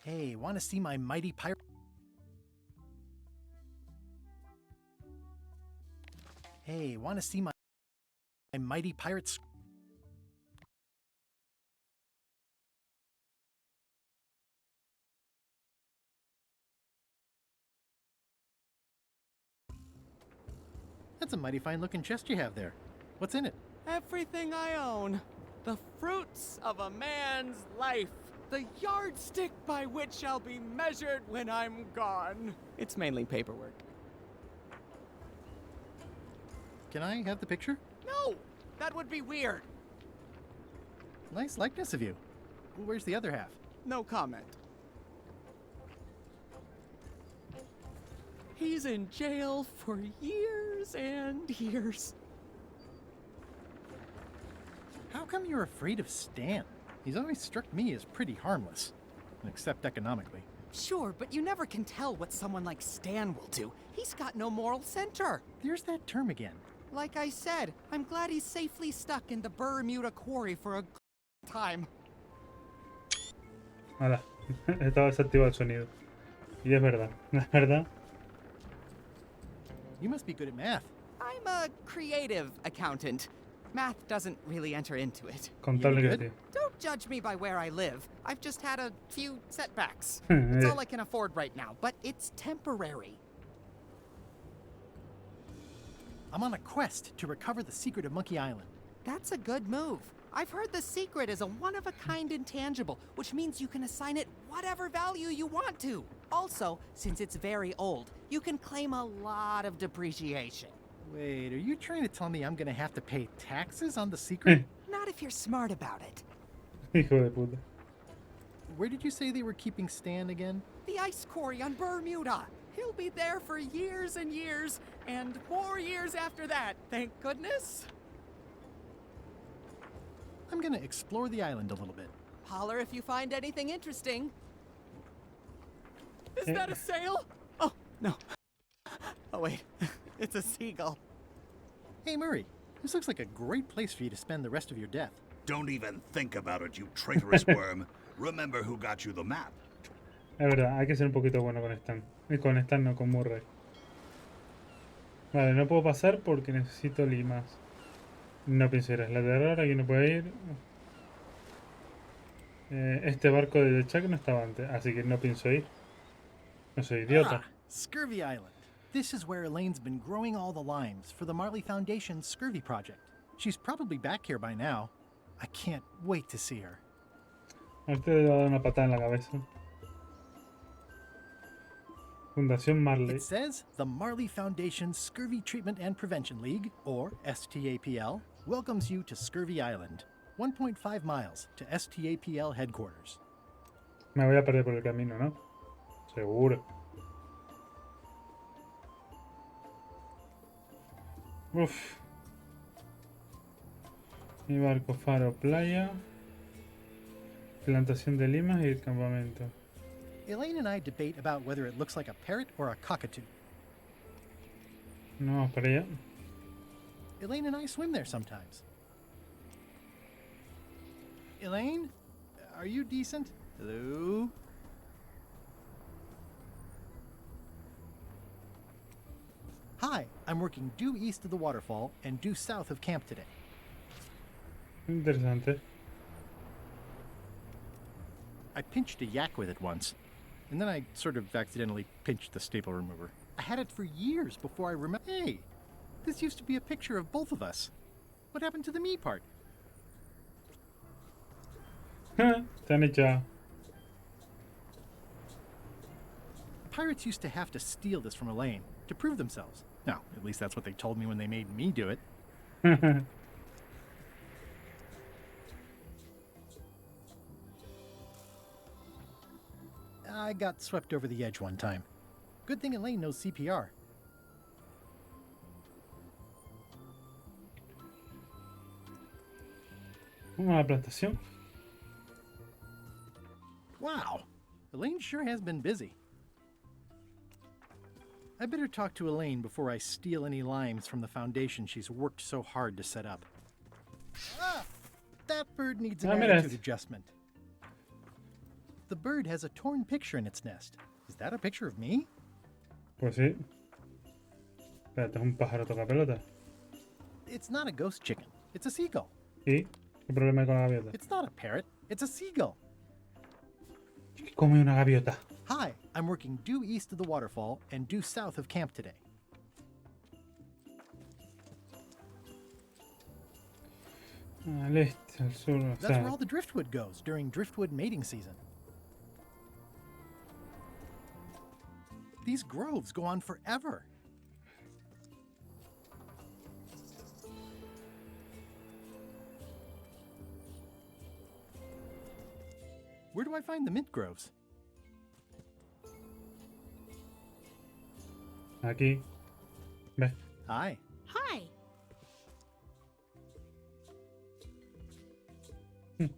Hey, want to see my mighty pirate? Hey, want to see my mighty pirates? That's a mighty fine looking chest you have there. What's in it? Everything I own. The fruits of a man's life. The yardstick by which I'll be measured when I'm gone. It's mainly paperwork. Can I have the picture? No! That would be weird. Nice likeness of you. Where's the other half? No comment. He's in jail for years and years. How come you're afraid of Stan? He's always struck me as pretty harmless, except economically. Sure, but you never can tell what someone like Stan will do. He's got no moral center. There's that term again. Like I said, I'm glad he's safely stuck in the Bermuda quarry for a time. Hola, estaba desactivado el sonido. Y es verdad, es verdad. You must be good at math. I'm a creative accountant. Math doesn't really enter into it. Contable good? creativo. Don't judge me by where I live. I've just had a few setbacks. It's all I can afford right now, but it's temporary. I'm on a quest to recover the secret of Monkey Island. That's a good move. I've heard the secret is a one-of-a-kind intangible, which means you can assign it whatever value you want to. Also, since it's very old, you can claim a lot of depreciation. Wait, are you trying to tell me I'm gonna have to pay taxes on the secret? Not if you're smart about it. Hijo de puta. Where did you say they were keeping Stan again? The ice quarry on Bermuda. He'll be there for years and years, and more years after that, thank goodness. I'm gonna explore the island a little bit. Holler if you find anything interesting. Is that a sail? Oh, no. Oh, wait. It's a seagull. Hey, Murray, this looks like a great place for you to spend the rest of your death. Don't even think about it, you traitorous worm. Remember who got you the map. Es verdad, hay que ser un poquito bueno con Stan. Y con Stan no, con Murray. Vale, no puedo pasar porque necesito limas. No pienso ir a Isla Terror, aquí no puedo ir. Este barco de Chuck no estaba antes, así que no pienso ir. No soy idiota. Scurvy Island. This is where Elaine's been growing all the limes for the Marley Foundation's Scurvy project. She's probably back here by now. I can't wait to see her. A usted le va a dar una patada en la cabeza. Fundación Marley. It says the Marley Foundation Scurvy Treatment and Prevention League, or STAPL, welcomes you to Scurvy Island. 1.5 miles to STAPL headquarters. Me voy a perder por el camino, ¿no? Seguro. Uf. Mi barco, faro, playa. Plantación de limas y el campamento. Elaine and I debate about whether it looks like a parrot or a cockatoo. No vamos para allá. Elaine and I swim there sometimes. Elaine? Are you decent? Hello? Hi, I'm working due east of the waterfall and due south of camp today. Interesante. I pinched a yak with it once, and then I sort of accidentally pinched the staple remover. I had it for years before I remembered. Hey, this used to be a picture of both of us. What happened to the me part? Están hechas. Pirates used to have to steal this from Elaine to prove themselves. No, at least that's what they told me when they made me do it. I got swept over the edge one time. Good thing Elaine knows CPR. Vamos a la plantación. Wow, Elaine sure has been busy. I better talk to Elaine before I steal any limes from the foundation she's worked so hard to set up. Ah, that bird needs an mira. attitude adjustment. The bird has a torn picture in its nest. Is that a picture of me? Pues sí. Espérate, es un pájaro toca pelota. It's not a ghost chicken. It's a seagull. ¿Y qué problema hay con la gaviota? It's not a parrot. It's a seagull. ¿Qué come una gaviota? Hi, I'm working due east of the waterfall and due south of camp today. Al este, al sur, o That's sea, where all the driftwood goes during driftwood mating season. These groves go on forever. Where do I find the mint groves? aquí. ¿Ves? Hi. Hi.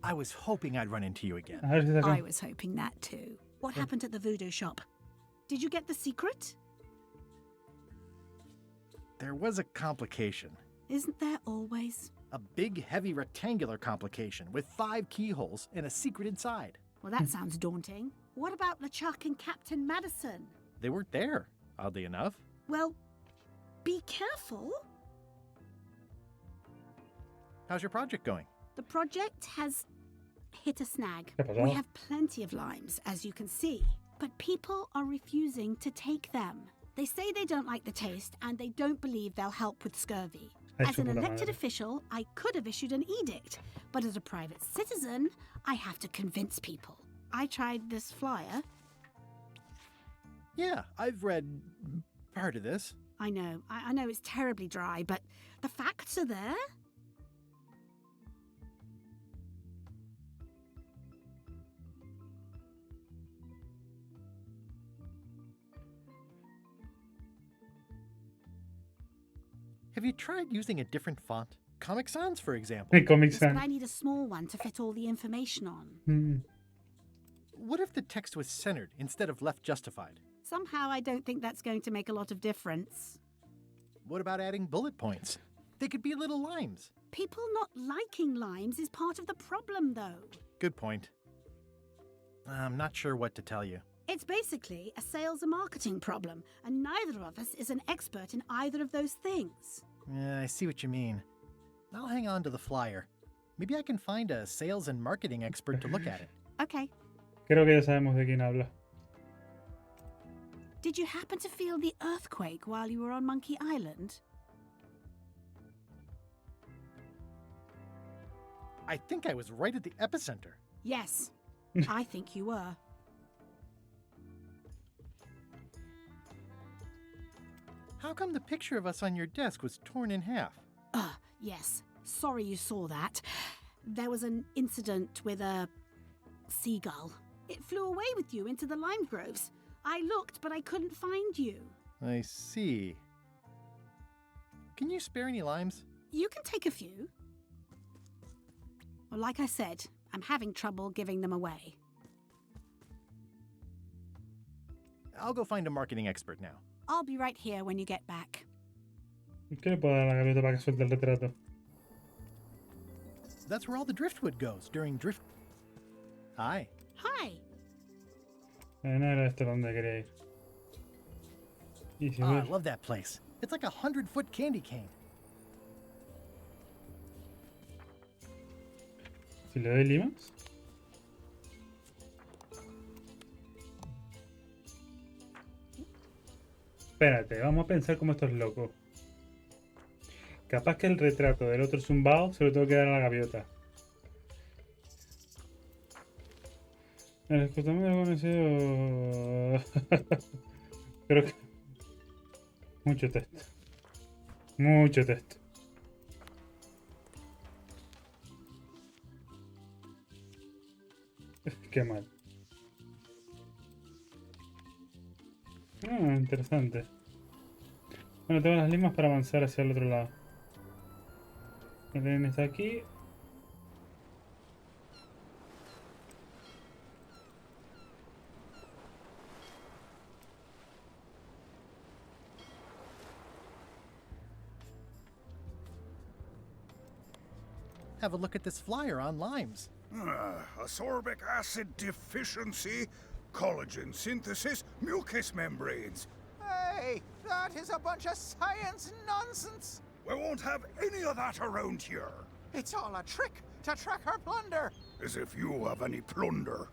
I was hoping I'd run into you again. A ver si está acá. I was hoping that too. What happened at the voodoo shop? Did you get the secret? There was a complication. Isn't there always? A big, heavy rectangular complication with 5 keyholes and a secret inside. Well, that sounds daunting. What about LeChuck and Captain Madison? They weren't there, oddly enough. Well, be careful. How's your project going? The project has hit a snag. ¿Qué ha pasado? We have plenty of limes, as you can see, but people are refusing to take them. They say they don't like the taste and they don't believe they'll help with scurvy. Ay, As su an puta elected madre. official, I could have issued an edict, but as a private citizen, I have to convince people. I tried this flyer. Yeah, I've read part of this. I know, I know it's terribly dry, but the facts are there. Have you tried using a different font? Comic Sans, for example. El Comic Yes, but I Sans. need a small one to fit all the information on. Mm. What if the text was centered instead of left justified? Somehow I don't think that's going to make a lot of difference. What about adding bullet points? They could be little limes. People not liking limes is part of the problem, though. Good point. I'm not sure what to tell you. It's basically a sales and marketing problem, and neither of us is an expert in either of those things. Yeah, I see what you mean. I'll hang on to the flyer. Maybe I can find a sales and marketing expert to look at it. Okay. Creo que ya sabemos de quién habla. Did you happen to feel the earthquake while you were on Monkey Island? I think I was right at the epicenter. Yes, I think you were. How come the picture of us on your desk was torn in half? Yes. Sorry you saw that. There was an incident with a seagull. It flew away with you into the lime groves. I looked, but I couldn't find you. I see. Can you spare any limes? You can take a few. Well, like I said, I'm having trouble giving them away. I'll go find a marketing expert now. I'll be right here when you get back. ¿Qué le puedo dar a la gaviota para que suelte el retrato? That's where all the driftwood goes during drift. Hi. Hi. No era esto donde quería ir. Y si Oh, I ves- love that place. It's like a 100-foot candy cane. si le doy limas. Espérate, vamos a pensar como estos locos. Capaz que el retrato del otro zumbao se lo tengo que dar a la gaviota. El escrutamiento conocido. Creo que. Mucho texto. Mucho texto. Qué mal. Ah, interesante. Bueno, tengo las limas para avanzar hacia el otro lado. El tren está aquí. Have a look at this flyer on limes. Ascorbic acid deficiency, collagen synthesis, mucous membranes. Hey, that is a bunch of science nonsense. We won't have any of that around here. It's all a trick to track our plunder. As if you have any plunder.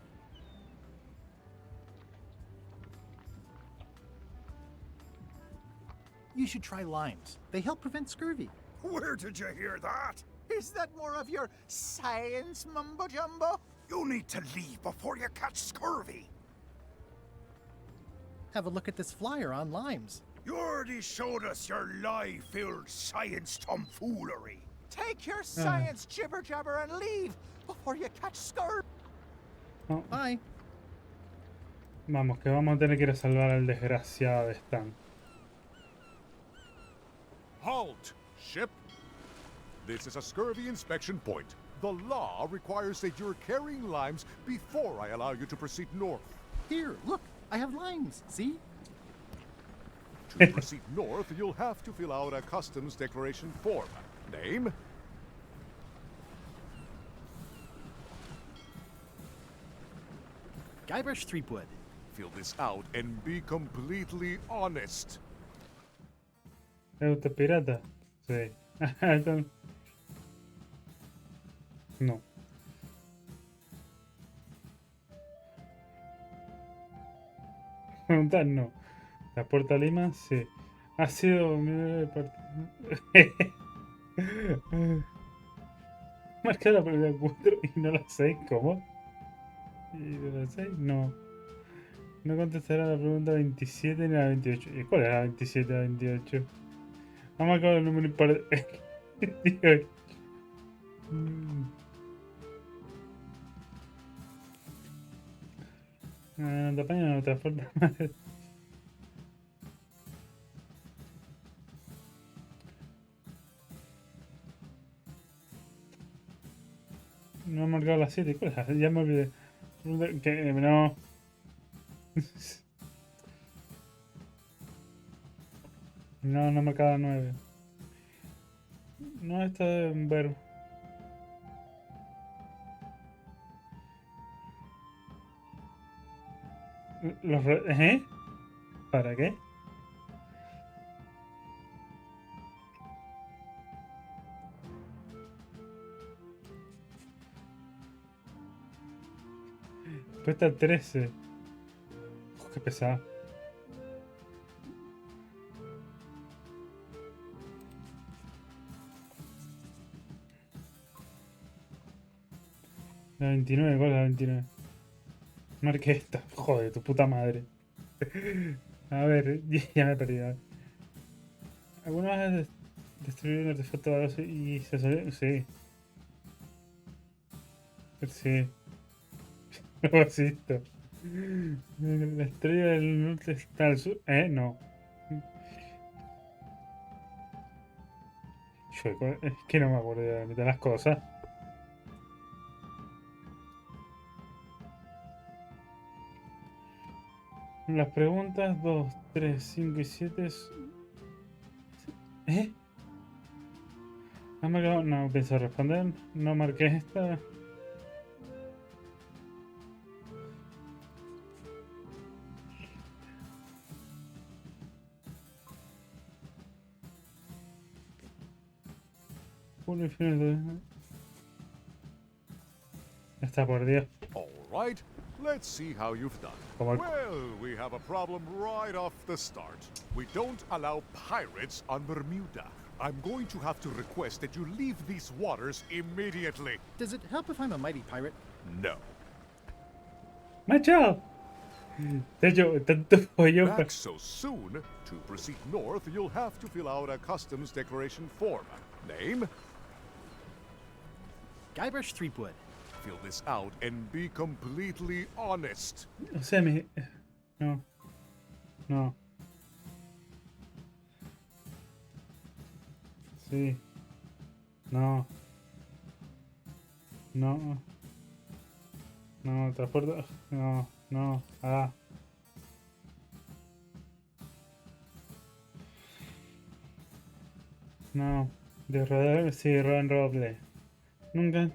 You should try limes. They help prevent scurvy. Where did you hear that? Is that more of your science mumbo-jumbo? You need to leave before you catch scurvy. Have a look at this flyer on limes. You already showed us your lie-filled science tomfoolery. Take your science jibber-jabber and leave before you catch scurvy. No, Bye. vamos, que vamos a tener que ir a salvar al desgraciado de Stan. Halt, ship! This is a scurvy inspection point. The law requires that you're carrying limes before I allow you to proceed north. Here, look. I have limes. See? To proceed north, you'll have to fill out a customs declaration form. Name? Guybrush Threepwood. Fill this out and be completely honest. ¿Le gusta pirata? Sí. No. Preguntar, no. ¿Transporta a Lima? Sí. Ha sido miembro del partido. Marca la pregunta 4 y no la 6, ¿cómo? ¿Y la 6? No. No contestará la pregunta 27 ni la 28. ¿Y cuál es la 27 y la 28? Vamos a acabar el número impar. 28. No te apañan, no te transporta más. No he marcado las 7, ¿cuál es? Ya me olvidé. Que no. No, no he marcado la 9. No, esto es un verbo. ¿Eh? ¿Para qué? Cuesta 13. Uf, qué pesado. La 29, ¿cuál es la 29? Marqué esta. Joder, tu puta madre. A ver, ya me he perdido. ¿Alguna vez destruir un artefacto valioso y se salió? Sí. Sí. Lo asisto. La estrella del norte está al sur. No. Es que no me acuerdo de la mitad de las cosas. Las preguntas 2, 3, 5 y 7. ¿Has marcado? No pienso responder. No marqué esta. Julio y fines de... Está por Dios. All right, let's see how you've done. Como- Well, we have a problem right off the start. We don't allow pirates on Bermuda. I'm going to have to request that you leave these waters immediately. Does it help if I'm a mighty pirate? No. ¡Macho! De hecho, tanto pollo. Back so soon? To proceed north, you'll have to fill out a customs declaration form. Name? Guybrush Threepwood. Fill this out and be completely honest. O sea, me... No. No. Sí. No. No. No, transporte... No, no. Ah. No. De rodar... Sí, roban roleplay. Nunca...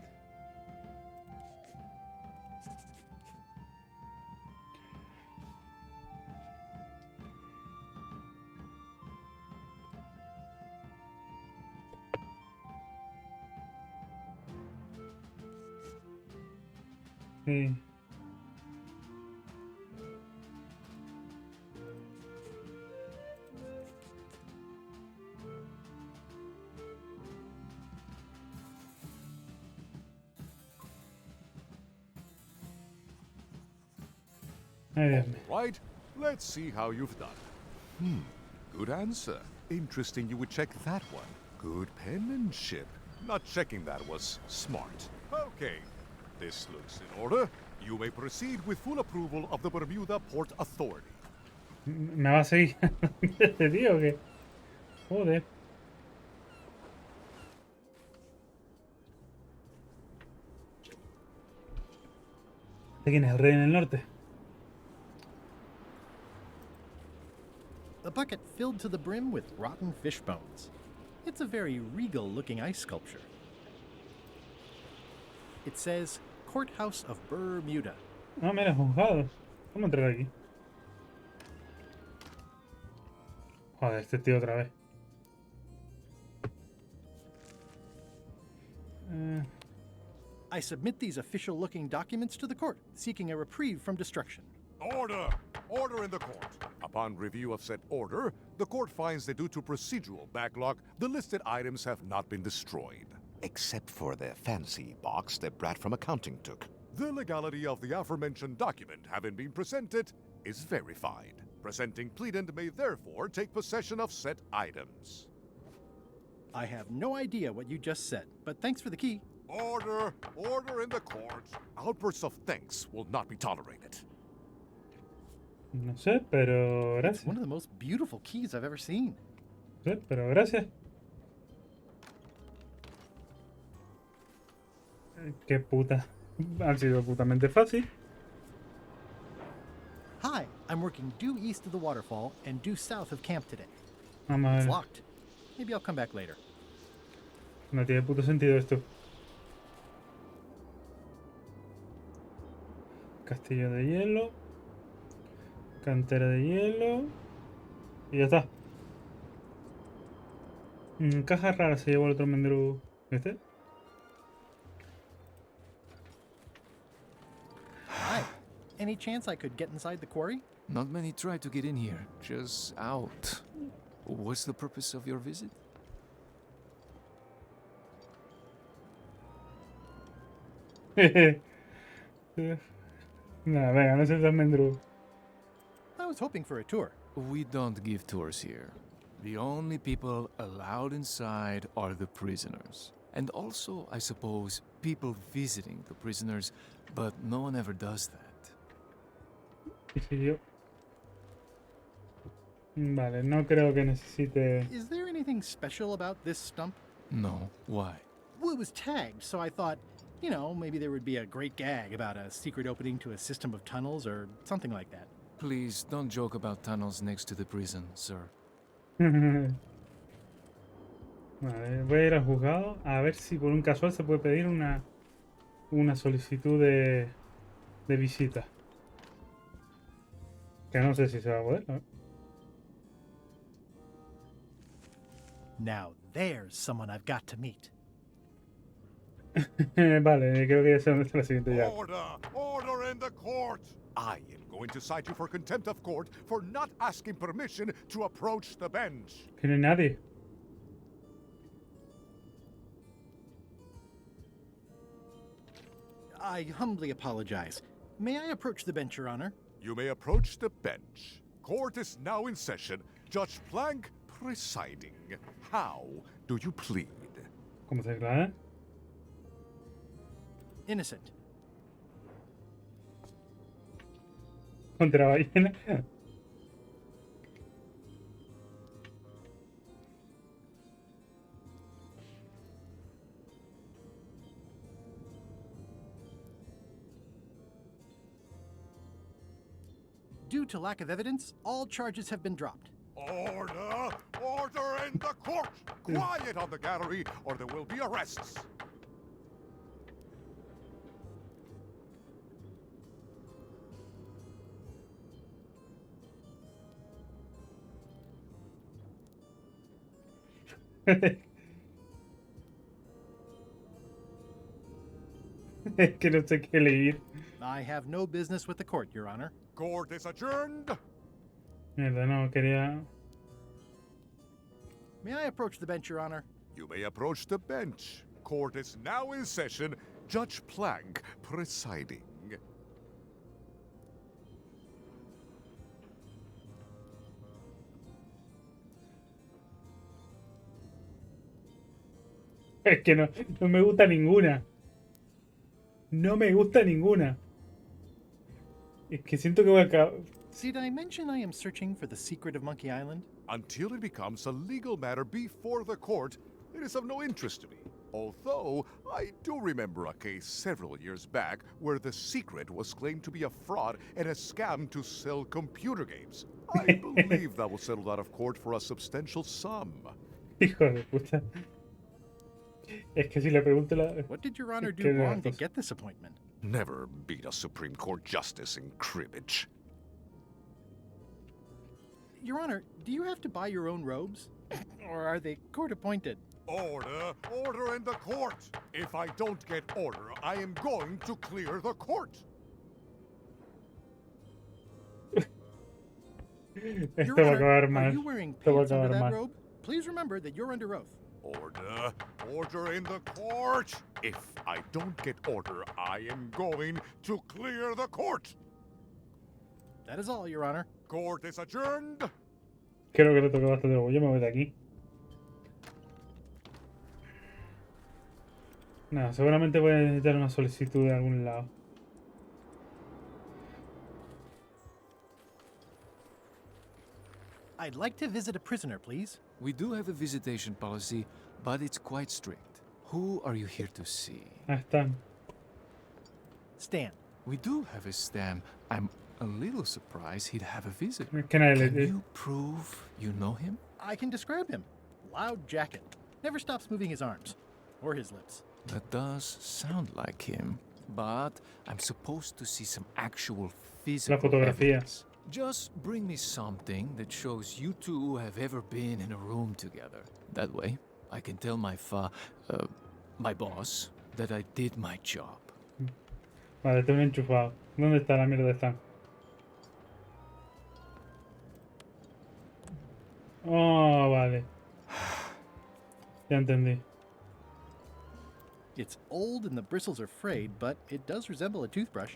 Sí. Ay, Dios mío. Right, let's see how you've done. Good answer. Interesting you would check that one. Good penmanship. Not checking that was smart. Okay, this looks in order. You may proceed with full approval of the Bermuda Port Authority. ¿Me va a seguir este tío o qué? Joder. ¿De quién es el rey en el norte? A bucket filled to the brim with rotten fish bones. It's a very regal looking ice sculpture. It says Courthouse of Bermuda. No, mira, juzgado. ¿Cómo entrar aquí? Joder, este tío otra vez. I submit these official looking documents to the court, seeking a reprieve from destruction. Order! Order in the court. Upon review of said order, the court finds that due to procedural backlog, the listed items have not been destroyed. Except for the fancy box that Brad from accounting took. The legality of the aforementioned document having been presented is verified. Presenting pleadant may therefore take possession of said items. I have no idea what you just said, but thanks for the key. Order! Order in the court. Outbursts of thanks will not be tolerated. No sé, pero It's gracias. one of the most beautiful keys I've ever seen. No sé, pero gracias. Qué puta. Han sido putamente fácil. Hi, I'm working due east of the waterfall and due south of camp today. Vamos a It's ver. locked. Maybe I'll come back later. No tiene puto sentido esto. Castillo de hielo. Cantera de hielo. Y ya está. Caja rara se llevó el otro mendru. ¿Este? Hi. Any chance I could get inside the quarry? Not many try to get in here, just out. What's the purpose of your visit? Nada, venga, no seas mendru. I was hoping for a tour. We don't give tours here. The only people allowed inside are the prisoners. And also, I suppose, people visiting the prisoners, but no one ever does that. Y siguió. Vale, no creo que necesite. Is there anything special about this stump? No, why? Well, it was tagged, so I thought, maybe there would be a great gag about a secret opening to a system of tunnels or something like that. Please don't joke about tunnels next to the prison, sir. Vale, voy a ir al juzgado a ver si por un casual se puede pedir una solicitud de visita. Que no sé si se va a poder, ¿no? Now there's someone I've got to meet. Vale, creo que ya sé dónde está la siguiente llave. Order! Order in the court! I am going to cite you for contempt of court for not asking permission to approach the bench. Que no hay nadie. I humbly apologize. May I approach the bench, Your Honor? You may approach the bench. Court is now in session. Judge Plank presiding. How do you plead? ¿Cómo se declara? Innocent. Contra ballena. Due to lack of evidence, all charges have been dropped. Order! Order in the court! Quiet on the gallery, or there will be arrests. Es que no sé qué leer. I have no business with the court, Your Honor. Court is adjourned. Mierda, no, quería... May I approach the bench, Your Honor? You may approach the bench. Court is now in session. Judge Plank presiding. Es que no, no me gusta ninguna. No me gusta ninguna. Es que siento que voy a acabar... Did I mention I am searching for the secret of Monkey Island? Until it becomes a legal matter before the court, it is of no interest to me. Although, I do remember a case several years back where the secret was claimed to be a fraud and a scam to sell computer games. I believe that was settled out of court for a substantial sum. Hijo de puta. Es que si le pregunto la... What did Your Honor Es que do de wrong to las dos. get this appointment? Never beat a Supreme Court justice in cribbage. Your Honor, do you have to buy your own robes? Or are they court appointed? Order! Order in the court! If I don't get order, I am going to clear the court! Esto Your va a Honor, acabar are mal. you wearing Esto va a pants under acabar that mal. robe? Please remember that you're under oath. Order! Order in the court! If I don't get order, I am going to clear the court! That is all, Your Honor. Court is adjourned! Creo que le toca bastante. Yo me voy de aquí. Nada, seguramente voy a necesitar una solicitud de algún lado. I'd like to visit a prisoner, please. We do have a visitation policy, but it's quite strict. Who are you here to see? Ah, están. Stan. We do have a Stan. I'm a little surprised he'd have a visitor. Es que nadie Can le... you prove you know him? I can describe him. Loud jacket. Never stops moving his arms. Or his lips. That does sound like him. But I'm supposed to see some actual physical fotografía. evidence. Just bring me something that shows you two have ever been in a room together. That way, I can tell my boss that I did my job. Vale, tengo un enchufado. ¿Dónde está la mierda esta? Oh, vale. Ya entendí. It's old and the bristles are frayed, but it does resemble a toothbrush.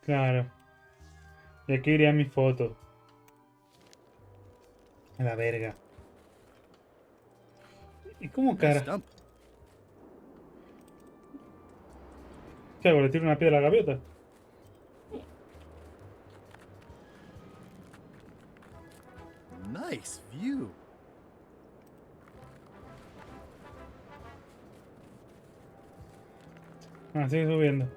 Claro. Y aquí iría mi foto. A la verga. ¿Y cómo Nice cara? stump. ¿Qué hago? ¿Le tiro una piedra a la gaviota? Nice view. Ah, sigue subiendo.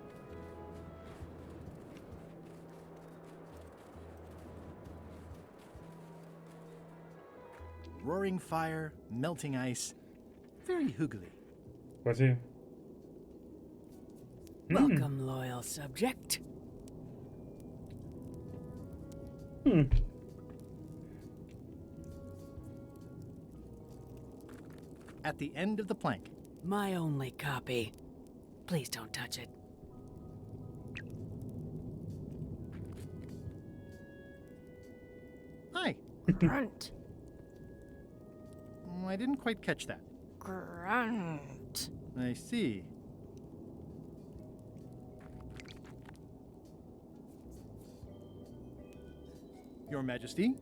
Roaring fire, melting ice. Very hoogly. Pues sí. Welcome, loyal subject. At the end of the plank. My only copy. Please don't touch it. Hi. Grunt. I didn't quite catch that. Grunt. I see. Your Majesty?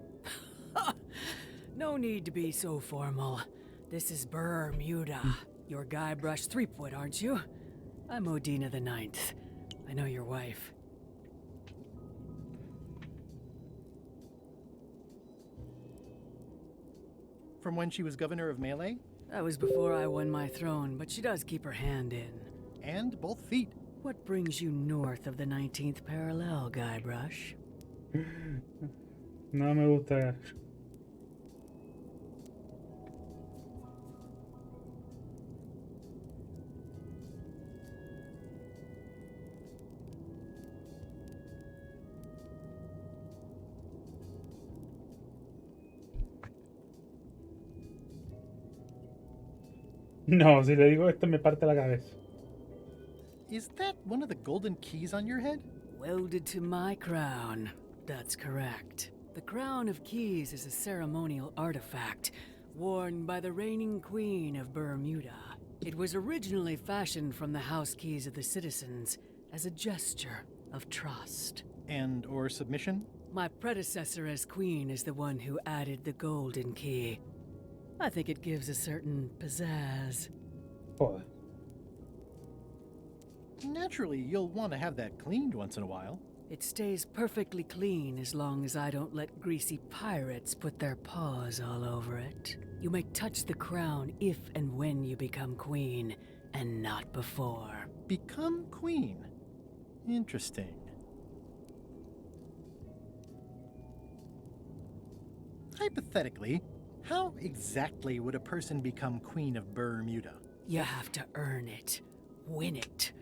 No need to be so formal. This is Bermuda. You're Guybrush Threepwood, aren't you? I'm Odina the Ninth. I know your wife. From when she was governor of Melee? That was before I won my throne, but she does keep her hand in. And both feet. What brings you north of the 19th parallel, Guybrush? No me gusta. No, si le digo esto me parte la cabeza. Is that one of the golden keys on your head? Welded to my crown. That's correct. The Crown of Keys is a ceremonial artifact worn by the reigning queen of Bermuda. It was originally fashioned from the house keys of the citizens as a gesture of trust. And or submission? My predecessor as queen is the one who added the golden key. I think it gives a certain pizzazz. Joder. Naturally, you'll want to have that cleaned once in a while. It stays perfectly clean as long as I don't let greasy pirates put their paws all over it. You may touch the crown if and when you become queen, and not before. Become queen. Interesting. Hypothetically, how exactly would a person become queen of Bermuda? You have to earn it, win it,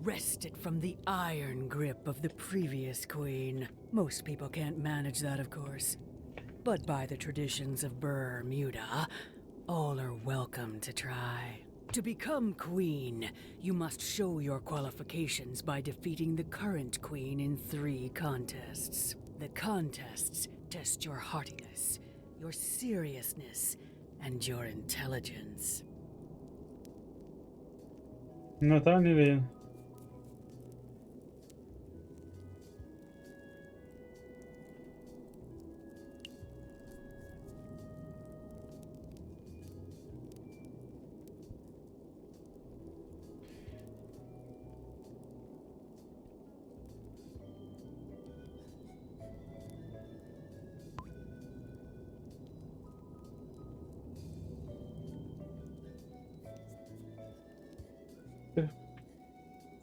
wrest it from the iron grip of the previous queen. Most people can't manage that, of course. But by the traditions of Bermuda, all are welcome to try. To become queen, you must show your qualifications by defeating the current queen in 3 contests. The contests test your heartiness, your seriousness, and your intelligence. No estaba ni leyendo.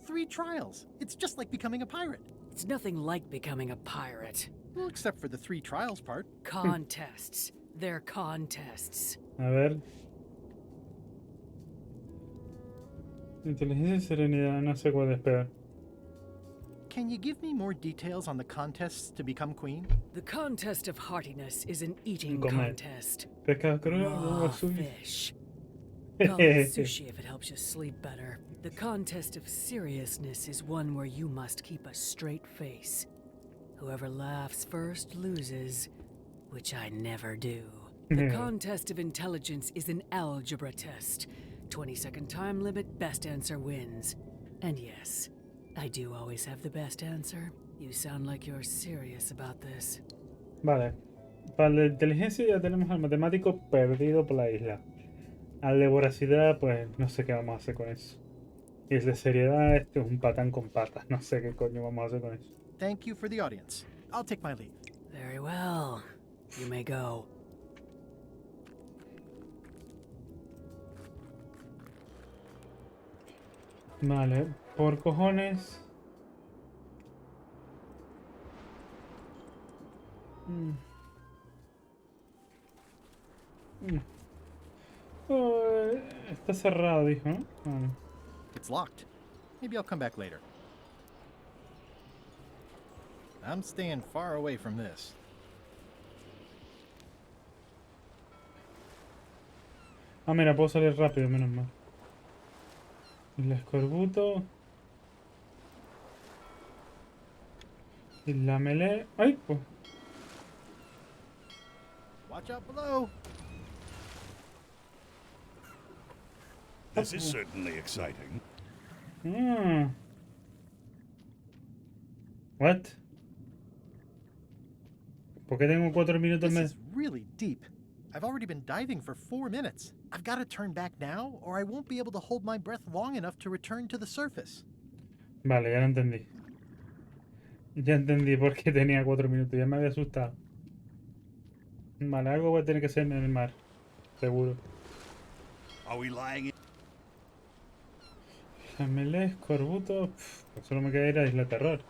Three trials. It's just like becoming a pirate. It's nothing like becoming a pirate. Well, except for the 3 trials part. Contests. They're contests. A ver. Inteligencia y serenidad, no sé cuál es peor. Can you give me more details on the contests to become queen? The contest of heartiness is an eating Comer. contest. Pescado crudo, Raw huevo azul. fish. Call it sushi if it helps you sleep better. The contest of seriousness is one where you must keep a straight face. Whoever laughs first loses, which I never do. The contest of intelligence is an algebra test. 20-second time limit, best answer wins. And yes, I do always have the best answer. You sound like you're serious about this. Vale. Para la inteligencia ya tenemos al matemático perdido por la isla. Al de voracidad, pues no sé qué vamos a hacer con eso. Y el de seriedad, este es un patán con patas. No sé qué coño vamos a hacer con eso. Thank you for the audience. I'll take my leave. Very well. You may go. Vale, por cojones. Oh, está cerrado, dijo, ¿no? Vale. It's locked. Maybe I'll come back later. I'm staying far away from this. Ah, mira, puedo salir rápido, menos mal. El escorbuto. Y la melee. ¡Ay! Pues. Watch out below. This is certainly exciting. Ah. What? ¿Por qué tengo 4 minutos This más? is really deep. I've already been diving for 4 minutes. I've got to turn back now, or I won't be able to hold my breath long enough to return to the surface. Vale, ya lo entendí. Ya entendí por qué tenía 4 minutos. Ya me había asustado. Vale, algo voy a tener que hacer en el mar. Seguro. Are we lying? La melee, escorbuto. Solo me queda ir a Isla Terror.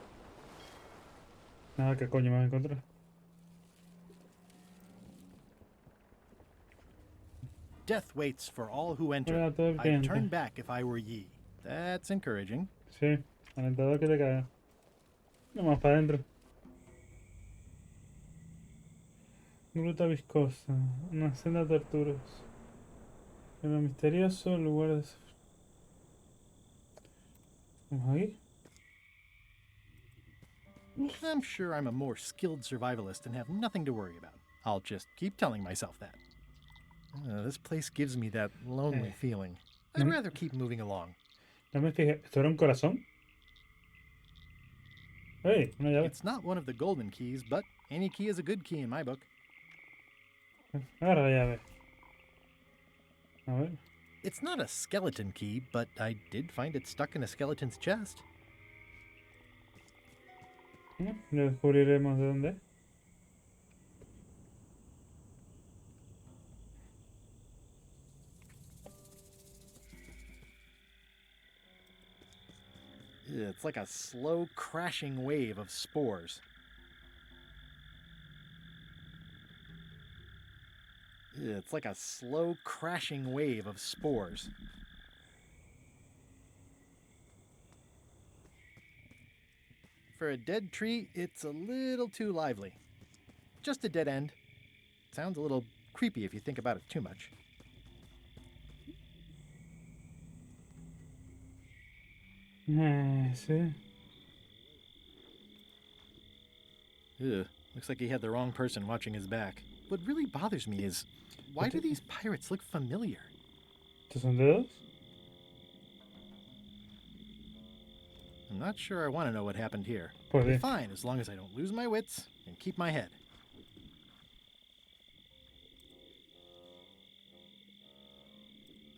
Nada, ¿qué coño me voy a encontrar? Death waits for all who enter. Hola a todo el que I'd entre. turn back if I were ye. That's encouraging. Sí, alentador que te caga. Vamos para adentro. Gruta viscosa. Una senda de torturas. Era misterioso, lugar de... Vamos aquí. I'm sure I'm a more skilled survivalist and have nothing to worry about. I'll just keep telling myself that. This place gives me that lonely feeling. I'd rather keep moving along. No me fijé. ¿Esto era un corazón? ¡Hey! Una llave. It's not one of the golden keys, but any key is a good key in my book. Agarra la llave. A ver. It's not a skeleton key, but I did find it stuck in a skeleton's chest. Ya descubriremos de dónde es. It's like a slow crashing wave of spores. It's like a slow crashing wave of spores. For a dead tree, it's a little too lively. Just a dead end. Sounds a little creepy if you think about it too much. Sí. Ugh, looks like he had the wrong person watching his back. What really bothers me is, why do these pirates look familiar? ¿Estos son dedos? I'm not sure I want to know what happened here. ¿Por I'll be qué? fine as long as I don't lose my wits and keep my head.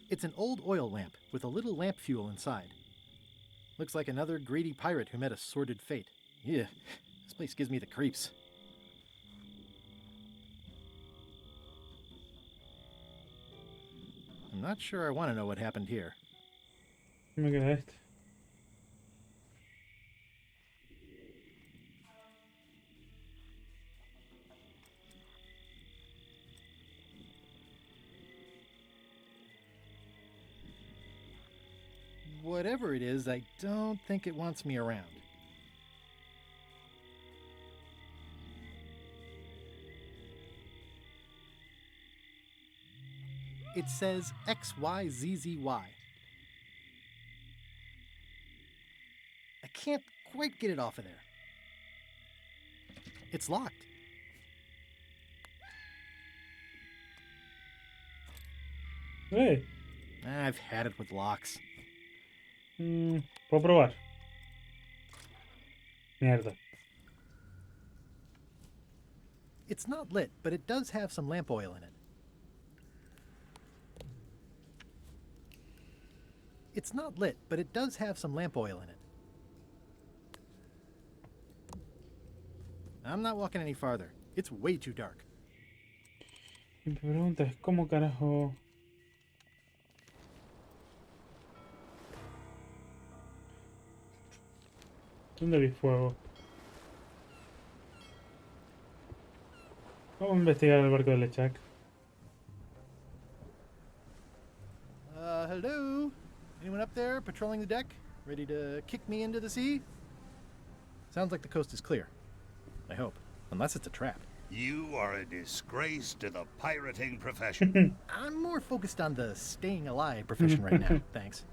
It's an old oil lamp with a little lamp fuel inside. Looks like another greedy pirate who met a sordid fate. Yeah, this place gives me the creeps. I'm not sure I want to know what happened here. Me queda este. Whatever it is, I don't think it wants me around. It says XYZZY. I can't quite get it off of there. It's locked. ¡Hey! I've had it with locks. Puedo probar. Mierda. It's not lit, but it does have some lamp oil in it. It's not lit, but it does have some lamp oil in it. I'm not walking any farther. It's way too dark. Mi pregunta es, ¿cómo carajo...? ¿Dónde vi fuego? Vamos a investigar el barco de Lechak. Hello? Anyone up there patrolling the deck? Ready to kick me into the sea? Sounds like the coast is clear. I hope. Unless it's a trap. You are a disgrace to the pirating profession. I'm more focused on the staying alive profession right now. Thanks.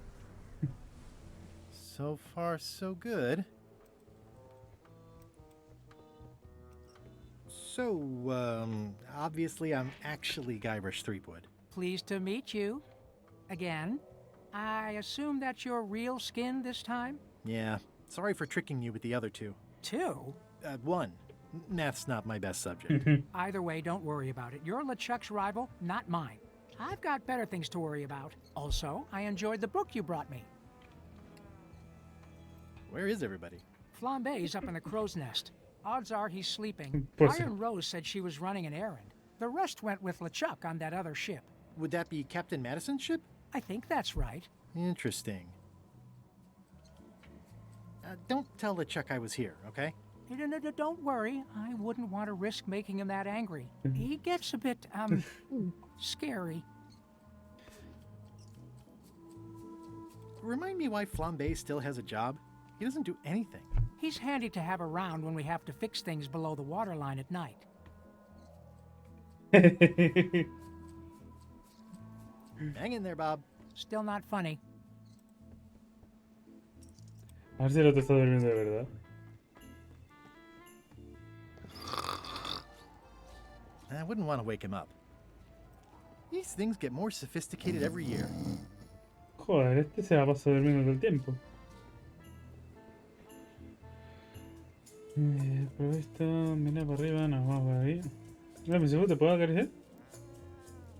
So far, so good. So, obviously I'm actually Guybrush Threepwood. Pleased to meet you. Again. I assume that's your real skin this time? Yeah, sorry for tricking you with the other two. Two? One. Math's not my best subject. Either way, don't worry about it. You're LeChuck's rival, not mine. I've got better things to worry about. Also, I enjoyed the book you brought me. Where is everybody? Flambe's up in the crow's nest. Odds are he's sleeping. Pues sí. Iron Rose said she was running an errand. The rest went with LeChuck on that other ship. Would that be Captain Madison's ship? I think that's right. Interesting. Don't tell LeChuck I was here, okay? Don't worry. I wouldn't want to risk making him that angry. He gets a bit, scary. Remind me why Flambe still has a job? He doesn't do anything. He's handy to have around when we have to fix things below the waterline at night. Hang in there, Bob. Still not funny. A ver si el otro está durmiendo de verdad. I wouldn't want to wake him up. These things get more sophisticated every year. Joder, este se la pasa durmiendo todo el tiempo. Pero esto, mira para arriba, nos vamos por ahí. No, mi segundo, ¿te puedo acariciar?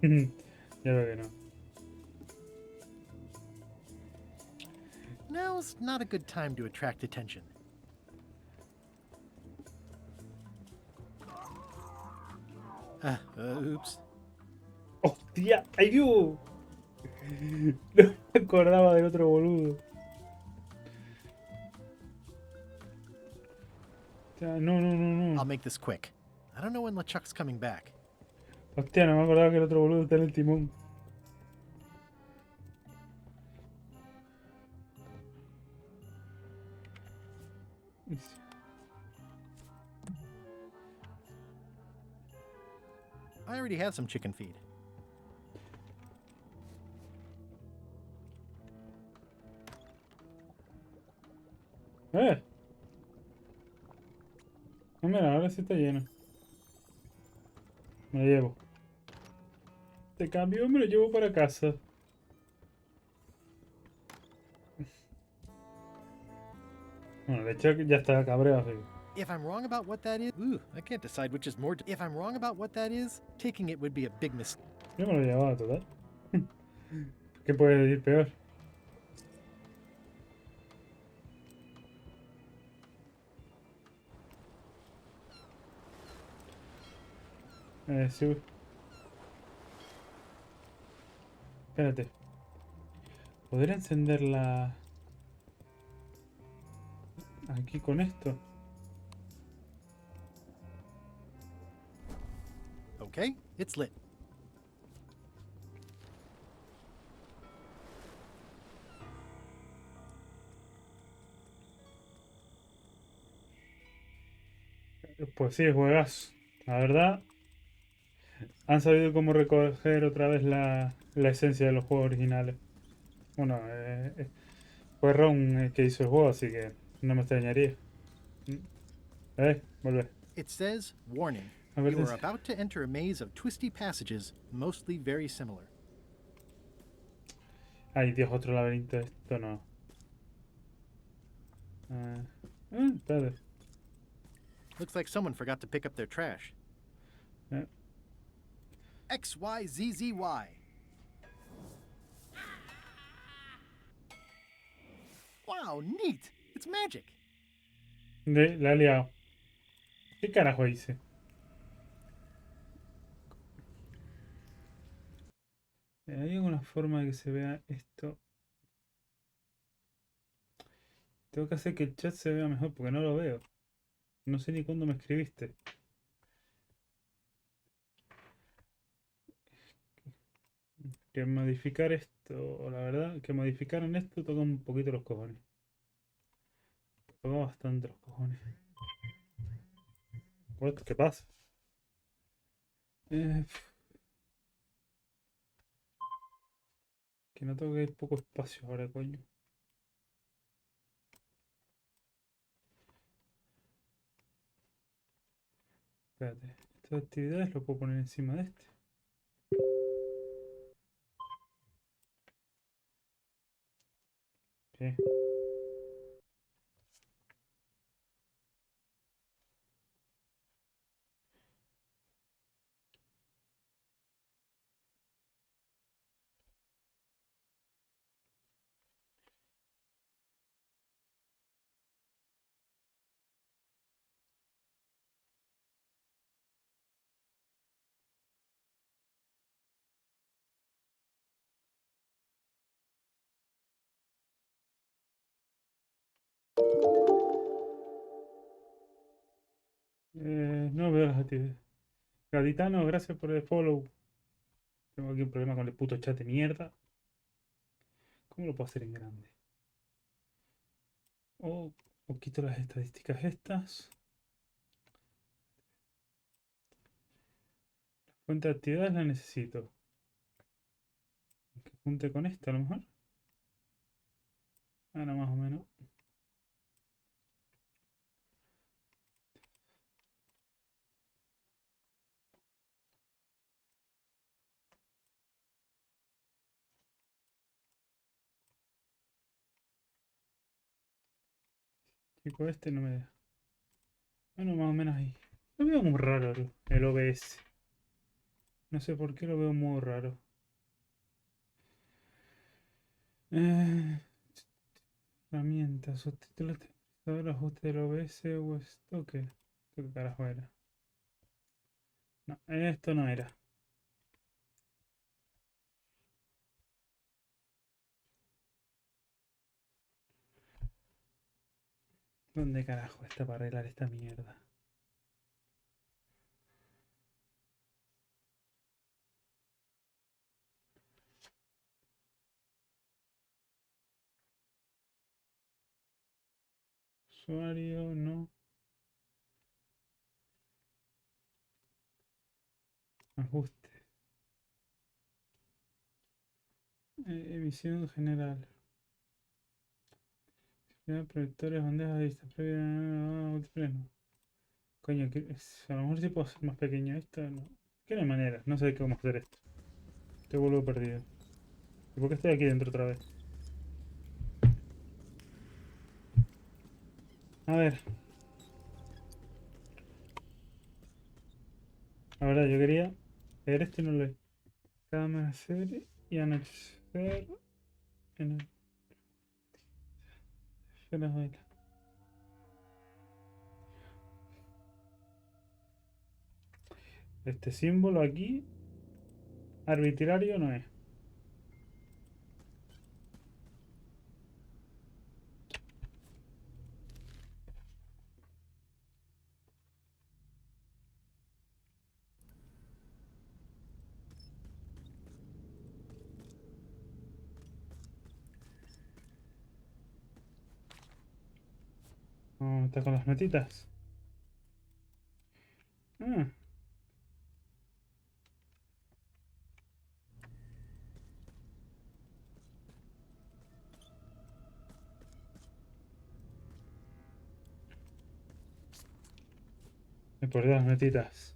Ya veo que no. Now's not a good time to attract attention. Oops. ¡Hostia! ¡Ayú! No me acordaba del otro boludo. No, no, no, no. I'll make this quick. I don't know when LeChuck's coming back. Hostia, no me acordaba que el otro boludo está en el timón. I already have some chicken feed. No, mira, ahora sí está lleno. Me lo llevo. Te cambio, me lo llevo para casa. Bueno, de hecho ya está cabreado, así. If I'm wrong about what that is, I can't decide which is more. If I'm wrong about what that is, taking it would be a big mistake. Yo me lo llevaba, total. ¿Qué puede ir peor? Sí. Espérate. ¿Poder encenderla aquí con esto? Okay, it's lit. Pues sí, juegas. La verdad, han sabido cómo recoger otra vez la esencia de los juegos originales. Bueno, fue Ron el que hizo el juego, así que no me extrañaría. Vuelve. It says, warning. A ver, You are about to enter a maze of twisty passages, mostly very similar. Ay, Dios, otro laberinto. Esto no. Espérate. Looks like someone forgot to pick up their trash. XYZZY. Wow, neat. It's magic. La he liado. ¿Qué carajo hice? ¿Hay alguna forma de que se vea esto? Tengo que hacer que el chat se vea mejor porque no lo veo. No sé ni cuándo me escribiste. Que modificar esto, la verdad, que modificaran esto toca un poquito los cojones. Toca bastante los cojones. ¿Qué pasa? Que no tengo que ir poco espacio ahora, coño. Espérate, estas actividades lo puedo poner encima de este. ¿Qué? No veo las actividades. Gaditano, gracias por el follow. Tengo aquí un problema con el puto chat de mierda. ¿Cómo lo puedo hacer en grande? O quito las estadísticas estas. La fuente de actividades la necesito. Que junte con esto a lo mejor. Ahora más o menos. Chico, este no me da. Bueno, más o menos ahí. Lo veo muy raro el OBS. No sé por qué lo veo muy raro. Herramientas, subtítulos, temporizador, ajuste del OBS o esto qué. ¿Esto qué carajo era? No, esto no era. ¿Dónde carajo está para arreglar esta mierda? Usuario, no. Ajuste. Emisión general. Proyectores, bandejas de vista previa. Múltiples, no. Coño, a lo mejor sí puedo hacer más pequeño esto. No. Que no hay manera. No sé cómo hacer esto. Te vuelvo perdido. ¿Y por qué estoy aquí dentro otra vez? A ver. La verdad, yo quería ver esto y no lo he. Cámara serie y anochecer en el Venezuela. Este símbolo aquí arbitrario no es. Está con las notitas. Ah, me perdí las notitas.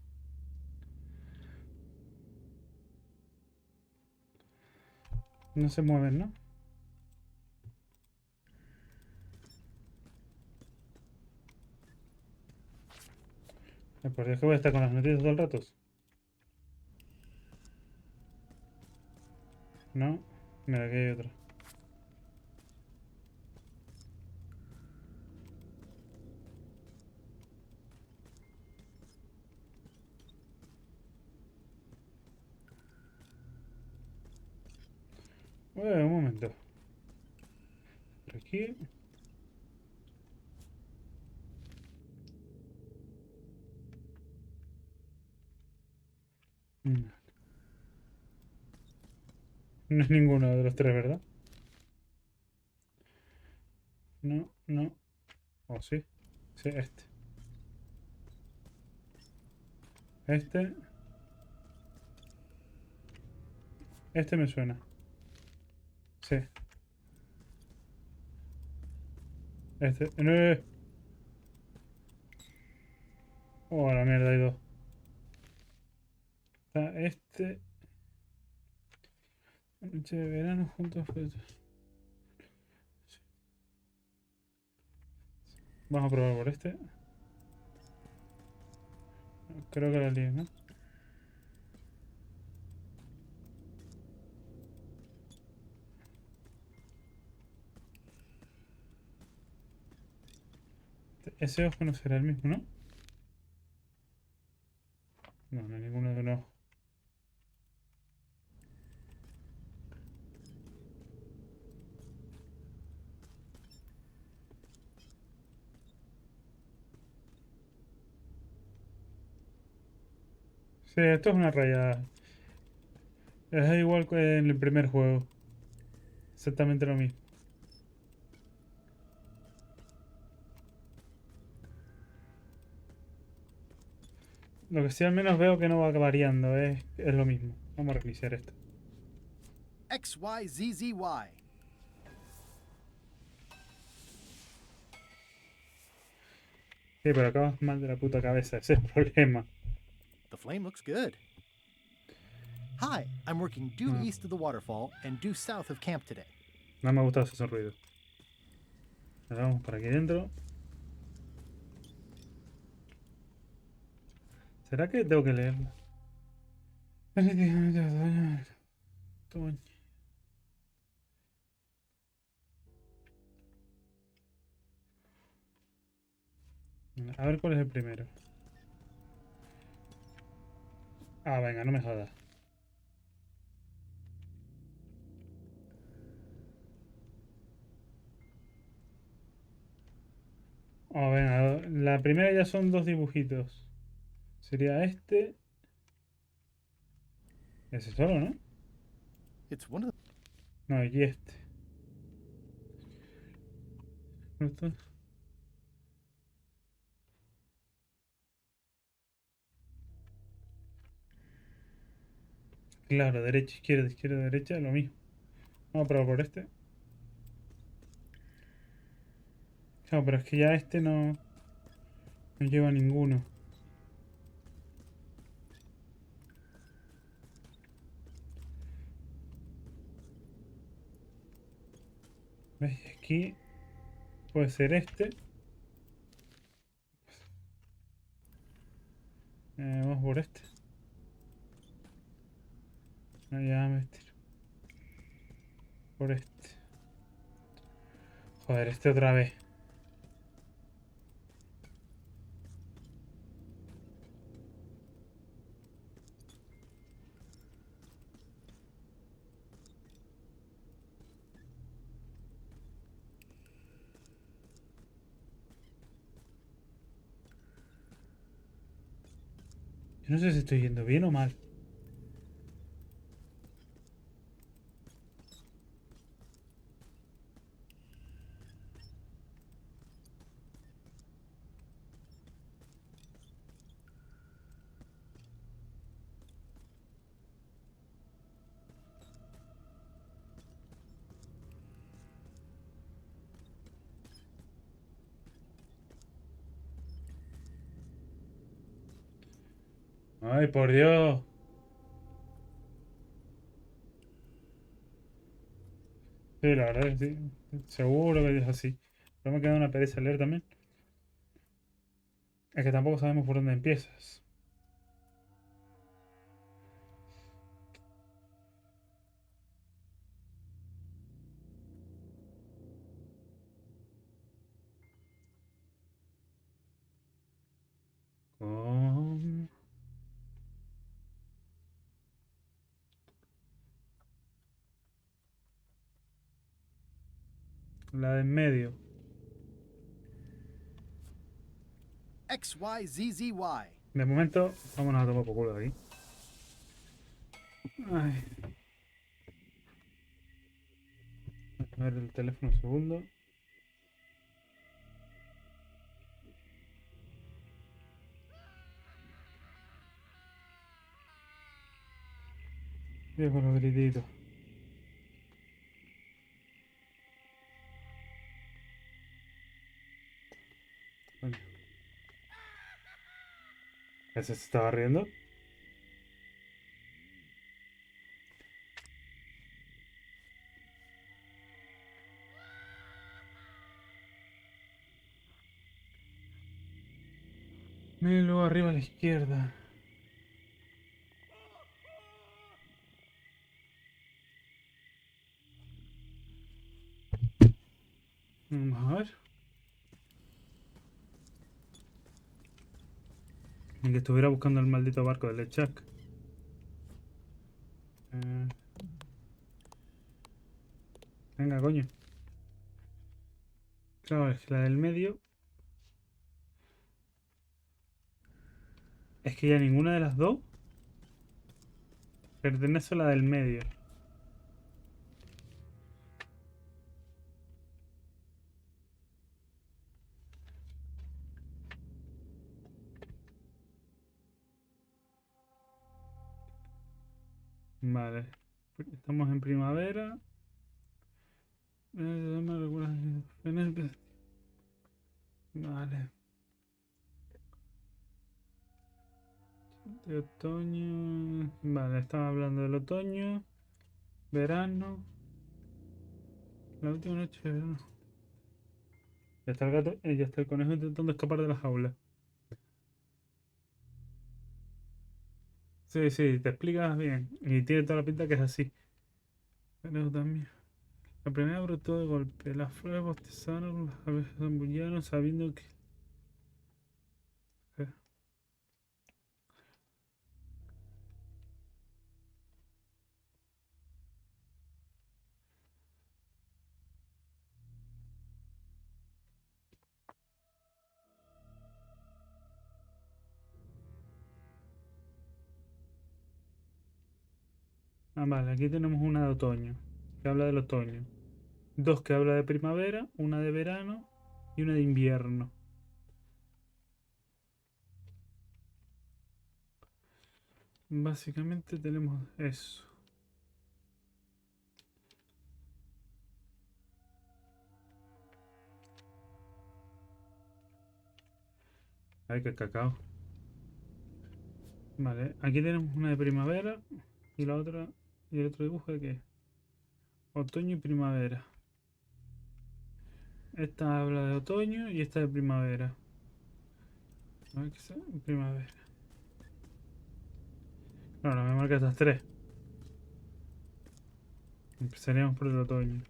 No se mueven, ¿no? Me perdí, es que voy a estar con las notitas todo el rato. No, mira, aquí hay otra. Un momento. Por aquí. No, no es ninguno de los tres, ¿verdad? No, no. ¿O sí? Sí, este. Este. Este me suena. Sí. Este. No. Oh, la mierda, hay dos. Está este. Noche de verano juntos. Vamos a probar por este. Creo que la lié, ¿no? Ese ojo no será el mismo, ¿no? No, no hay ninguno de los. Sí, esto es una rayada. Es igual que en el primer juego. Exactamente lo mismo. Lo que sí al menos veo que no va variando, es lo mismo. Vamos a reiniciar esto. XYZZY. Sí, pero acabas mal de la puta cabeza, ese es el problema. The flame looks good. Hi, I'm working due east of the waterfall and due south of camp today. No me ha gustado ese ruido. Ahora vamos por aquí dentro. ¿Será que tengo que leerlo? A ver cuál es el primero. Ah, venga, no me jodas. Oh, venga, la primera ya son dos dibujitos. Sería este. Ese solo, ¿no? It's one of No, y este. ¿Esto? Claro, derecha, izquierda, derecha, lo mismo. Vamos a probar por este. Claro, pero es que ya este no lleva ninguno. ¿Ves? Aquí puede ser este. Vamos por este. No, ya me tiro. Por este. Joder, este otra vez. Yo no sé si estoy yendo bien o mal. Ay, por Dios. Sí, la verdad, sí. Seguro que es así. Pero me queda una pereza leer también. Es que tampoco sabemos por dónde empiezas. Con la de en medio. XYZZY. De momento, vámonos a tomar por culo de aquí. Ay, a ver el teléfono un segundo. Dios con los grititos. Coño. ¿Ese se estaba riendo? Miren luego arriba a la izquierda. Vamos a ver. Ni que estuviera buscando el maldito barco del Lechak. Venga, coño. Claro, es que la del medio. Es que ya ninguna de las dos pertenece a la del medio. Vale. Estamos en primavera. Vale. De otoño. Vale, estaba hablando del otoño. Verano. La última noche de verano. Ya está el gato, ya está el conejo intentando escapar de la jaula. Sí, sí, te explicas bien. Y tiene toda la pinta que es así. Pero también. La primera brotó de golpe. Las flores bostezaron, las abejas zambullaron sabiendo que. Eh, Ah, vale, aquí tenemos una de otoño, que habla del otoño. Dos que habla de primavera, una de verano y una de invierno. Básicamente tenemos eso. Ay, qué cacao. Vale, aquí tenemos una de primavera y la otra, y el otro dibujo de qué es. Otoño y primavera. Esta habla de otoño y esta de primavera. A ver qué sea primavera. No, no me marca estas tres. Empezaríamos por el otoño.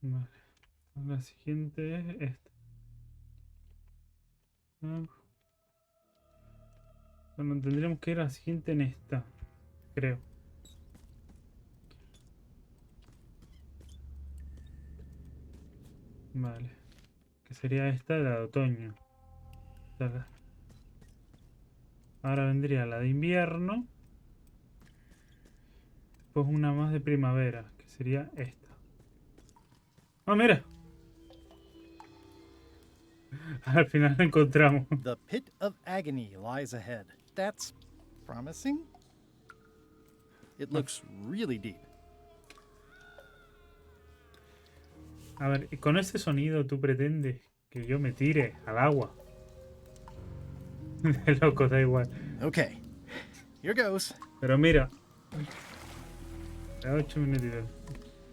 Vale. La siguiente es esta. Ah, bueno, tendríamos que ir a la siguiente en esta, creo. Vale. Que sería esta, la de otoño. Ahora vendría la de invierno. Después una más de primavera, que sería esta. ¡Ah, mira! Al final la encontramos. The pit of agony lies ahead. That's promising. It looks really deep. A ver, con ese sonido tú pretendes que yo me tire al agua. De loco, da igual. Okay, here goes. Pero mira. 8 minutitos.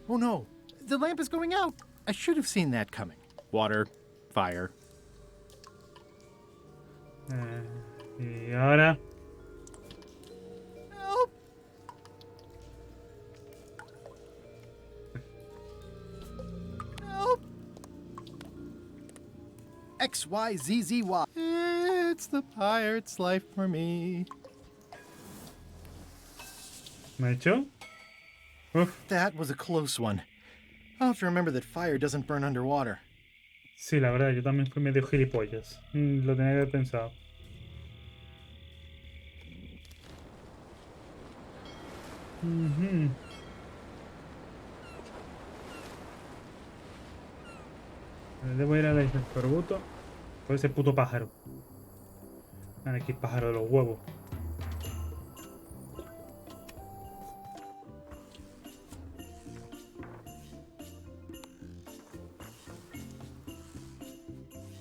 Oh no, the lamp is going out. I should have seen that coming. Water, fire. Y ahora. Help! Help! XYZZY. It's the pirate's life for me. ¿Me ha hecho? Uf. That was a close one. I'll have to remember that fire doesn't burn underwater. Sí, la verdad, yo también fui medio gilipollas. Lo tenía que haber pensado. Debo ir a la isla del Corbuto por ese puto pájaro. Vale, aquí pájaro de los huevos.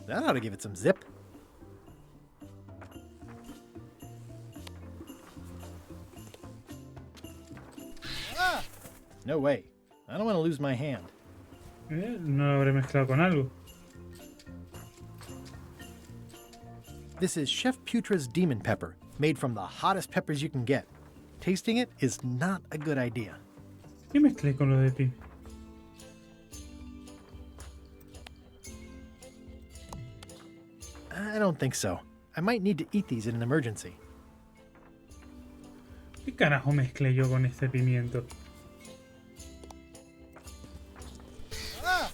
That ought to give it some zip. Ah! No way. I don't want to lose my hand. No lo habré mezclado con algo. This is Chef Putra's Demon Pepper, made from the hottest peppers you can get. Tasting it is not a good idea. ¿Qué mezclé con lo de pi? I don't think so. I might need to eat these in an emergency. ¿Qué carajo mezclé yo con este pimiento? Ah!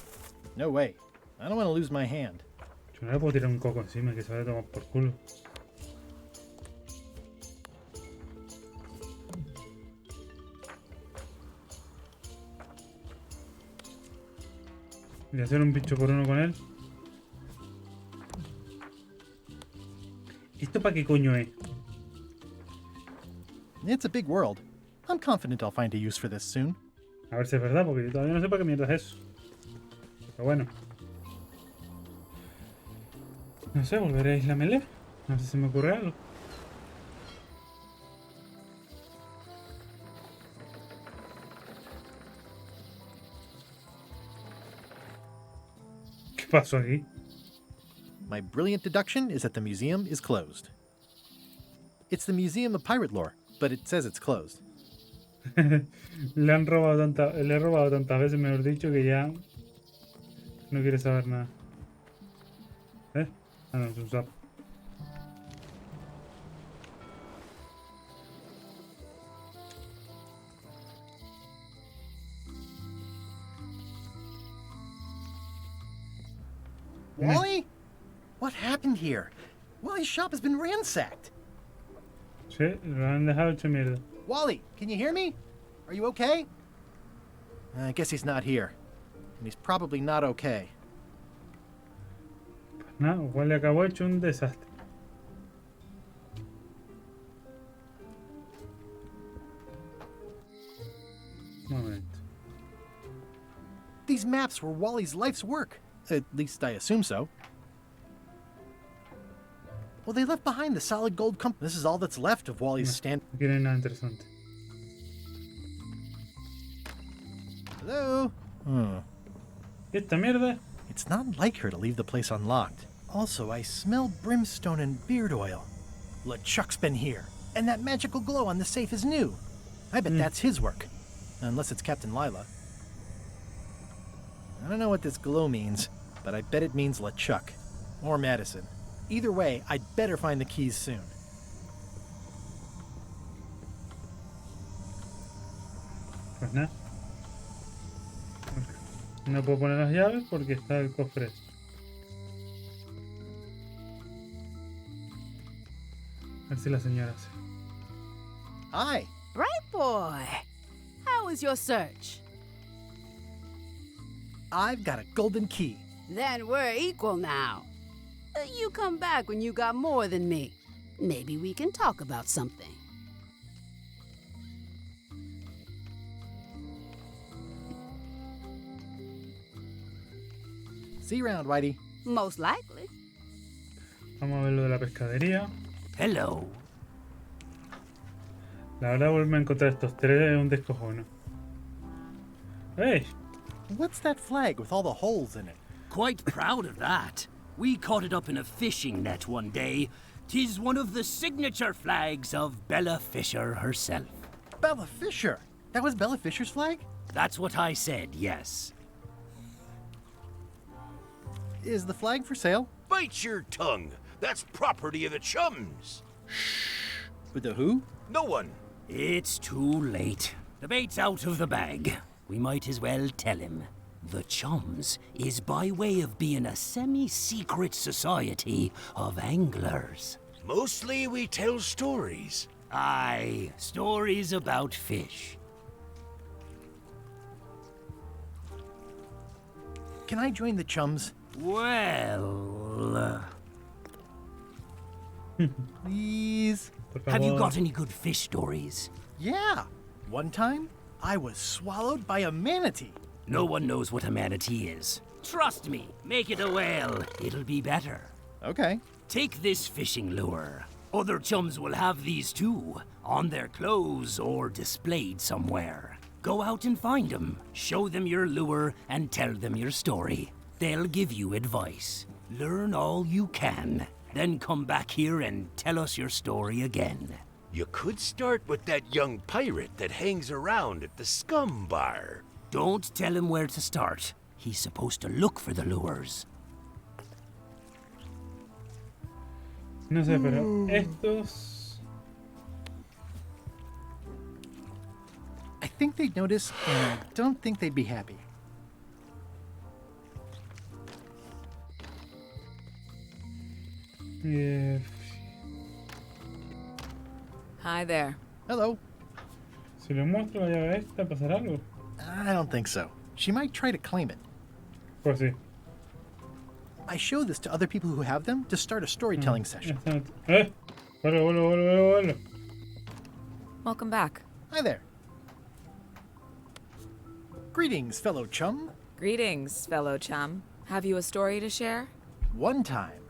No way. I don't want to lose my hand. Yo no le puedo tirar un coco encima que se vaya a tomar por culo. Voy a hacer un bicho por uno con él. ¿Esto para qué coño es? It's a big world. I'm confident I'll find a use for this soon. A ver si es verdad, porque yo todavía no sé para qué mierda es eso. Pero bueno. No sé, volveré a Isla Melee. No sé si me ocurre algo. ¿Qué pasó aquí? My brilliant deduction is that the museum is closed. It's the Museum of Pirate Lore, but it says it's closed. Le he robado tantas veces, mejor dicho, que ya no quiere saber nada. ¿Eh? Ah, no, es un sapo. Wally? What happened here? Wally's shop has been ransacked. Sí, lo han dejado hecho mierda. Wally, can you hear me? Are you okay? I guess he's not here. And he's probably not okay. Pues nada, Wally acabó hecho un desastre. Un momento. These maps were Wally's life's work. At least I assume so. Well, they left behind the solid gold compass. This is all that's left of Wally's stand. Aquí no hay nada interesante. Hello? ¿Y esta mierda? It's not like her to leave the place unlocked. Also, I smell brimstone and beard oil. LeChuck's been here. And that magical glow on the safe is new. I bet that's his work. Unless it's Captain Lila. I don't know what this glow means, but I bet it means LeChuck. Or Madison. Either way, I'd better find the keys soon. Pues nada. No puedo poner las llaves porque está el cofre. A ver si la señora hace. Hi. Bright boy! How was your search? I've got a golden key. Then we're equal now. You come back when you got more than me. Maybe we can talk about something. See you around, Whitey. Most likely. Vamos a ver lo de la pescadería. Hello. La verdad, volverme a encontrar estos tres es un descojono. ¡Hey! What's that flag with all the holes in it? Quite proud of that. We caught it up in a fishing net one day. 'Tis one of the signature flags of Bella Fisher herself. Bella Fisher? That was Bella Fisher's flag? That's what I said, yes. Is the flag for sale? Bite your tongue. That's property of the chums. With the who? No one. It's too late. The bait's out of the bag. We might as well tell him. The Chums is by way of being a semi-secret society of anglers. Mostly we tell stories. Aye, stories about fish. Can I join the chums? Well... Please? Have you got any good fish stories? Yeah. One time, I was swallowed by a manatee. No one knows what a manatee is. Trust me, make it a whale. It'll be better. Okay. Take this fishing lure. Other chums will have these too, on their clothes or displayed somewhere. Go out and find them, show them your lure, and tell them your story. They'll give you advice. Learn all you can. Then come back here and tell us your story again. You could start with that young pirate that hangs around at the Scum Bar. Don't tell him where to start. He's supposed to look for the lures. No sé, pero estos... I think they'd notice, and I don't think they'd be happy. Hi there. Hello. Si le muestro la llave esta, ¿pasará algo? I don't think so. She might try to claim it. Pues sí. I show this to other people who have them to start a storytelling session. ¿Eh? Vuelve. Welcome back. Hi there. Greetings, fellow chum. Greetings, fellow chum. Have you a story to share? One time,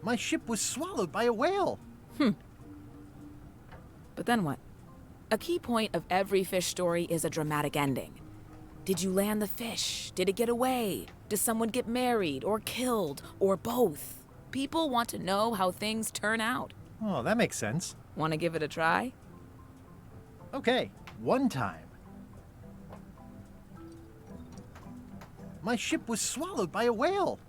my ship was swallowed by a whale. But then what? A key point of every fish story is a dramatic ending. Did you land the fish? Did it get away? Does someone get married or killed or both? People want to know how things turn out. Oh, that makes sense. Want to give it a try? Okay, one time, my ship was swallowed by a whale.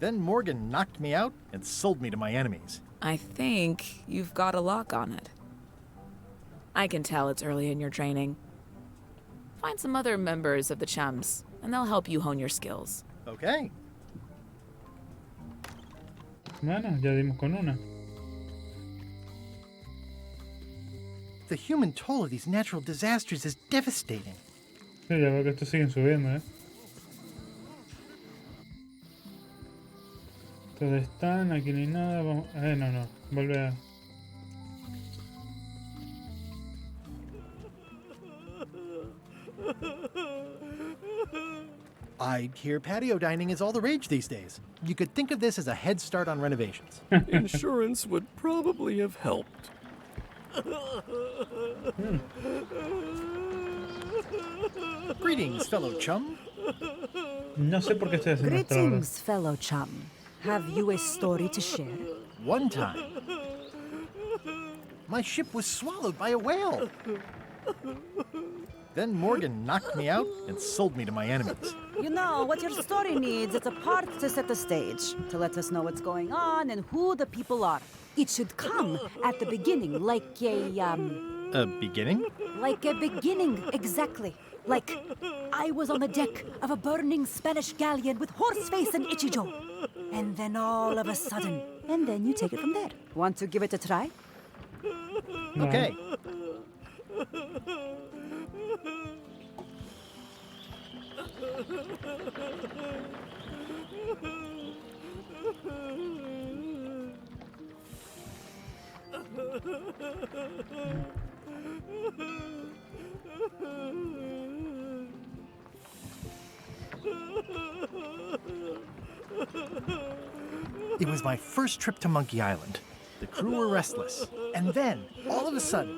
Then Morgan knocked me out and sold me to my enemies. I think you've got a lock on it. I can tell it's early in your training. Find some other members of the chums, and they'll help you hone your skills. Okay. Bueno, ya dimos con una. The human toll of these natural disasters is devastating. Sí, ya veo que estos siguen subiendo, Todos están, aquí no hay nada, vamos... no, vuelve a... I hear patio dining is all the rage these days. You could think of this as a head start on renovations. Insurance would probably have helped. Greetings, fellow chum. No sé por qué estoy haciendo esto ahora. Greetings, fellow chum. Have you a story to share? One time, my ship was swallowed by a whale. Then Morgan knocked me out and sold me to my enemies. You know, what your story needs is a part to set the stage, to let us know what's going on and who the people are. It should come at the beginning, like A beginning? Like a beginning, exactly. Like, I was on the deck of a burning Spanish galleon with Horseface and Ichijo. And then all of a sudden, and then you take it from there. Want to give it a try? No. Okay. It was my first trip to Monkey Island. The crew were restless. And then, all of a sudden,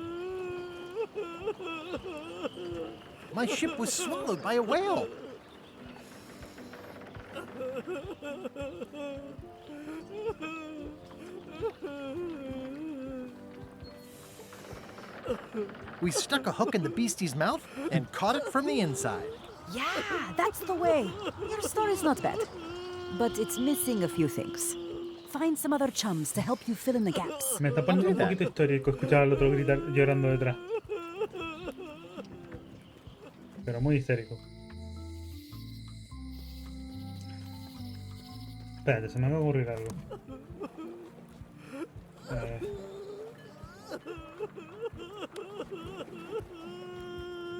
my ship was swallowed by a whale. We stuck a hook in the beastie's mouth and caught it from the inside. Yeah, that's the way. Your story's not bad. But it's missing a few things. Find some other chums to help you fill in the gaps. Me está poniendo un poquito histérico escuchar al otro gritar llorando detrás. Pero muy histérico. Espérate, se me va a ocurrir algo.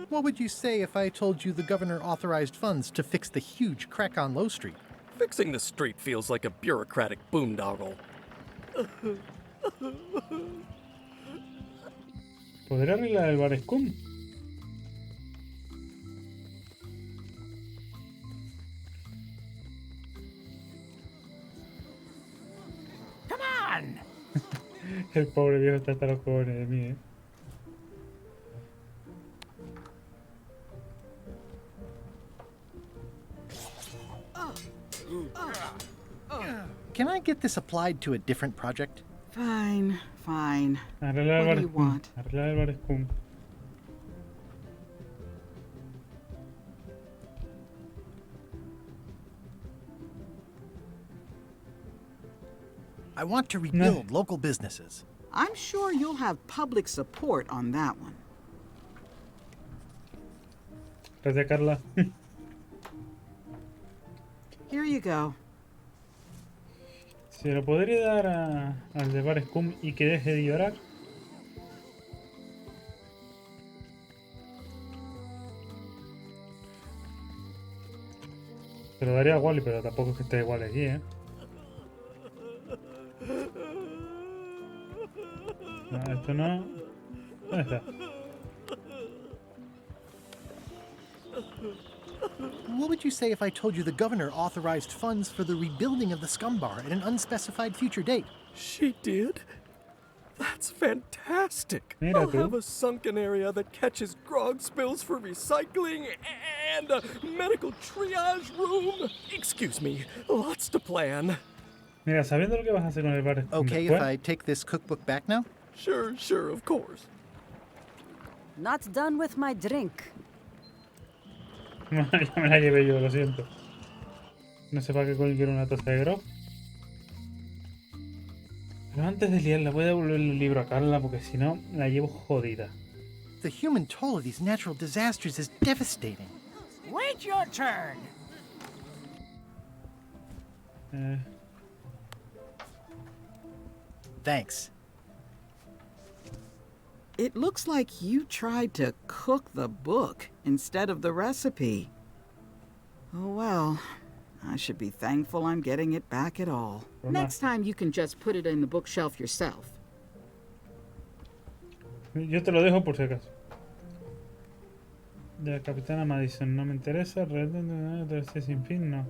What would you say if I told you the governor authorized funds to fix the huge crack on Low Street? Fixing the street feels like a bureaucratic boondoggle. ¿Podré arreglar el bar Scum? Come on! El pobre viejo está hasta los cojones de mí, Can I get this applied to a different project? Fine, fine. Arreglar el What bar do you Scum. want? Arreglar el bar Scum. I want to rebuild local businesses. I'm sure you'll have public support on that one. Gracias, Carla. Here you go. Se lo podría dar al de Bar Scum y que deje de llorar. Se lo daría a Wally, pero tampoco es que esté igual aquí, ¿eh? No, esto no. ¿Dónde está? What would you say if I told you the governor authorized funds for the rebuilding of the scum bar at an unspecified future date? She did? That's fantastic. Mira I'll tú. have a sunken area that catches grog spills for recycling and a medical triage room. Excuse me, lots to plan. Mira, sabiendo lo que vas a hacer con el Bar Scum Okay, después, if I take this cookbook back now? Sure, of course. Not done with my drink. ya me la llevé yo, lo siento. No sé para qué coño quiero una taza de grog. Pero antes de liarla voy a devolver el libro a Carla porque si no la llevo jodida. The human toll of these natural disasters is devastating. Wait your turn. Thanks. It looks like you tried to cook the book instead of the recipe. Oh well, I should be thankful I'm getting it back at all. Next time you can just put it in the bookshelf yourself. Yo te lo dejo por si acaso. De la Capitana Madison, no me interesa. Red Dead sin fin, no.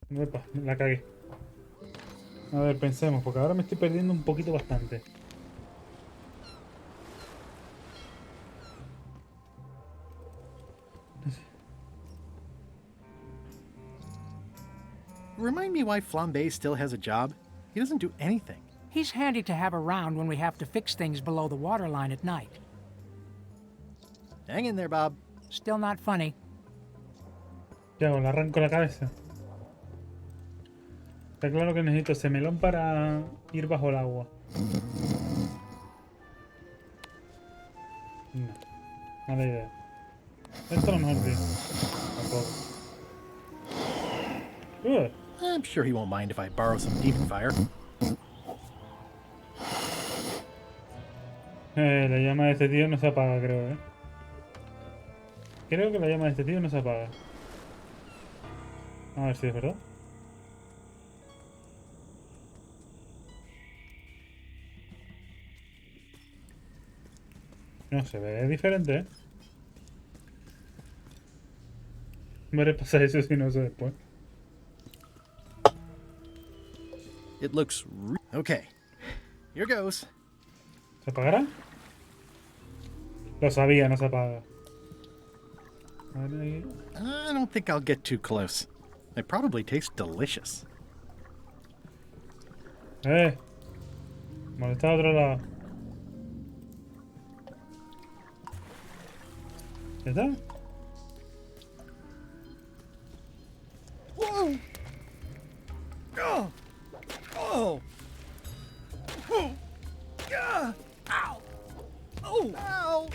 Epa, la cagué. A ver, pensemos, porque ahora me estoy perdiendo un poquito bastante. Remind me why Flambe still has a job? He doesn't do anything. He's handy to have around when we have to fix things below the waterline at night. Hang in there, Bob. Still not funny. ¿Qué hago? ¿Le arranco la cabeza? Está claro que necesito ese melón para ir bajo el agua. No, mala idea. Esto a lo mejor sí. Tampoco. I'm sure he won't mind if I borrow some demon fire. La llama de este tío no se apaga, creo, ¿eh? Creo que la llama de este tío no se apaga. A ver si es verdad. No se ve diferente, ¿eh? Me pasa eso si no sé después. It looks okay. Here goes. ¿Se apagará? Lo sabía, no se apaga. I don't think I'll get too close. It probably tastes delicious. Molesta a otro lado. ¿Ya está? Whoa! Oh! Oh! Oh! Yeah! Ow! Oh! Ow!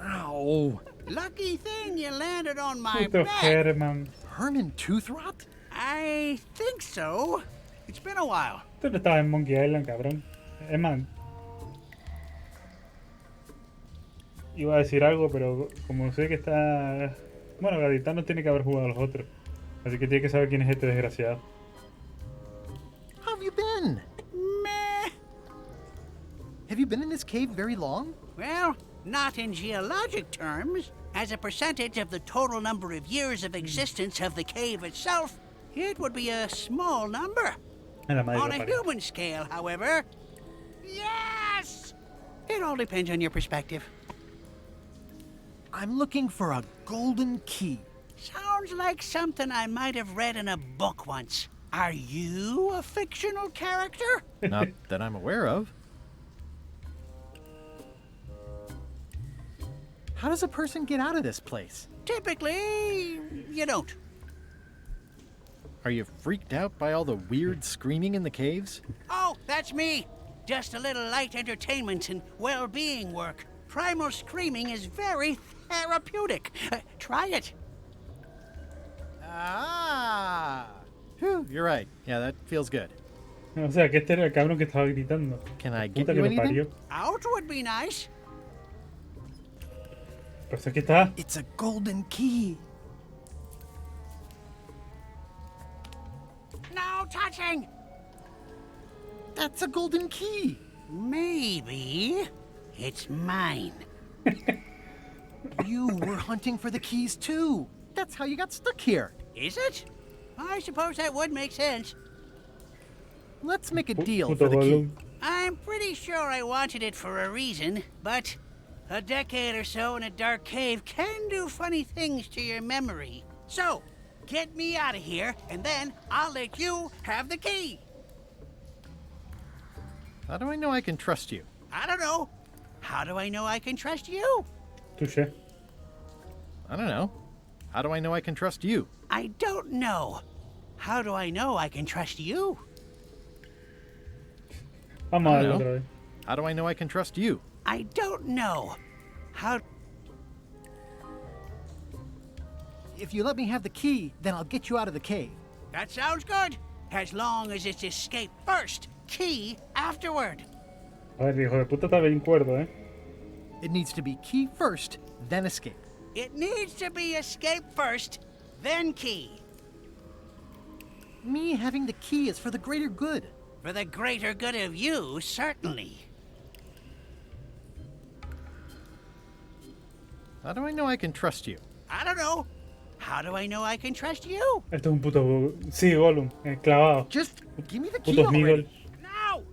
Ow! Lucky thing you landed on my Puto back. Herman. Herman tooth rot? I think so. It's been a while. Tú no estabas en Monkey Island, cabrón. Es más, iba a decir algo, pero como sé que está... Bueno, Gaditano tiene que haber jugado a los otros. Así que tiene que saber quién es este desgraciado. How have you been? Meh. Have you been in this cave very long? Well, not in geologic terms. As a percentage of the total number of years of existence of the cave itself, it would be a small number. On a human scale, however, yes! It all depends on your perspective. I'm looking for a golden key. Sounds like something I might have read in a book once. Are you a fictional character? Not that I'm aware of. How does a person get out of this place? Typically, you don't. Are you freaked out by all the weird screaming in the caves? Oh, that's me. Just a little light entertainment and well-being work. Primal screaming is very therapeutic. Try it. Ah! Whew, you're right. Yeah, that feels good. O sea, que este era el cabrón que estaba gritando. Can I Puta get que you lo parió. anything? Out would be nice. Pues aquí está. It's a golden key. No touching. That's a golden key. Maybe it's mine. You were hunting for the keys too. That's how you got stuck here. Is it? I suppose that would make sense. Let's make a deal Puto for the key. Gollum. I'm pretty sure I wanted it for a reason, but a decade or so in a dark cave can do funny things to your memory. So, get me out of here, and then I'll let you have the key. How do I know I can trust you? I don't know. How do I know I can trust you? Touché. I don't know. How do I know I can trust you? I don't know. How do I know I can trust you? Vamos a I darle don't otra know. vez. How do I know I can trust you? I don't know. How... If you let me have the key, then I'll get you out of the cave. That sounds good. As long as it's escape first, key afterward. A ver, hijo de puta está bien cuerdo, ¿eh? It needs to be key first, then escape. It needs to be escape first, then key. Me having the key is for the greater good. For the greater good of you, certainly. How do I know I can trust you? I don't know. How do I know I can trust you? Esto es un puto... Sí, Gollum, clavado. Just give me the key Puto already. Smigol.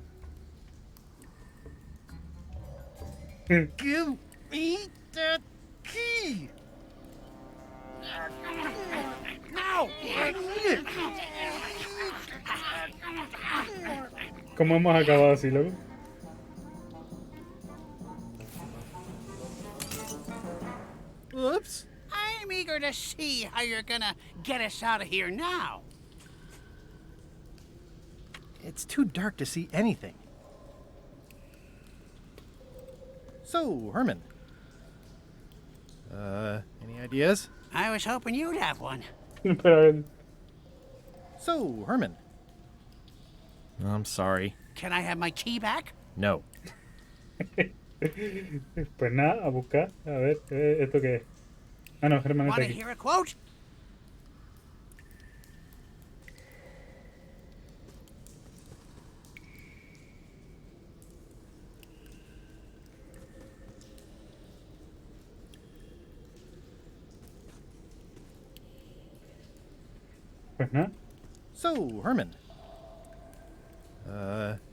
No! Give me that key! No! ¿Cómo hemos acabado así, loco? Oops. I'm eager to see how you're gonna get us out of here now. It's too dark to see anything. So, Herman. Any ideas? I was hoping you'd have one. Pero, So, Herman. I'm sorry. Can I have my key back? No. pues nada, a buscar. A ver, ¿esto qué es? Ah, no, Germán Want está to aquí. hear a quote? Pues nada. So, Herman.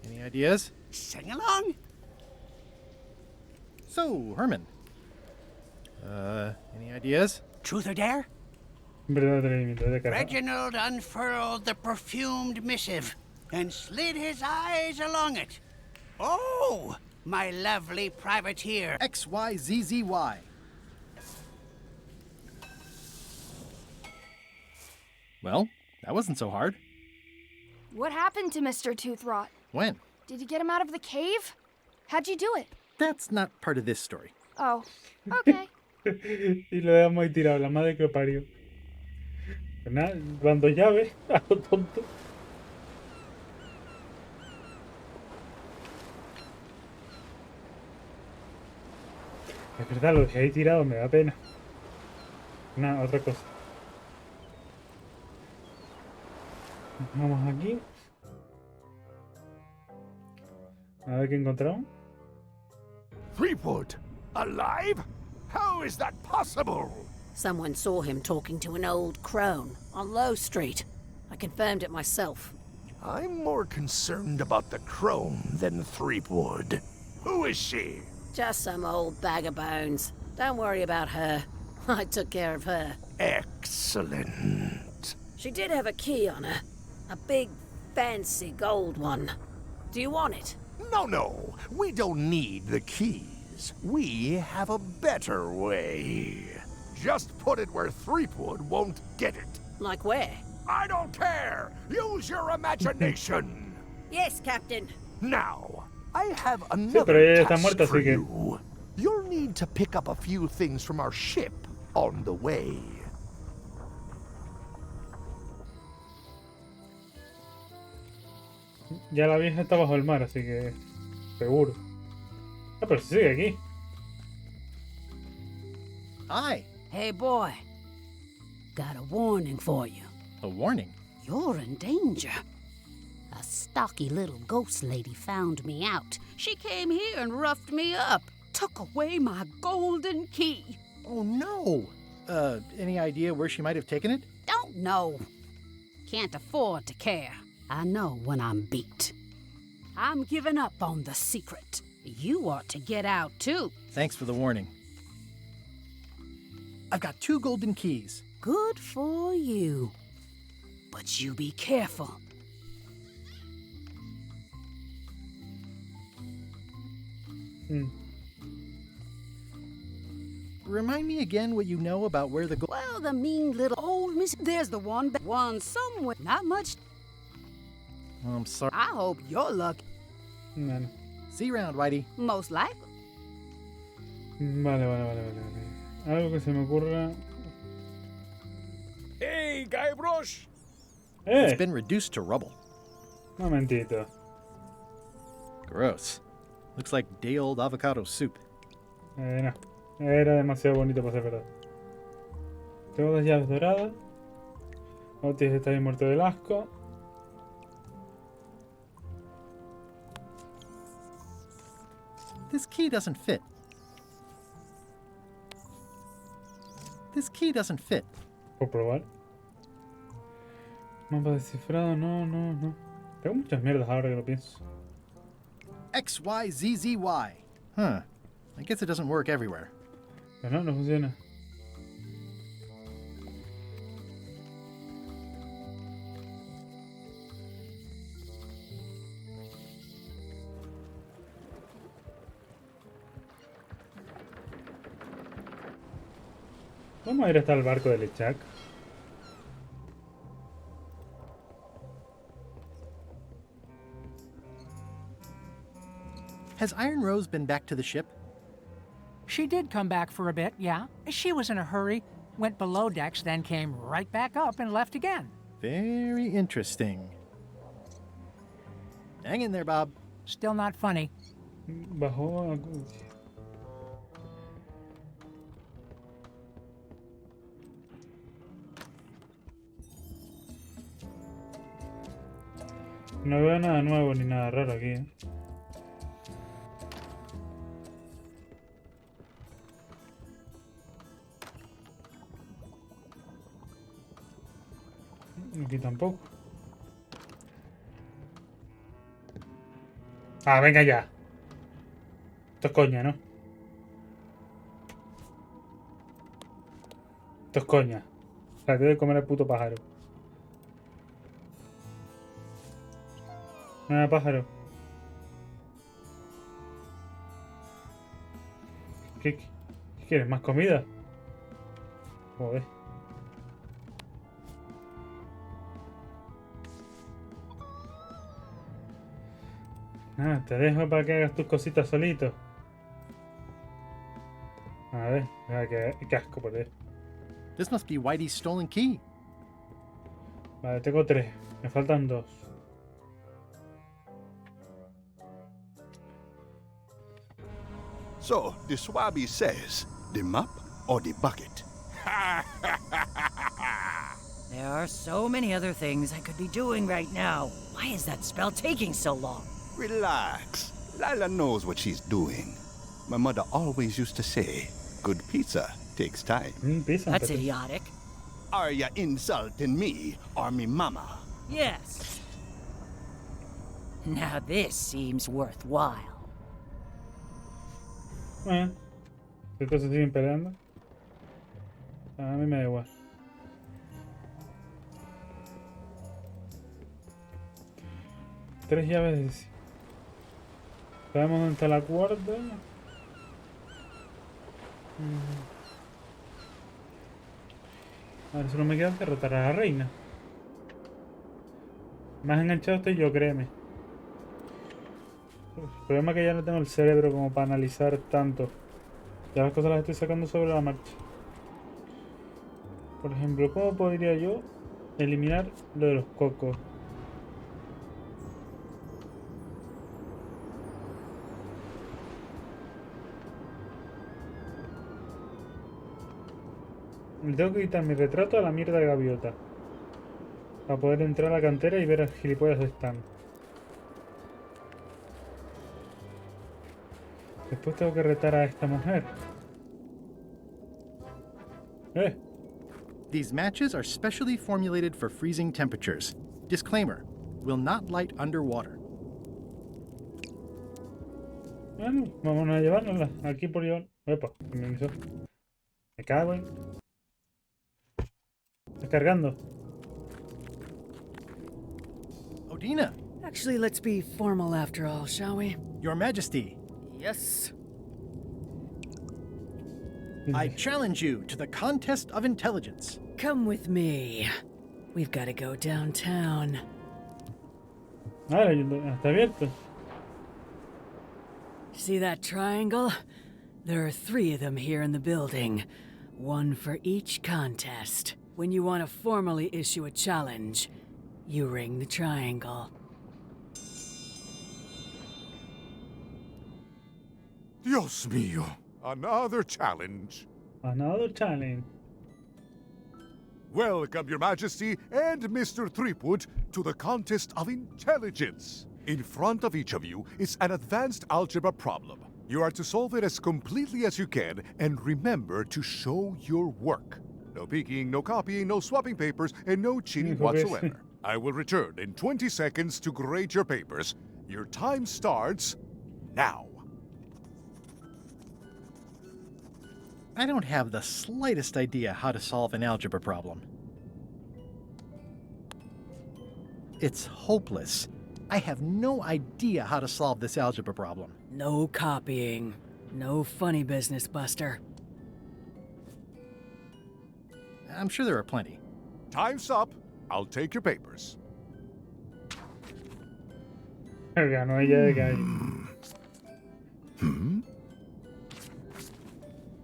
Any ideas? Sing along. So, Herman. Any ideas? Truth or dare? Verdad atrevimiento, de cara. Reginald unfurled the perfumed missive and slid his eyes along it. Oh, my lovely privateer. XYZZY. Well, that wasn't so hard. What happened to Mr. Toothrot? When? Did you get him out of the cave? How'd you do it? That's not part of this story. Oh, okay. Y lo dejamos ahí tirado, la madre que lo parió. Pues nada, cuando llave, a lo tonto. Es verdad, lo dejé ahí tirado, me da pena. Nada, otra cosa. Vamos aquí. A ver qué encontramos. Threepwood, alive? How is that possible? Someone saw him talking to an old crone on Low Street. I confirmed it myself. I'm more concerned about the crone than Threepwood. Who is she? Just some old bag of bones. Don't worry about her. I took care of her. Excellent. She did have a key on her. A big, fancy gold one. Do you want it? No, we don't need the keys. We have a better way. Just put it where Threepwood won't get it. Like where? I don't care! Use your imagination! Yes, Captain. Now, I have Sí, another pero ella está task muerta, for así que... you. You'll need to pick up a few things from our ship on the way. Ya la vieja está bajo el mar, así que... Seguro. Ah, pero sigue aquí. Hi. Hey, boy. Got a warning for you. A warning? You're in danger. A stocky little ghost lady found me out. She came here and roughed me up. Took away my golden key. Oh, no. Any idea where she might have taken it? Don't know. Can't afford to care. I know when I'm beat. I'm giving up on the secret. You ought to get out, too. Thanks for the warning. I've got 2 golden keys. Good for you. But you be careful. Remind me again what you know about where the Well, the mean little old miss... There's the one somewhere. Not much. I'm sorry. I hope you're lucky. Vale. See you around, Whitey. Most likely. Vale. Algo que se me ocurra... Hey, Guybrush! It's been reduced to rubble. Un momentito. Gross. Looks like day-old avocado soup. No. Era demasiado bonito para ser verdad. Tengo 2 llaves doradas. Otis está bien muerto del asco. This key doesn't fit. This key doesn't fit. ¿Puedo probar? Mapa descifrado, no. Tengo muchas mierdas ahora que lo pienso. XYZZY. Huh. I guess it doesn't work everywhere. Pero no funciona. Vamos a ir hasta el barco de Lechak. Has Iron Rose been back to the ship? She did come back for a bit, yeah. She was in a hurry, went below decks, then came right back up and left again. Very interesting. Hang in there, Bob. Still not funny. Bajó. No veo nada nuevo ni nada raro aquí, ¿eh? Aquí tampoco. Ah, venga ya. Esto es coña, ¿no? Esto es coña. O sea, debe comer el puto pájaro. Nada, pájaro. ¿Qué quieres? ¿Más comida? Joder. Ah, te dejo para que hagas tus cositas solito. A ver, qué asco por Dios. This must be Whitey's stolen key. Vale, tengo 3. Me faltan 2. So, the Swabby says, the mop or the bucket? There are so many other things I could be doing right now. Why is that spell taking so long? Relax. Lila knows what she's doing. My mother always used to say, good pizza takes time. That's idiotic. Are you insulting me or me mama? Yes. Now this seems worthwhile. Si estos se siguen peleando, a mí me da igual. Tres llaves. Sabemos dónde está la cuarta. A ver, solo me queda derrotar a la reina. Más enganchado estoy yo, créeme. El problema es que ya no tengo el cerebro como para analizar tanto. Ya las cosas las estoy sacando sobre la marcha. Por ejemplo, ¿cómo podría yo eliminar lo de los cocos? Me tengo que quitar mi retrato a la mierda de gaviota. Para poder entrar a la cantera y ver a gilipollas de están. Después tengo que retar a esta mujer. These matches are specially formulated for freezing temperatures. Disclaimer, will not light underwater. Bueno, vámonos a llevárnosla. Aquí por llevar. Epa, permiso. Me cago en. Está cargando. Odina! Actually, let's be formal after all, shall we? Your Majesty, Yes. I challenge you to the contest of intelligence. Come with me. We've got to go downtown. Ah, está abierto. See that triangle? There are 3 of them here in the building. One for each contest. When you want to formally issue a challenge, you ring the triangle. Dios mío, another challenge. Another challenge. Welcome, Your Majesty and Mr. Threepwood, to the contest of intelligence. In front of each of you is an advanced algebra problem. You are to solve it as completely as you can, and remember to show your work. No peeking, no copying, no swapping papers, and no cheating whatsoever. I will return in 20 seconds to grade your papers. Your time starts now. I don't have the slightest idea how to solve an algebra problem. It's hopeless. I have no idea how to solve this algebra problem. No copying. No funny business, Buster. I'm sure there are plenty. Time's up. I'll take your papers. Ganó ella de calle.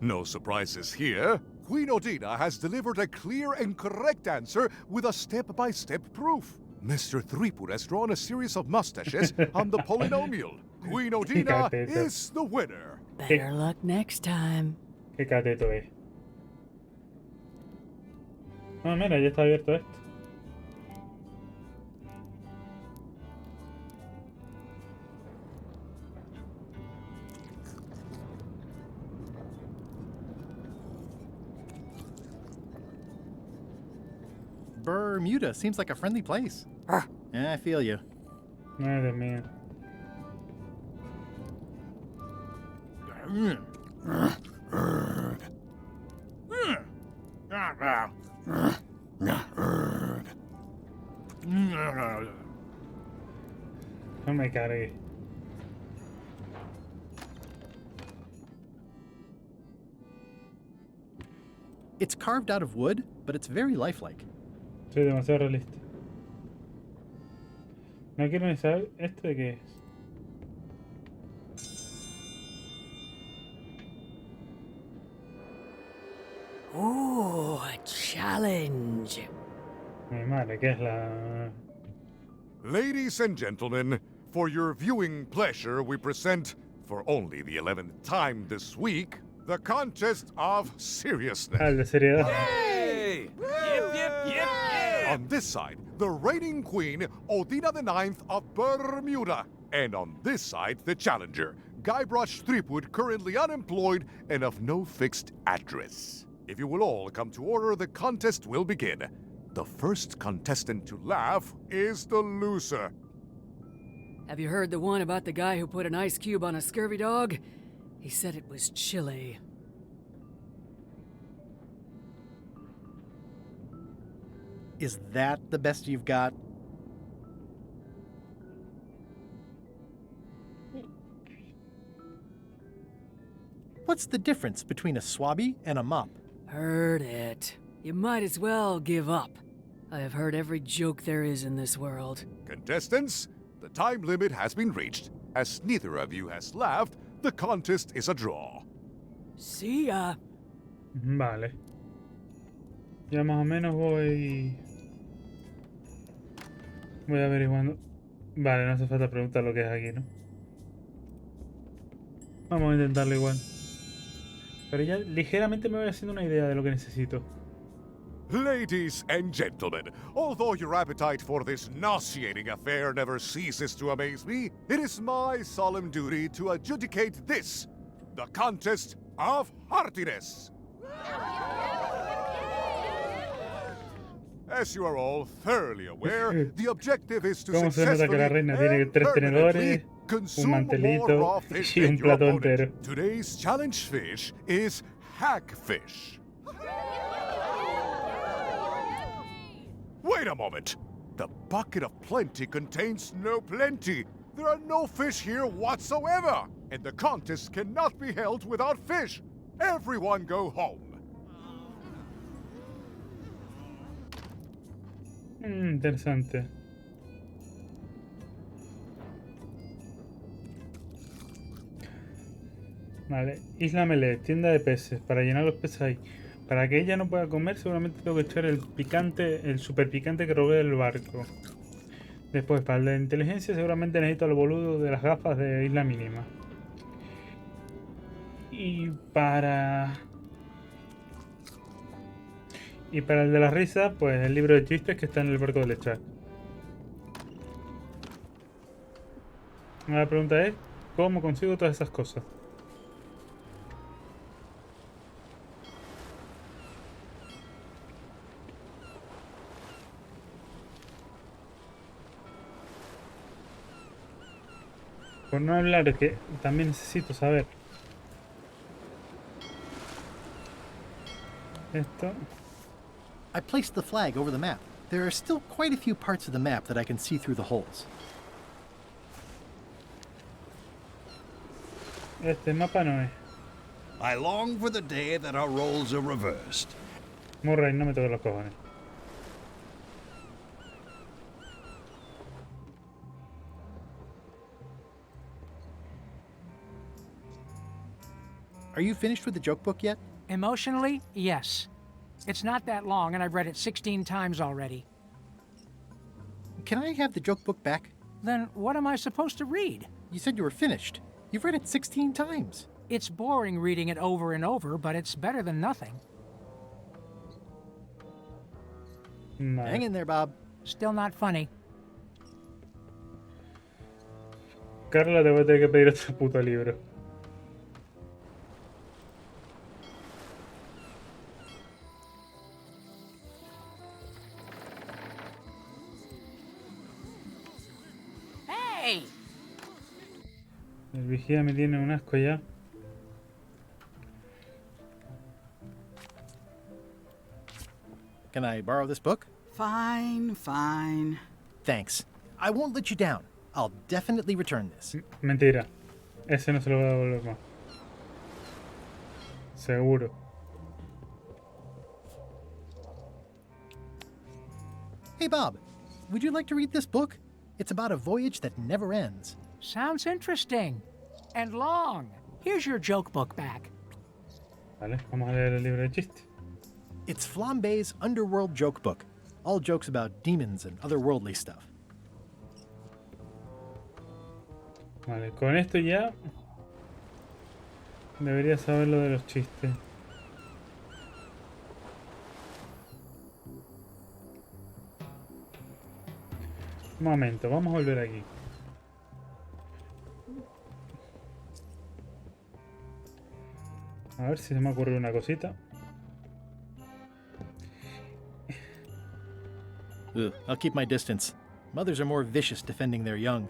No surprises here. Queen Odina has delivered a clear and correct answer with a step-by-step proof. Mr. Threepwood has drawn a series of mustaches on the polynomial. Queen Odina is the winner. Better luck next time. Qué cateto es. Ah, mira, ya está abierto esto. Bermuda seems like a friendly place. Yeah, I feel you. Madre mía. No me cargue. It's carved out of wood, but it's very lifelike. Soy demasiado realista. No quiero ni saber esto de qué es. Ooh, a challenge. Mi madre, ¿qué es la...? Ladies and gentlemen, for your viewing pleasure, we present, for only the 11th time this week, the contest of seriousness. Ah, de seriedad. Yay! Yip, yip, yip, yip! On this side, the reigning queen, Odina IX of Bermuda. And on this side, the challenger, Guybrush Threepwood, currently unemployed and of no fixed address. If you will all come to order, the contest will begin. The first contestant to laugh is the loser. Have you heard the one about the guy who put an ice cube on a scurvy dog? He said it was chilly. Is that the best you've got? What's the difference between a swabby and a mop? Heard it. You might as well give up. I have heard every joke there is in this world. Contestants, the time limit has been reached. As neither of you has laughed, the contest is a draw. See ya. Vale. Ya más o menos voy averiguando. Vale, no hace falta preguntar lo que es aquí, ¿no? Vamos a intentarlo igual. Pero ya ligeramente me voy haciendo una idea de lo que necesito. Ladies and gentlemen, although your appetite for this nauseating affair never ceases to amaze me, it is my solemn duty to adjudicate this, the contest of heartiness. As you are all thoroughly aware, the objective is to ¿Cómo se nota que la reina tiene 3 tenedores, un mantelito y un plato entero? Today's challenge fish is hagfish. Wait a moment! The bucket of plenty contains no plenty. There are no fish here whatsoever, and the contest cannot be held without fish. Everyone go home. Interesante. Vale, Isla Melee, tienda de peces, para llenar los peces ahí. Para que ella no pueda comer, seguramente tengo que echar el picante, el super picante que robé del barco. Después, para el de inteligencia, seguramente necesito al boludo de las gafas de Isla Mínima. Y para el de la risa, pues el libro de chistes que está en el barco del chat. La pregunta es, ¿cómo consigo todas esas cosas? Por no hablar que también necesito saber esto. I placed the flag over the map. There are still quite a few parts of the map that I can see through the holes. Este mapa no es. I long for the day that our roles are reversed. Murray, no me toques los cojones. Are you finished with the joke book yet? Emotionally, yes. It's not that long, and I've read it 16 times already. Can I have the joke book back? Then what am I supposed to read? You said you were finished. You've read it 16 times. It's boring reading it over and over, but it's better than nothing. No. Hang in there, Bob. Still not funny. Carla, te voy a tener que pedir otro puto libro. Hey! El vigía me tiene un asco ya. Can I borrow this book? Fine, fine. Thanks. I won't let you down. I'll definitely return this. Mentira. Ese no se lo voy a devolver más. Seguro. Hey, Bob. Would you like to read this book? It's about a voyage that never ends. Sounds interesting. And long. Here's your joke book back. Vale, vamos a leer el libro de chistes. It's Flambe's Underworld Joke Book. All jokes about demons and otherworldly stuff. Vale, con esto ya debería saber lo de los chistes. Un momento, vamos a volver aquí. A ver si se me ocurre una cosita. Ugh, I'll keep my distance. Mothers are more vicious defending their young.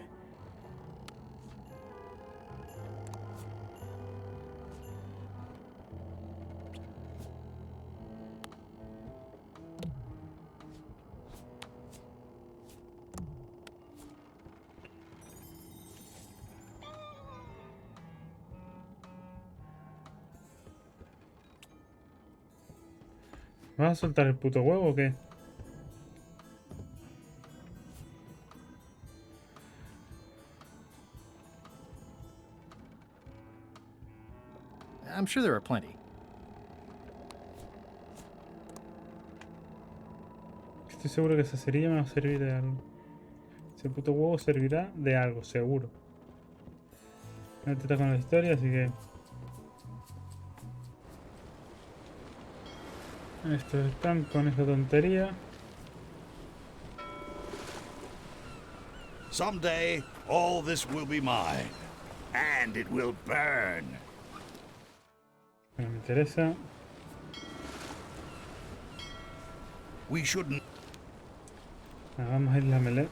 ¿Vas a soltar el puto huevo o qué? I'm sure there are plenty. Estoy seguro que esa cerilla me va a servir de algo. Ese puto huevo servirá de algo, seguro. No te está con la historia, así que... Estos están con esa tontería. Someday, all this will be mine. And it will burn. No me interesa. We shouldn't... Vamos a ir a la melee.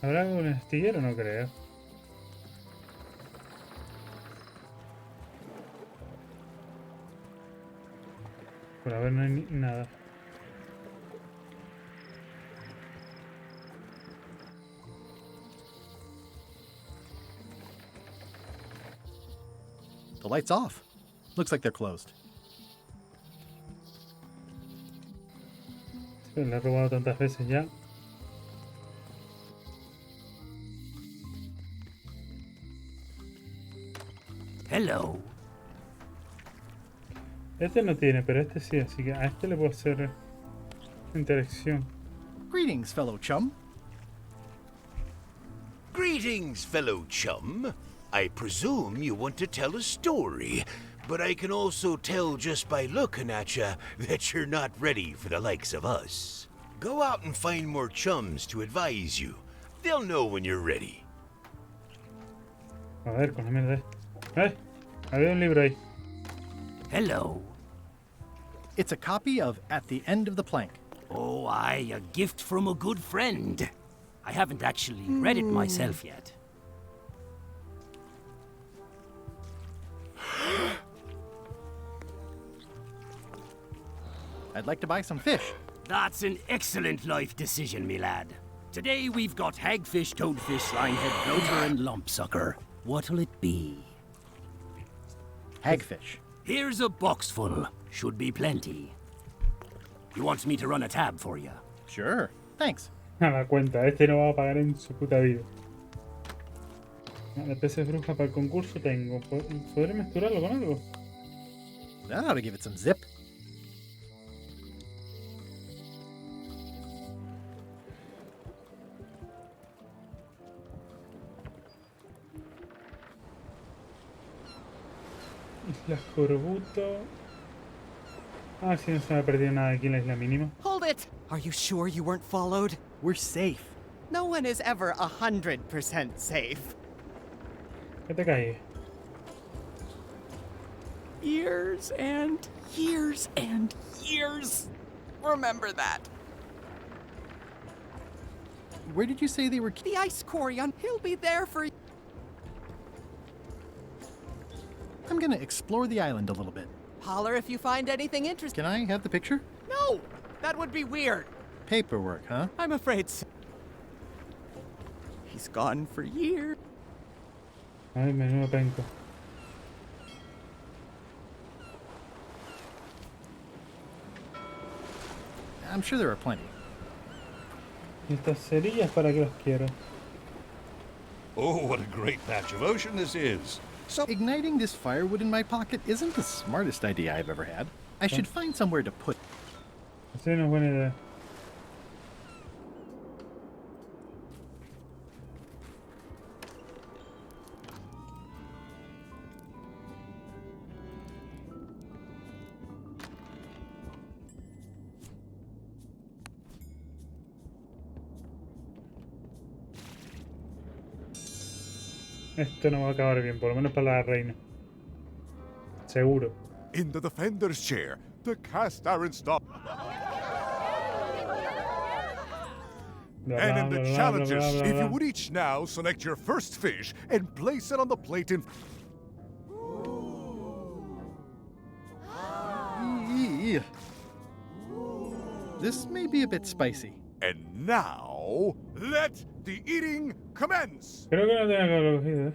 ¿Habrá algo en el astillero? No creo. Por ahora no hay nada. The light's off. Looks like they're closed. Se le he robado tantas veces ya. Hello. Este no tiene, pero este sí, así que a este le puedo hacer interacción. Greetings, fellow chum. Greetings, fellow chum. I presume you want to tell a story, but I can also tell just by looking at you that you're not ready for the likes of us. Go out and find more chums to advise you. They'll know when you're ready. A ver, con la mierda. Había un libro ahí. Hello. It's a copy of At the End of the Plank. Oh, aye, a gift from a good friend. I haven't actually read it myself yet. I'd like to buy some fish. That's an excellent life decision, me lad. Today we've got hagfish, toadfish, slimehead, bloater, and lumpsucker. What'll it be? Hagfish. Here's a box full. Should be plenty. You want me to run a tab for you? Sure. Thanks. A la cuenta, este no va a pagar en su puta vida. La peces bruja para el concurso tengo. ¿Podré mezclarlo con algo? That ought to give it some zip. Isla Corbuto. Ah, sí, no se me ha perdido nada aquí en la isla mínima. Hold it! Are you sure you weren't followed? We're safe. No one is ever 100% safe. ¿Qué te cae? Years and years and years. Remember that. Where did you say they were? The ice quarry on. He'll be there for. I'm gonna explore the island a little bit. Holler if you find anything interesting. Can I have the picture? No! That would be weird. Paperwork, huh? I'm afraid so. He's gone for years. Ay, menudo penco. I'm sure there are plenty. ¿Y estas cerillas para qué las quiero? Oh, what a great patch of ocean this is. So igniting this firewood in my pocket isn't the smartest idea I've ever had. I should find somewhere to put. Esa no es buena idea. Esto no va a acabar bien, por lo menos para la reina. Seguro. In the defender's chair, the cast iron stop. And in the challenges, if you would each now select your first fish and place it on the plate in. This may be a bit spicy. And now, let the eating commence. Creo que no tenía que haberlo cogido, ¿eh?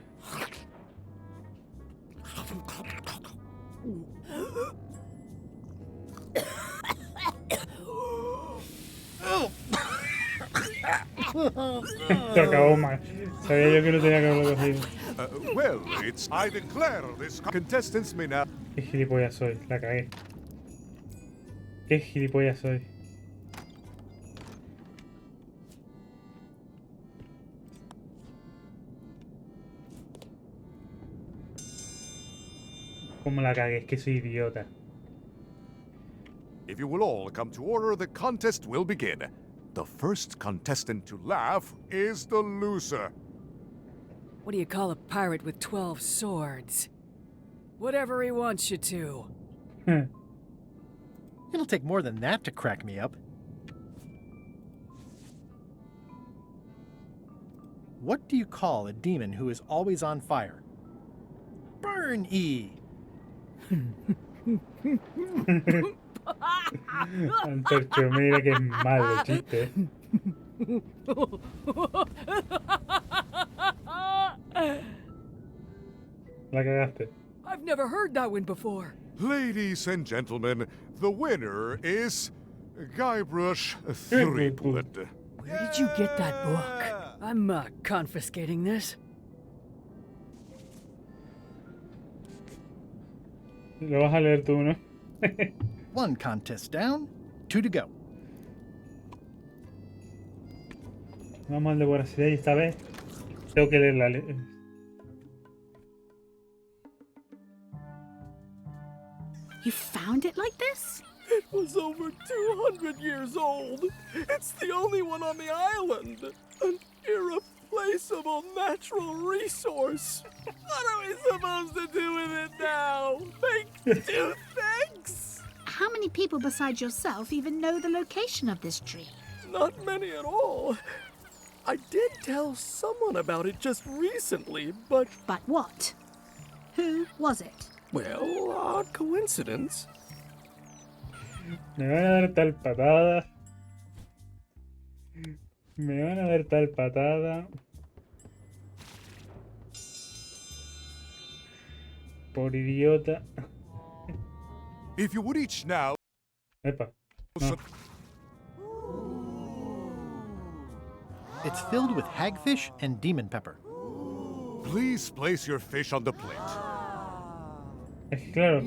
Se acabó mal. Sabía yo que no tenía que haberlo cogido. Well, I declare this contestants may now. Qué gilipollas soy, la cagué. Qué gilipollas soy. Cómo la cagué, es que soy idiota. If you will all come to order, the contest will begin. The first contestant to laugh is the loser. What do you call a pirate with 12 swords? Whatever he wants you to. It'll take more than that to crack me up. What do you call a demon who is always on fire? Burn E! Antorcho, mira que mal chiste. La cagaste. I've never heard that one before. Ladies and gentlemen, the winner is Guybrush Threepwood. Where did you get that book? I'm confiscating this. Lo vas a leer tú, ¿no? One contest down, 2 to go. Vamos al de voracidad y esta vez tengo que leer la You found it like this? It was over 200 years old. It's the only one on the island. An irreplaceable natural resource. What are we supposed to do with it now? Make two things? How many people besides yourself even know the location of this tree? Not many at all. I did tell someone about it just recently, but... But what? Who was it? Well, odd coincidence. Me van a dar tal patada. Me van a dar tal patada. Por idiota. If you would each now. Epa. No. It's filled with hagfish and demon pepper. Please place your fish on the plate. Es que claro.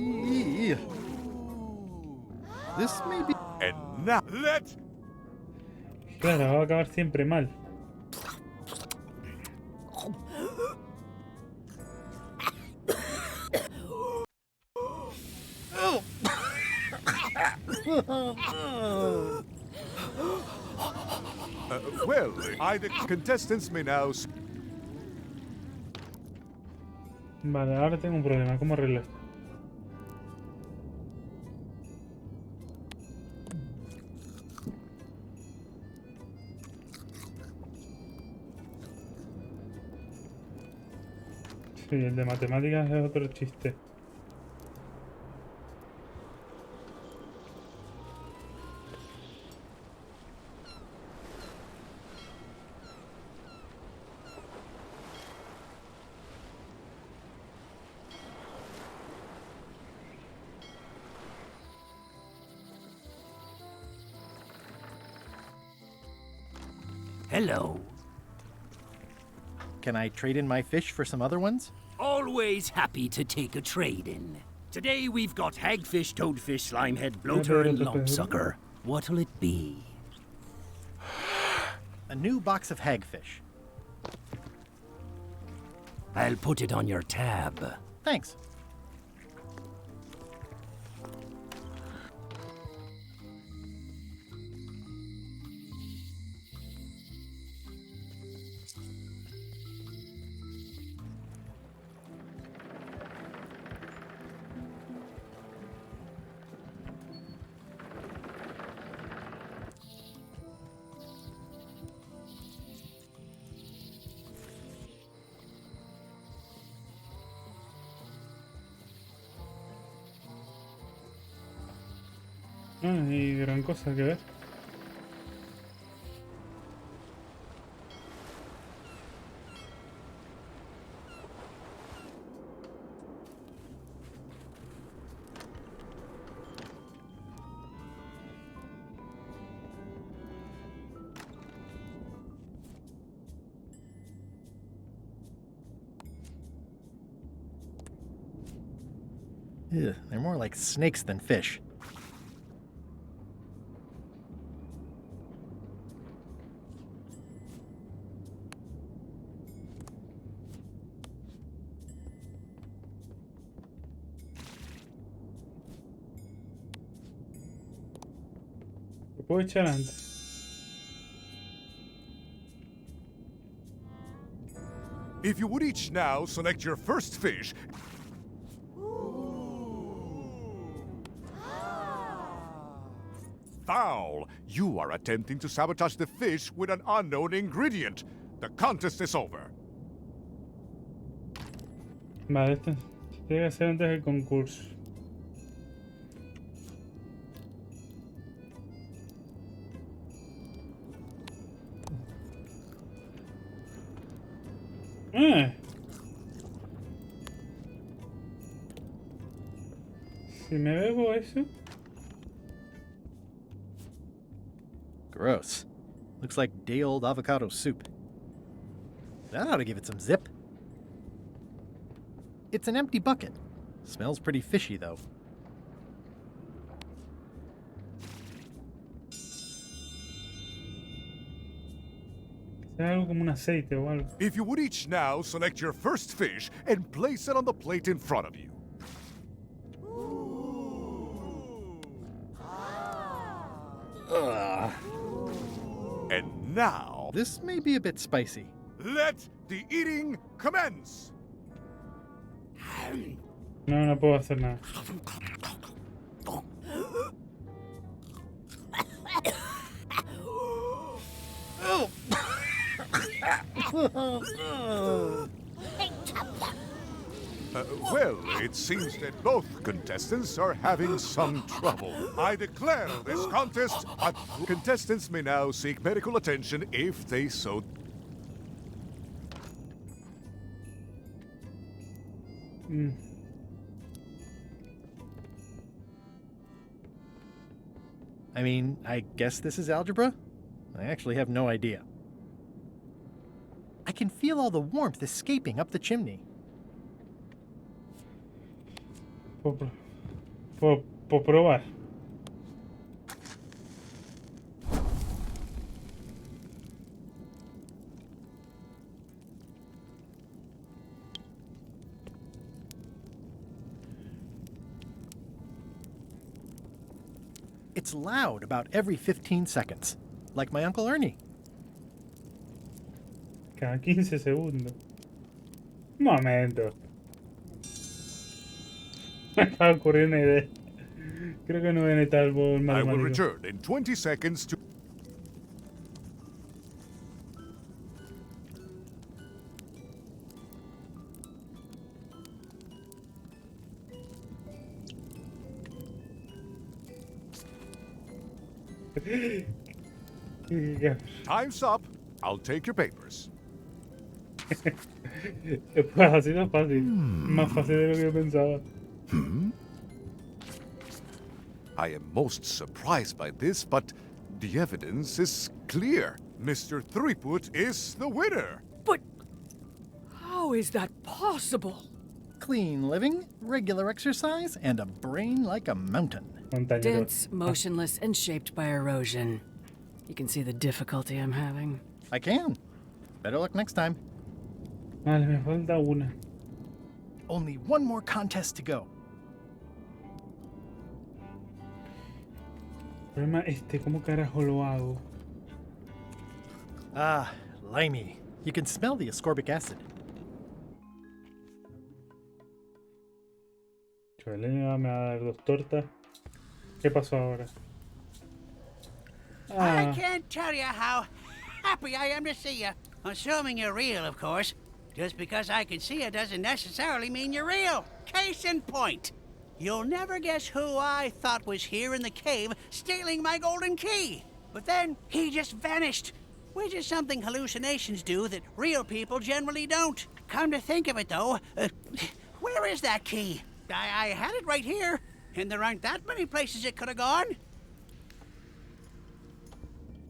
This may be. And now let. Claro, va a acabar siempre mal. Well, the contestants may now. Vale, ahora tengo un problema. ¿Cómo arreglo esto? Sí, el de matemáticas es otro chiste. Hello. Can I trade in my fish for some other ones? Always happy to take a trade-in. Today we've got hagfish, toadfish, slimehead, bloater, and lumpsucker. What'll it be? A new box of hagfish. I'll put it on your tab. Thanks. No hay gran cosa que ver. Ugh, they're more like snakes than fish. Lo puedo echar antes. If you would each now select your first fish. Foul! You are attempting to sabotage the fish with an unknown ingredient. The contest is over. Vale, esto tiene que ser antes del concurso. Si me bebo eso. Gross. Looks like day-old avocado soup. That ought to give it some zip. It's an empty bucket. Smells pretty fishy, though. Algo como un aceite o algo. If you would each now select your first fish and place it on the plate in front of you. Ugh. And now, this may be a bit spicy. Let the eating commence. No, no puedo hacer nada. Well, it seems that both contestants are having some trouble. I declare this contest. Contestants may now seek medical attention if they so. I mean, I guess this is algebra? I actually have no idea. I can feel all the warmth escaping up the chimney. Puedo probar. It's loud about every 15 seconds, like my Uncle Ernie. Cada 15 segundos. Un momento. Me acaba de ocurrir una idea. Creo que no voy a necesitar el I will matemático. return in 20 seconds to. Time's up. I'll take your papers. Pues así no es fácil. Más fácil de lo que yo pensaba. I am most surprised by this, but the evidence is clear. Mr. Threepwood is the winner. But how is that possible? Clean living, regular exercise, and a brain like a mountain. Dense, motionless, and shaped by erosion. You can see the difficulty I'm having. I can. Better luck next time. Vale, me falta una. Only one more contest to go. El problema ¿cómo carajo lo hago? Ah, limey. You can smell the ascorbic acid. Elena me va a dar 2 tortas. ¿Qué pasó ahora? I can't tell you how happy I am to see you. Assuming you're real, of course. Just because I can see you doesn't necessarily mean you're real. Case in point. You'll never guess who I thought was here in the cave stealing my golden key. But then he just vanished. Which is something hallucinations do that real people generally don't. Come to think of it, though, where is that key? I had it right here, and there aren't that many places it could have gone.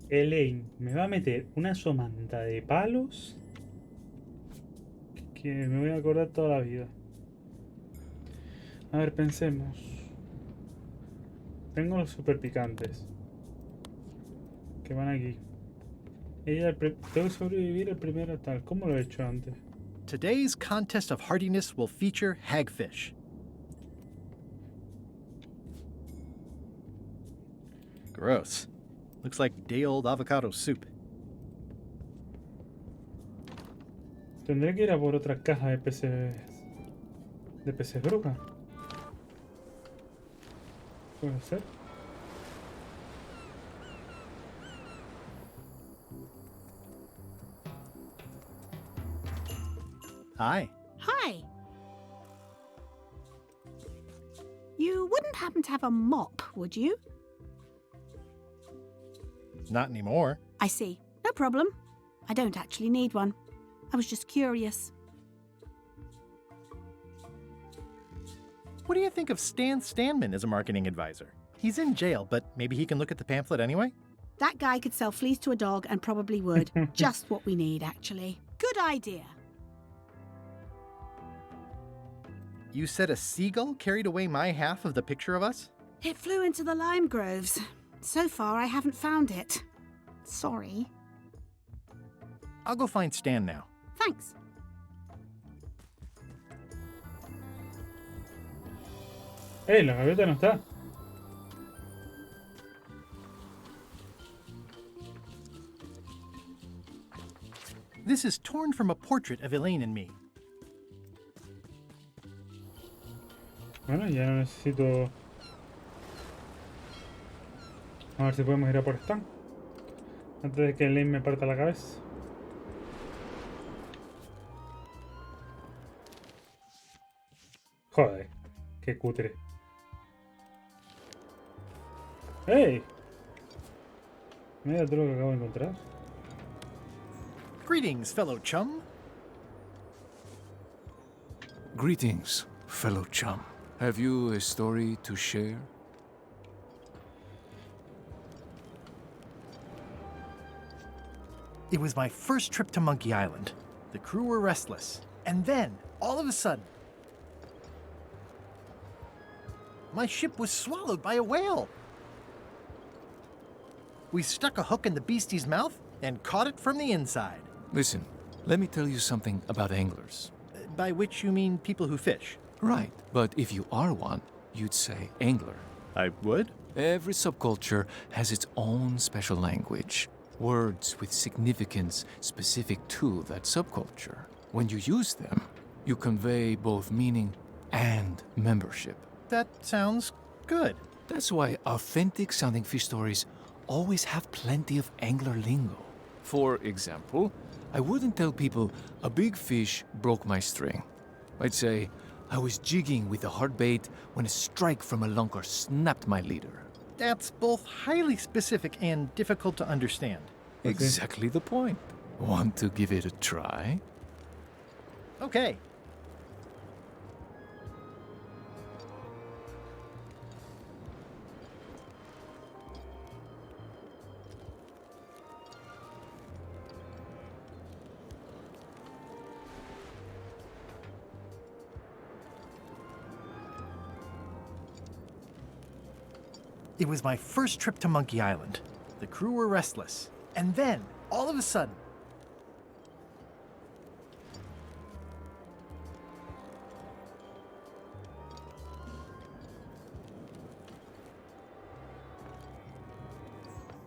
Elaine me va a meter una somanta de palos que me voy a acordar toda la vida. A ver, pensemos. Tengo los super picantes. Que van aquí. Tengo que sobrevivir el primero tal. ¿Cómo lo he hecho antes? Today's contest of hardiness will feature hagfish. Gross. Looks like day-old avocado soup. Tendré que ir a por otra caja de peces. De peces bruja. ¿Puede ser? Hi. Hi. You wouldn't happen to have a mop, would you? Not anymore. I see. No problem. I don't actually need one. I was just curious. What do you think of Stan Stanman as a marketing advisor? He's in jail, but maybe he can look at the pamphlet anyway? That guy could sell fleas to a dog and probably would. Just what we need, actually. Good idea. You said a seagull carried away my half of the picture of us? It flew into the lime groves. So far, I haven't found it. Sorry. I'll go find Stan now. Thanks. ¡Ey! La gaviota no está. This is torn from a portrait of Elaine and me. Bueno, ya no necesito... A ver si podemos ir a por Stan. Antes de que Elaine me parta la cabeza. Joder, qué cutre. ¡Hey! Mira todo lo que acabo de encontrar. Greetings, fellow chum. Greetings, fellow chum. Have you a story to share? It was my first trip to Monkey Island. The crew were restless. And then, all of a sudden, my ship was swallowed by a whale. We stuck a hook in the beastie's mouth and caught it from the inside. Listen, let me tell you something about anglers. By which you mean people who fish? Right, but if you are one, you'd say angler. I would? Every subculture has its own special language. Words with significance specific to that subculture. When you use them, you convey both meaning and membership. That sounds good. That's why authentic sounding fish stories always have plenty of angler lingo. For example, I wouldn't tell people a big fish broke my string. I'd say I was jigging with a hard bait when a strike from a lunker snapped my leader. That's both highly specific and difficult to understand. Exactly the point. Want to give it a try? Okay. It was my first trip to Monkey Island. The crew were restless. And then, all of a sudden,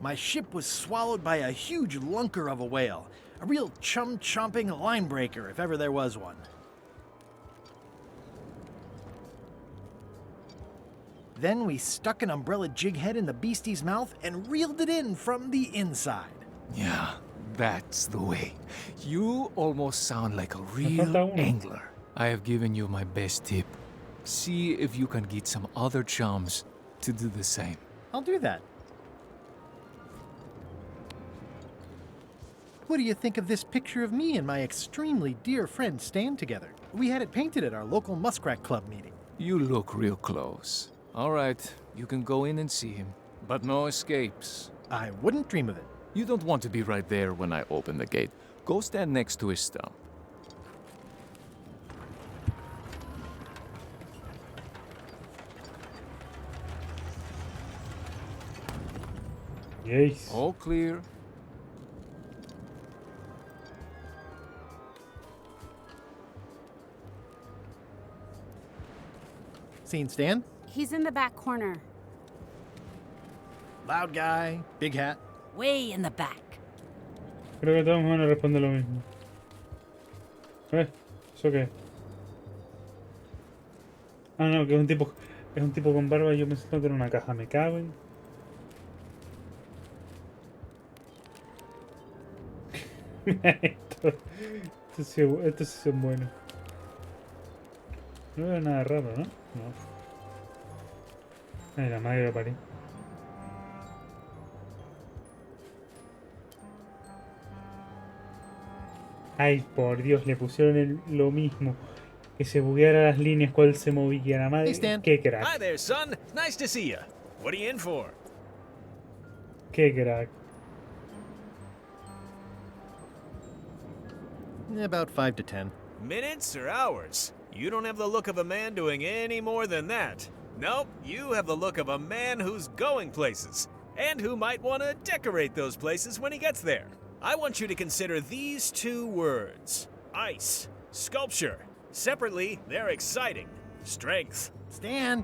my ship was swallowed by a huge lunker of a whale. A real chum-chomping line breaker, if ever there was one. Then we stuck an umbrella jig head in the beastie's mouth and reeled it in from the inside. Yeah, that's the way. You almost sound like a real angler. I have given you my best tip. See if you can get some other chums to do the same. I'll do that. What do you think of this picture of me and my extremely dear friend Stan together? We had it painted at our local Muskrat Club meeting. You look real close. All right, you can go in and see him, but no escapes. I wouldn't dream of it. You don't want to be right there when I open the gate. Go stand next to his stump. Yes. All clear. Seen Stan? He's in the back corner. Loud guy, big hat. Way in the back. Creo que todos van a responder lo mismo. ¿Eso qué? Ah, no, que es un tipo con barba y yo pensando que era una caja. Me cago en... Estos sí son buenos. No veo nada raro, ¿no? No. Ay, la madre de París. Ay, por Dios, le pusieron lo mismo. Que se bugueara las líneas cual se movía. La madre. Hey, Stan. Qué crack. Hi there, son. Nice to see you. What are you in for? Qué crack. About 5 to 10. Minutes or hours? You don't have the look of a man doing any more than that. Nope, you have the look of a man who's going places, and who might want to decorate those places when he gets there. I want you to consider these 2 words. Ice. Sculpture. Separately, they're exciting. Strength. Stan,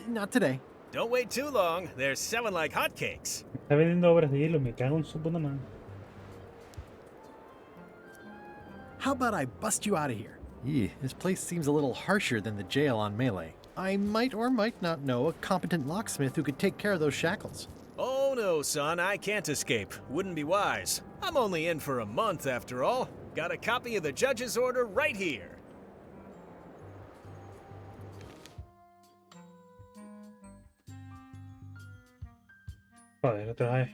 not today. Don't wait too long. They're selling like hotcakes. Está vendiendo obras de hielo. Me cago en su puta madre. How about I bust you out of here? This place seems a little harsher than the jail on Melee. I might or might not know a competent locksmith who could take care of those shackles. Oh no, son, I can't escape. Wouldn't be wise. I'm only in for a month after all. Got a copy of the judge's order right here. Joder, otra vez.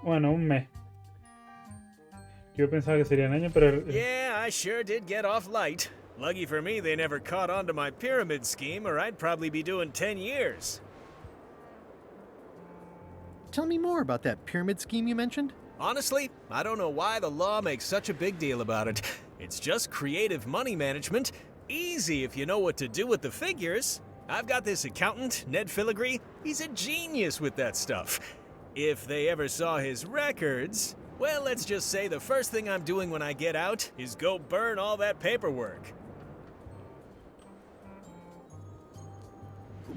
Bueno, un mes. Yo pensaba que serían años, pero... Yeah, I sure did get off light. Lucky for me, they never caught on to my pyramid scheme, or I'd probably be doing 10 years. Tell me more about that pyramid scheme you mentioned. Honestly, I don't know why the law makes such a big deal about it. It's just creative money management. Easy if you know what to do with the figures. I've got this accountant, Ned Filigree. He's a genius with that stuff. If they ever saw his records, well, let's just say the first thing I'm doing when I get out is go burn all that paperwork.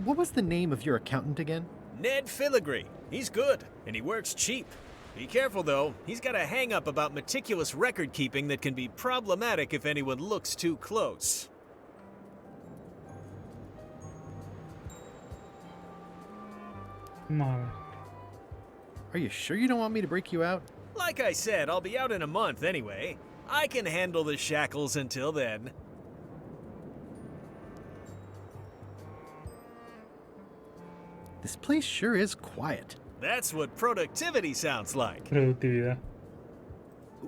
What was the name of your accountant again? Ned Filigree. He's good, and he works cheap. Be careful, though. He's got a hang-up about meticulous record-keeping that can be problematic if anyone looks too close. Vamos a ver. Are you sure you don't want me to break you out? Like I said, I'll be out in a month anyway. I can handle the shackles until then. This place sure is quiet. That's what productivity sounds like. Productividad.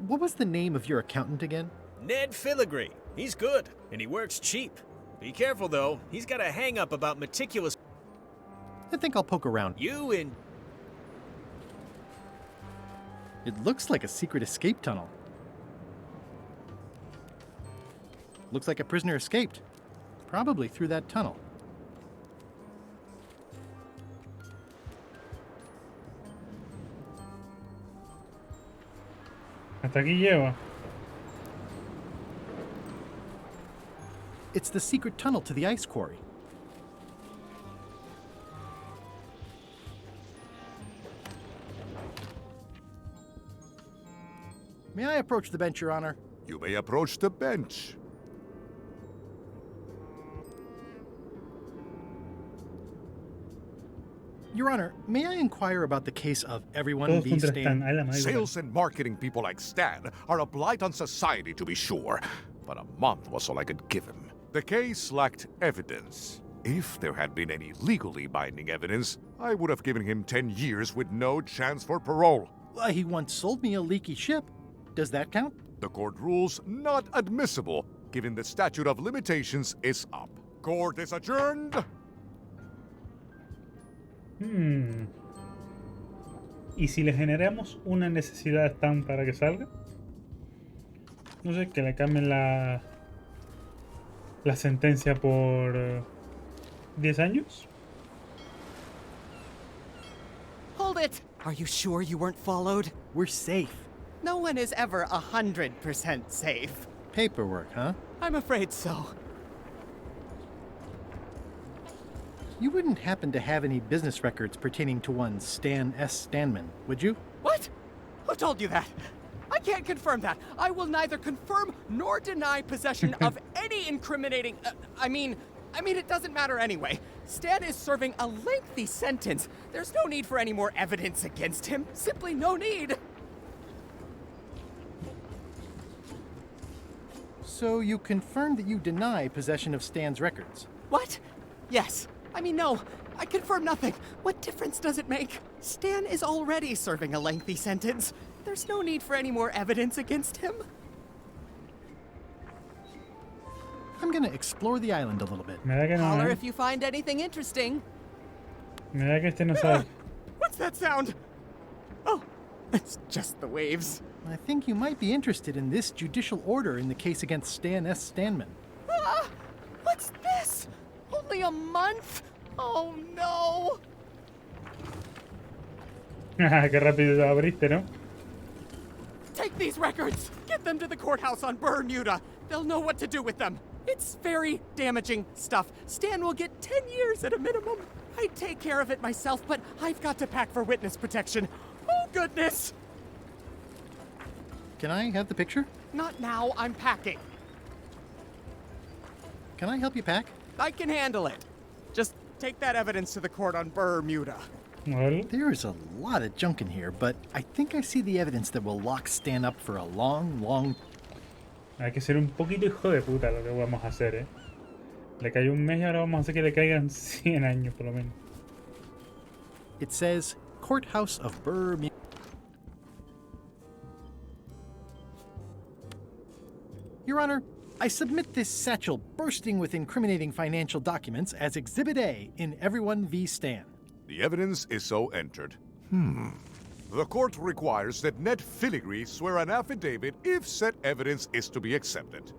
What was the name of your accountant again? Ned Filigree. He's good, and he works cheap. Be careful, though. He's got a hang-up about meticulous... I think I'll poke around. It looks like a secret escape tunnel. Looks like a prisoner escaped. Probably through that tunnel. Hasta aquí lleva. It's the secret tunnel to the ice quarry. May I approach the bench, Your Honor? You may approach the bench. Your Honor, may I inquire about the case of everyone be Stan? Sales and marketing people like Stan are a blight on society, to be sure, but a month was all I could give him. The case lacked evidence. If there had been any legally binding evidence, I would have given him 10 years with no chance for parole. He once sold me a leaky ship. Does that count? The court rules not admissible, given the statute of limitations is up. Court is adjourned. ¿Y si le generamos una necesidad stand para que salga? No sé, que le cambien la sentencia por 10 años. Hold it! Are you sure you weren't followed? We're safe. No one is ever 100% safe. Paperwork, huh? I'm afraid so. You wouldn't happen to have any business records pertaining to one Stan S. Stanman, would you? What? Who told you that? I can't confirm that. I will neither confirm nor deny possession of any incriminating... I mean, it doesn't matter anyway. Stan is serving a lengthy sentence. There's no need for any more evidence against him. Simply no need. So you confirm that you deny possession of Stan's records? What? Yes. I mean, no. I confirm nothing. What difference does it make? Stan is already serving a lengthy sentence. There's no need for any more evidence against him. I'm gonna explore the island a little bit. Holler if you find anything interesting. Me da que este no sabe. What's that sound? Oh, it's just the waves. I think you might be interested in this judicial order in the case against Stan S. Stanman. Ah! What's this? Only a month? Oh no! Qué rápido lo abriste, ¿no? Take these records! Get them to the courthouse on Bermuda! They'll know what to do with them! It's very damaging stuff. Stan will get 10 years at a minimum. I'd take care of it myself, but I've got to pack for witness protection. Oh, goodness! Can I have the picture? Not now, I'm packing. Can I help you pack? I can handle it. Just take that evidence to the court on Bermuda. There's a lot of junk in here, but I think I see the evidence that will lock Stan up for a long... Hay que ser un poquito hijo de puta lo que vamos a hacer, ¿eh? Le cayó un mes y ahora vamos a hacer que le caigan 100 años por lo menos. It says, Courthouse of Bermuda. Your Honor, I submit this satchel bursting with incriminating financial documents as Exhibit A in Everyone v. Stan. The evidence is so entered. The court requires that Ned Filigree swear an affidavit if said evidence is to be accepted.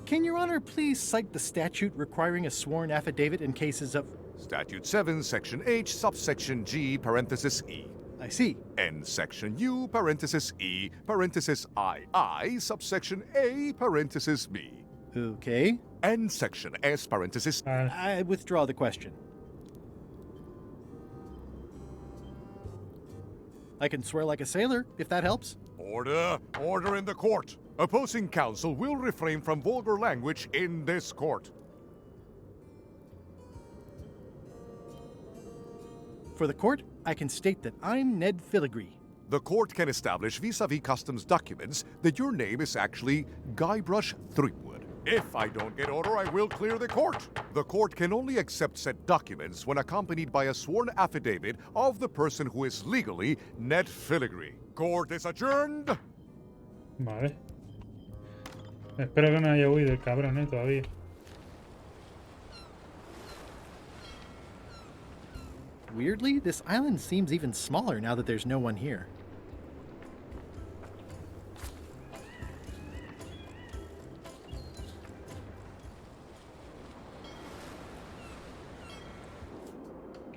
Can Your Honor please cite the statute requiring a sworn affidavit in cases of... Statute 7, Section H, subsection G, parenthesis E. I see. And Section U, parenthesis E, parenthesis II, subsection A, parenthesis B. Okay. And Section S, parenthesis... I withdraw the question. I can swear like a sailor, if that helps. Order! Order in the court! Opposing counsel will refrain from vulgar language in this court. For the court, I can state that I'm Ned Filigree. The court can establish vis-a-vis customs documents that your name is actually Guybrush Threepwood. If I don't get order, I will clear the court. The court can only accept said documents when accompanied by a sworn affidavit of the person who is legally Ned Filigree. Court is adjourned. Vale. Espero que no haya huido el cabrón, todavía. Weirdly, this island seems even smaller now that there's no one here.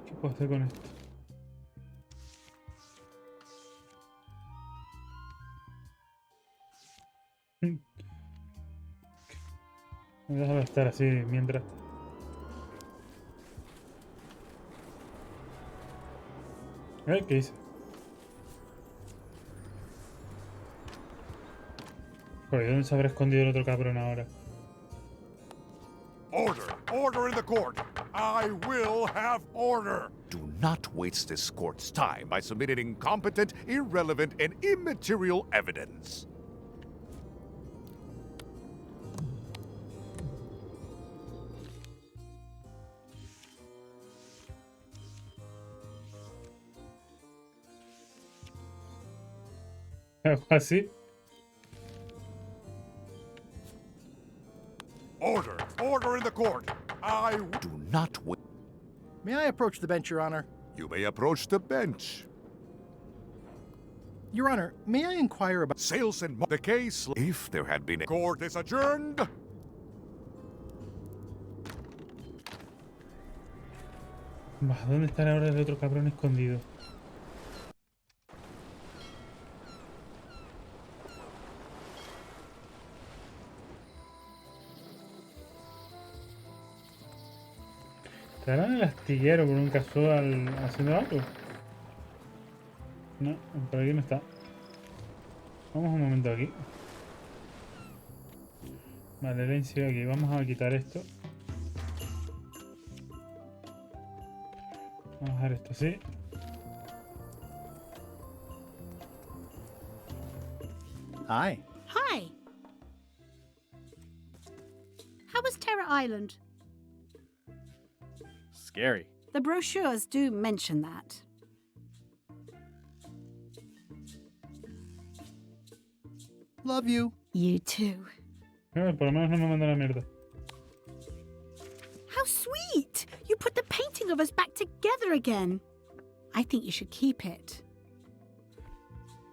¿Qué puedo hacer con esto? Déjame estar así mientras. ¿Qué hice? Joder, ¿dónde se habrá escondido el otro cabrón ahora? Order! Order in the court! I will have order! Do not waste this court's time by submitting incompetent, irrelevant, and immaterial evidence. Algo así. Order! Order in the court! I do not wait. May I approach the bench, Your Honor? You may approach the bench. Your Honor, may I inquire about Sales and the case. If there had been a court is adjourned. Bah, ¿dónde estará ahora el otro cabrón escondido? ¿Estará en el astillero con un casual haciendo algo? No, por aquí no está. Vamos un momento aquí. Vale, Elaine sigue aquí. Vamos a quitar esto. Vamos a dejar esto así. Hi. Hi. How was Terror Island? Scary. The brochures do mention that. Love you. You too. Por lo menos no me manda la mierda. How sweet! You put the painting of us back together again. I think you should keep it.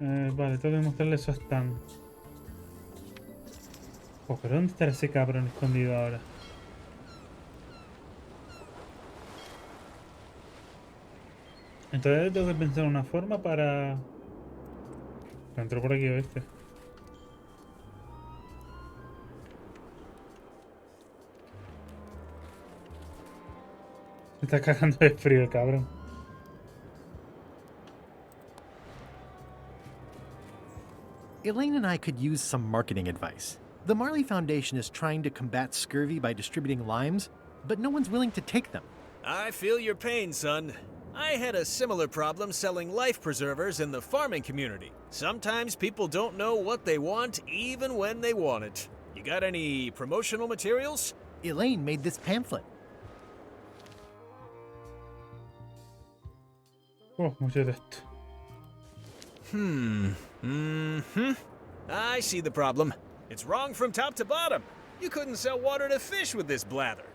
Vale, tengo que mostrarle eso a Stan. Oh, pero ¿dónde estará ese cabrón escondido ahora? Entonces tengo que pensar una forma para... Entró por aquí, ¿oíste? Se está cagando de frío el cabrón. Elaine and I could use some marketing advice. The Marley Foundation is trying to combat scurvy by distributing limes, but no one's willing to take them. I feel your pain, son. I had a similar problem selling life preservers in the farming community. Sometimes people don't know what they want even when they want it. You got any promotional materials? Elaine made this pamphlet. Oh, mucho de esto. I see the problem. It's wrong from top to bottom. You couldn't sell water to fish with this blather.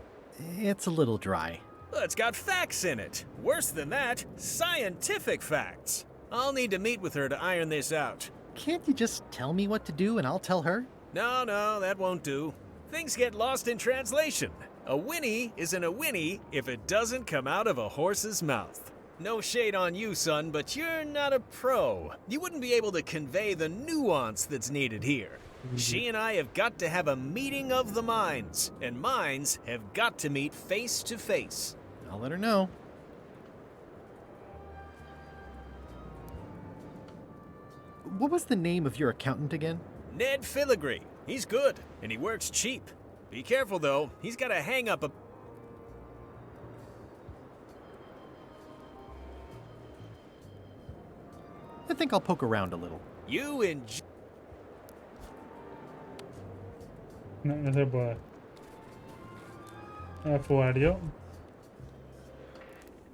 It's a little dry. Well, it's got facts in it. Worse than that, scientific facts. I'll need to meet with her to iron this out. Can't you just tell me what to do and I'll tell her? No, that won't do. Things get lost in translation. A whinny isn't a whinny if it doesn't come out of a horse's mouth. No shade on you, son, but you're not a pro. You wouldn't be able to convey the nuance that's needed here. She and I have got to have a meeting of the minds, and minds have got to meet face to face. I'll let her know. What was the name of your accountant again? Ned Filigree. He's good, and he works cheap. Be careful, though. He's got a hang-up. I think I'll poke around a little. You and... No, no se puede. Voy a jugar yo.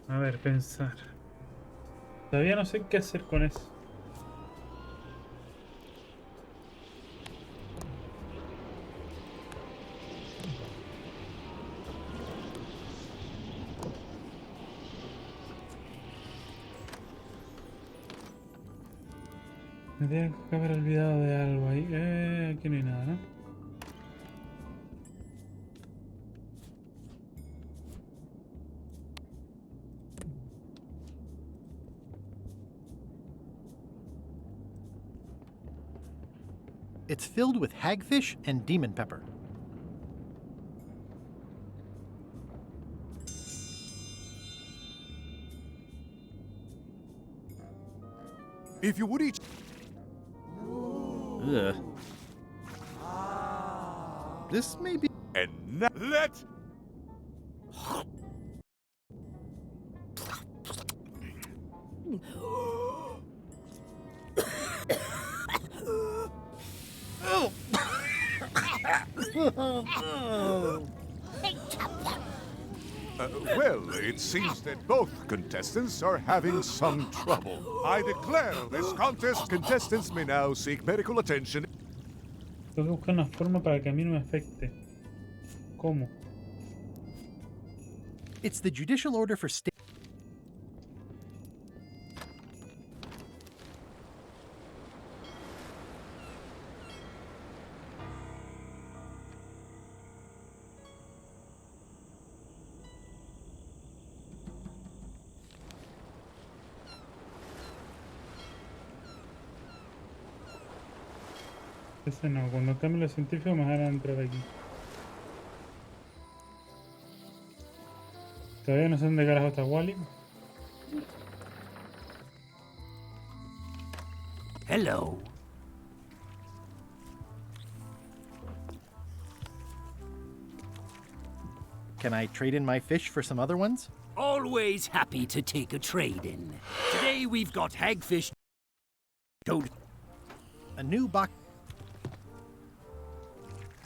A ver, pensar. Todavía no sé qué hacer con eso. Me tengo que haber olvidado de algo ahí. Aquí no hay nada, ¿no? It's filled with hagfish and demon pepper. If you would each... Ugh. This may be... And now let... Well, it seems that both contestants are having some trouble. I declare this contest. Contestants may now seek medical attention. Tengo que buscar una forma para que a mí no me afecte. ¿Cómo? It's the judicial order for state. Ese no, cuando cambie los científicos me van a entrar aquí. Todavía no sé dónde carajo está Wally. Hello. Can I trade in my fish for some other ones? Always happy to take a trade-in. Today we've got hagfish. Toad. A new box.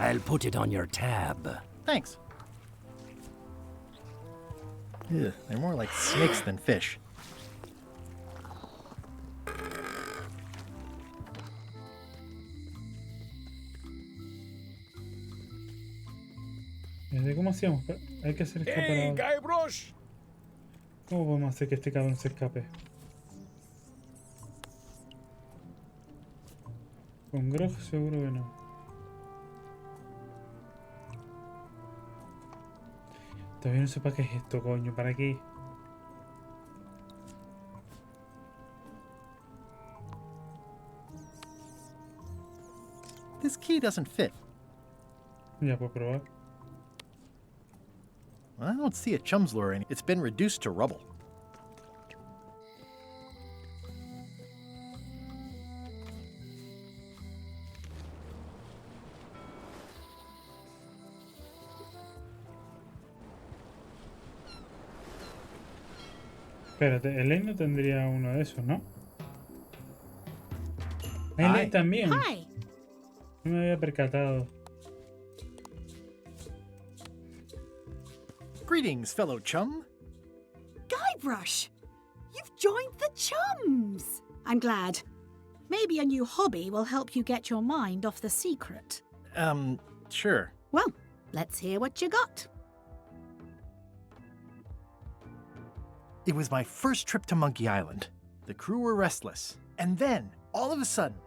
I'll put it on your tab. Thanks. Ugh, they're more like snakes than fish. ¿Cómo hacíamos? Hay que hacer escapar. Guybrush! ¿Cómo podemos hacer que este cabrón se escape? Con Grog seguro que no. Todavía no sé para qué es esto, coño. ¿Para qué? This key doesn't fit. Ya puedo probar. I don't see a chum's lure in it. It's been reduced to rubble. Espérate, Elaine no tendría uno de esos, ¿no? Elaine también. Hi. No me había percatado. Greetings, fellow chum. Guybrush! You've joined the chums! I'm glad. Maybe a new hobby will help you get your mind off the secret. Sure. Well, let's hear what you got. It was my first trip to Monkey Island. The crew were restless. And then, all of a sudden,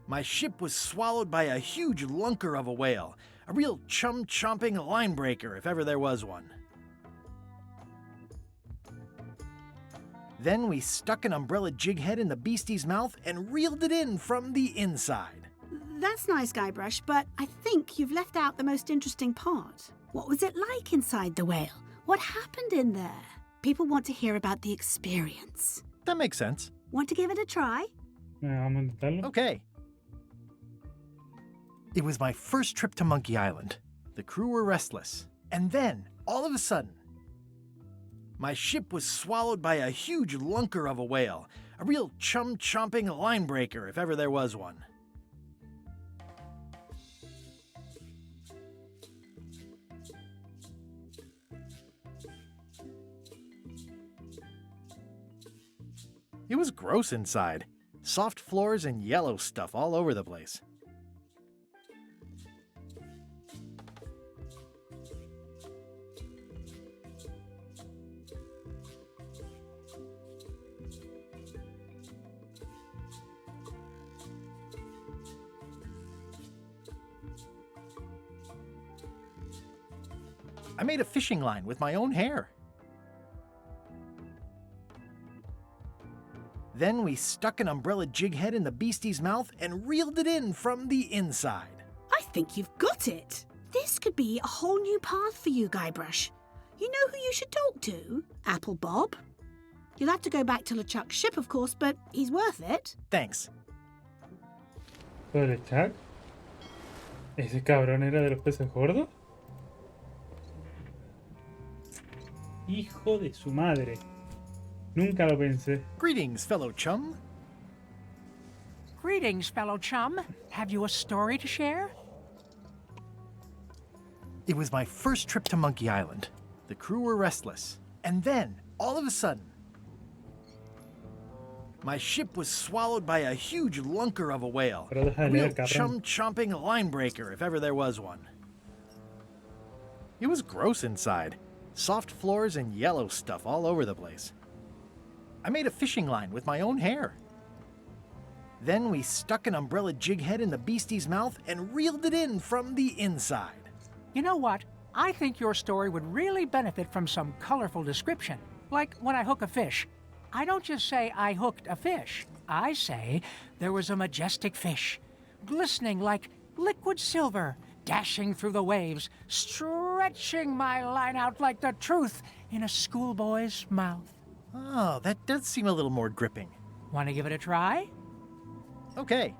my ship was swallowed by a huge lunker of a whale. A real chum-chomping line breaker, if ever there was one. Then we stuck an umbrella jig head in the beastie's mouth and reeled it in from the inside. That's nice, Guybrush, but I think you've left out the most interesting part. What was it like inside the whale? What happened in there? People want to hear about the experience. That makes sense. Want to give it a try? Vamos a intentarlo. Okay. It was my first trip to Monkey Island. The crew were restless. And then, all of a sudden, my ship was swallowed by a huge lunker of a whale. A real chum-chomping line breaker, if ever there was one. It was gross inside. Soft floors and yellow stuff all over the place. I made a fishing line with my own hair. Then we stuck an umbrella jig head in the beastie's mouth and reeled it in from the inside. I think you've got it. This could be a whole new path for you, Guybrush. You know who you should talk to? Apple Bob. You'll have to go back to LeChuck's ship, of course, but he's worth it. Thanks. ¿Lo de LeChuck? ¿Ese cabrón era de los peces gordos? Hijo de su madre. Nunca lo pensé. Greetings, fellow chum. Greetings, fellow chum. Have you a story to share? It was my first trip to Monkey Island. The crew were restless. And then, all of a sudden, my ship was swallowed by a huge lunker of a whale. A real chum-chomping line breaker, if ever there was one. It was gross inside. Soft floors and yellow stuff all over the place. I made a fishing line with my own hair. Then we stuck an umbrella jig head in the beastie's mouth and reeled it in from the inside. You know what? I think your story would really benefit from some colorful description. Like when I hook a fish. I don't just say I hooked a fish. I say there was a majestic fish, glistening like liquid silver, dashing through the waves, stretching my line out like the truth in a schoolboy's mouth. Oh, that does seem a little more gripping. Want to give it a try? Okay.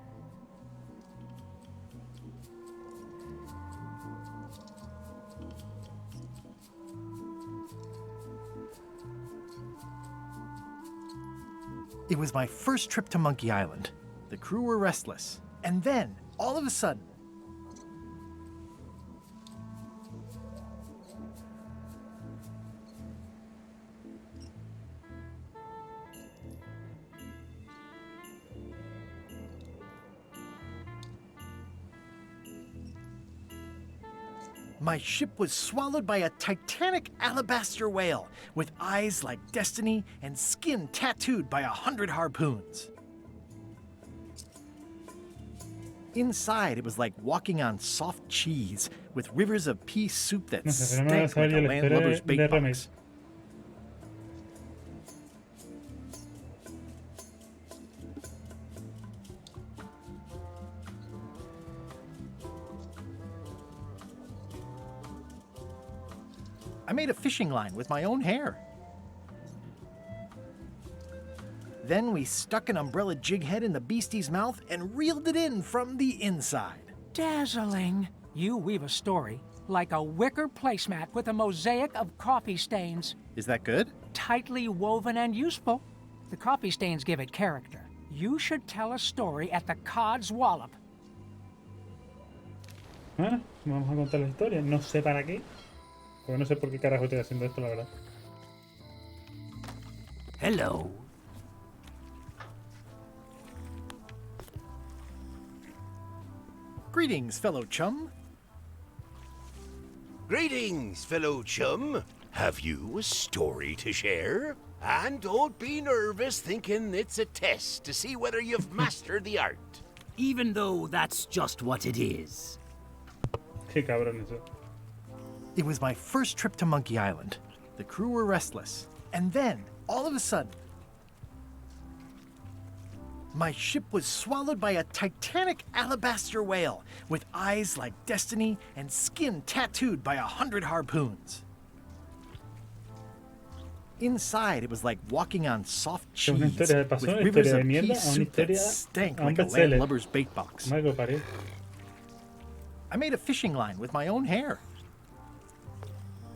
It was my first trip to Monkey Island. The crew were restless. And then, all of a sudden, my ship was swallowed by a titanic alabaster whale with eyes like destiny and skin tattooed by 100 harpoons. Inside, it was like walking on soft cheese with rivers of pea soup that stank like a landlubber's bait box. I made a fishing line with my own hair. Then we stuck an umbrella jig head in the beastie's mouth and reeled it in from the inside. Dazzling. You weave a story like a wicker placemat with a mosaic of coffee stains. Is that good? Tightly woven and useful. The coffee stains give it character. You should tell a story at the Cod's Wallop. Bueno, vamos a contar la historia. No sé para qué. Porque no sé por qué carajo estoy haciendo esto, la verdad. Hello. Greetings, fellow chum. Greetings, fellow chum. Have you a story to share? And don't be nervous thinking it's a test to see whether you've mastered the art. Even though that's just what it is. Qué cabrón eso. It was my first trip to Monkey Island. The crew were restless. And then, all of a sudden, my ship was swallowed by a titanic alabaster whale with eyes like destiny and skin tattooed by 100 harpoons. Inside, it was like walking on soft cheese with rivers of pea soup that stank like a landlubber's bait box. I made a fishing line with my own hair.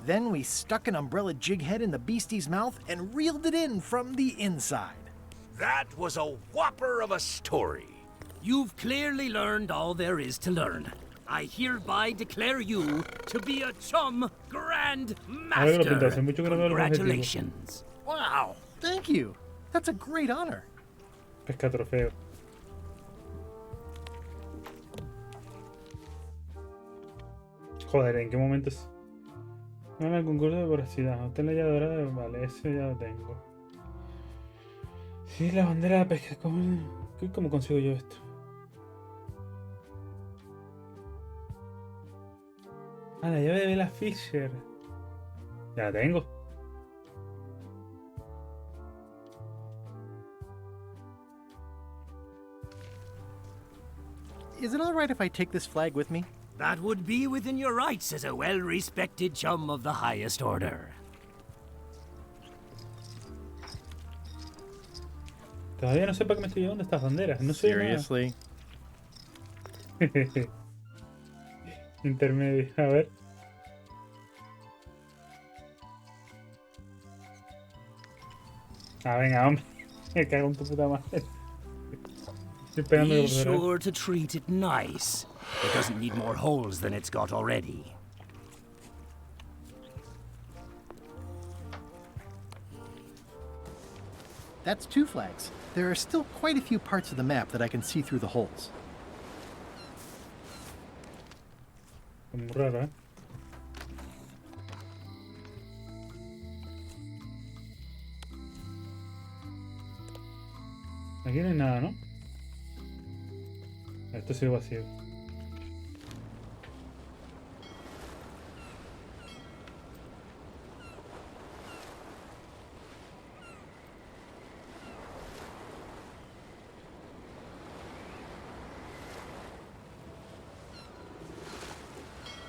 Then we stuck an umbrella jig head in the beastie's mouth and reeled it in from the inside. That was a whopper of a story. You've clearly learned all there is to learn. I hereby declare you to be a chum grand master. Congratulations. Wow, thank you. That's a great honor. Pesca trofeo. Joder, ¿en qué momentos? Bueno, el concurso de voracidad. Usted la llave dorada, vale, ese ya lo tengo. Sí, la bandera de pesca. ¿Cómo consigo yo esto? Ah, la llave de Bella Fisher. Ya la tengo. Is it all right if I take this flag with me? That would be within your rights as a well-respected chum of the highest order. Todavía no sé para qué me estoy llevando estas banderas. No sé. Seriously. Intermedio. A ver. Ah, venga, hombre. Me cago en tu puta madre. Be sure to treat it nice. It doesn't need more holes than it's got already. That's 2 flags. There are still quite a few parts of the map that I can see through the holes. Muy raro, ¿eh? Aquí no hay nada, ¿no? Esto sigue vacío.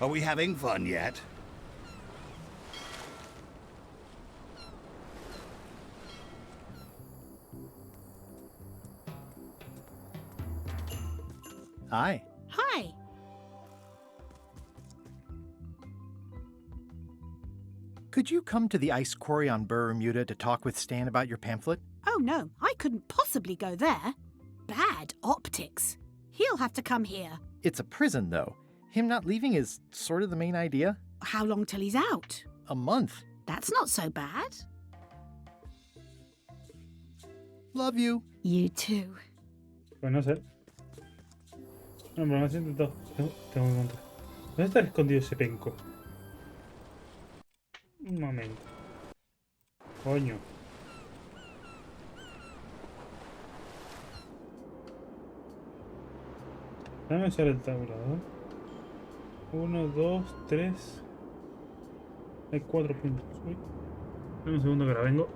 Are we having fun yet? Hi. Hi. Could you come to the ice quarry on Bermuda to talk with Stan about your pamphlet? Oh no, I couldn't possibly go there. Bad optics. He'll have to come here. It's a prison, though. Him not leaving is sort of the main idea. How long till he's out? A month. That's not so bad. Love you. You too. Pues no sé. No, pero me has intentado. Tengo que encontrar. ¿Dónde está escondido ese penco? Un momento. Coño. Déjame usar el tabulador. 1, 2, 3. Hay 4 puntos. Uy. Dame un segundo que ahora vengo.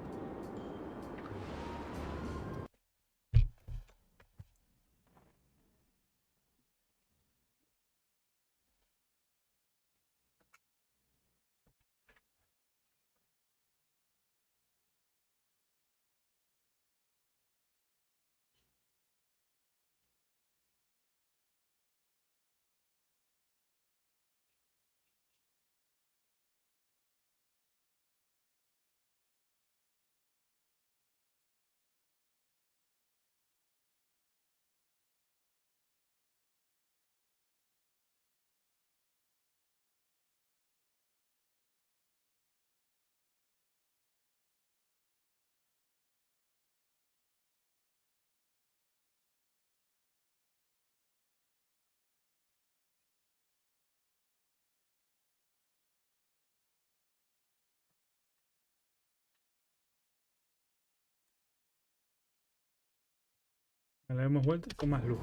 Me la hemos vuelto con más luz.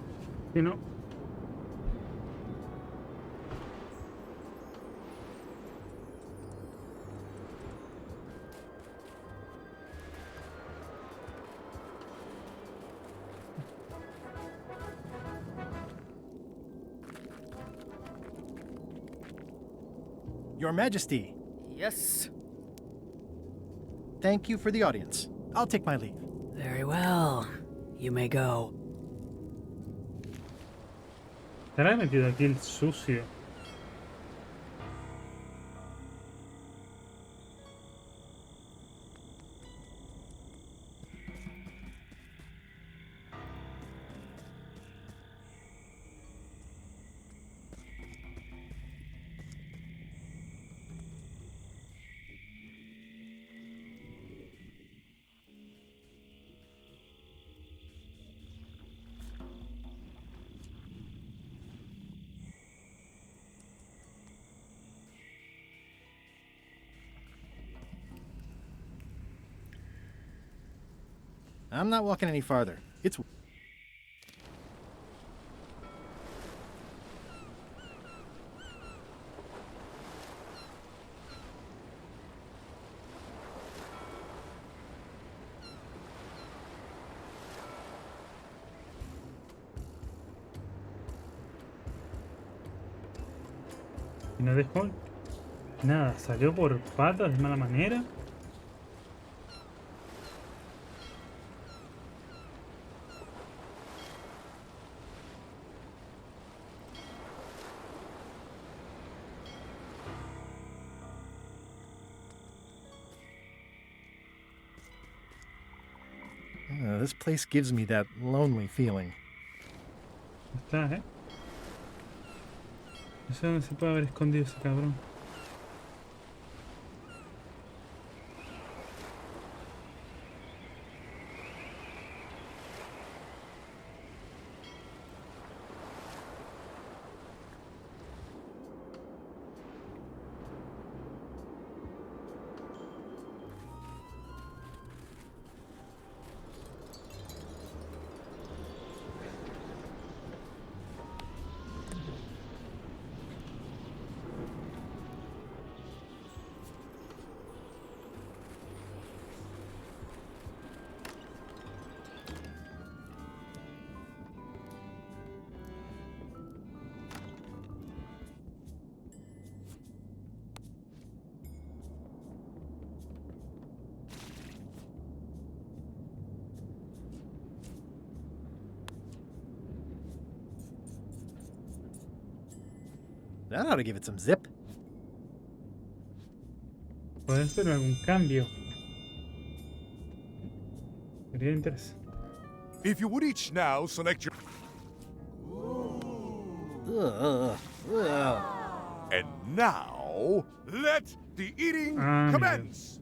Si no. Your Majesty. Yes. Thank you for the audience. I'll take my leave. Very well. You may go. ¿Estará metido aquí el sucio? I'm not walking any farther. It's... Y no dejó nada, salió por patas de mala manera. This place gives me that lonely feeling. Está, ¿eh? No sé dónde se puede haber escondido ese cabrón. That ought to give it some zip. Puede ser algún cambio. Sería interesante. If you would each now select your... And now, let the eating commence!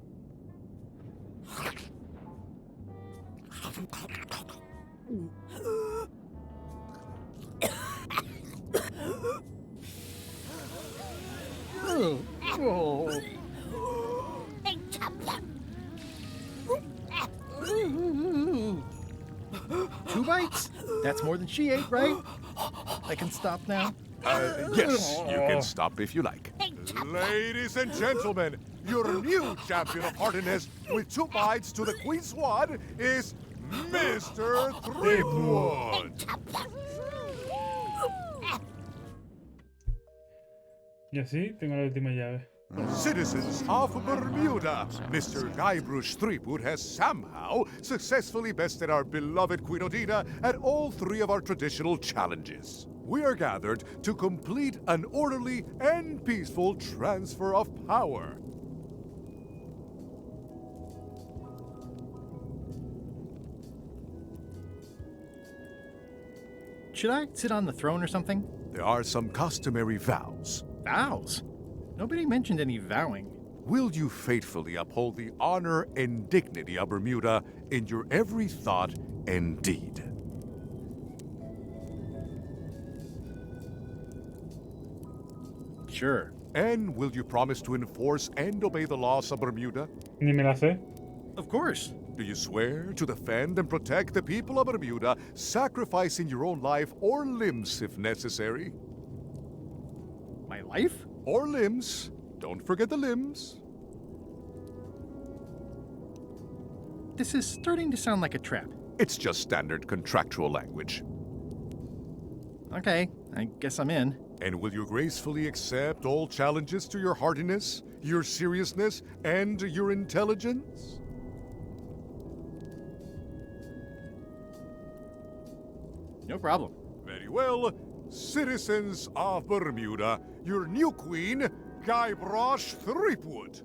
Two bites? That's more than she ate, right? I can stop now? Yes, you can stop if you like. Ladies and gentlemen, your new champion of hardiness with 2 bites to the Queen's Sword is Mr. Threepwood. Y así tengo la última llave. Citizens of Bermuda, Mr. Guybrush Threepwood has somehow successfully bested our beloved Queen Odina at all 3 of our traditional challenges. We are gathered to complete an orderly and peaceful transfer of power. Should I sit on the throne or something? There are some customary vows. Vows? Nobody mentioned any vowing. Will you faithfully uphold the honor and dignity of Bermuda in your every thought and deed? Sure. And will you promise to enforce and obey the laws of Bermuda? Ni me la sé. Of course. Do you swear to defend and protect the people of Bermuda, sacrificing your own life or limbs if necessary? My life? Or limbs. Don't forget the limbs. This is starting to sound like a trap. It's just standard contractual language. Okay, I guess I'm in. And will you gracefully accept all challenges to your hardiness, your seriousness, and your intelligence? No problem. Very well. Citizens of Bermuda, your new queen, Guybrush Threepwood.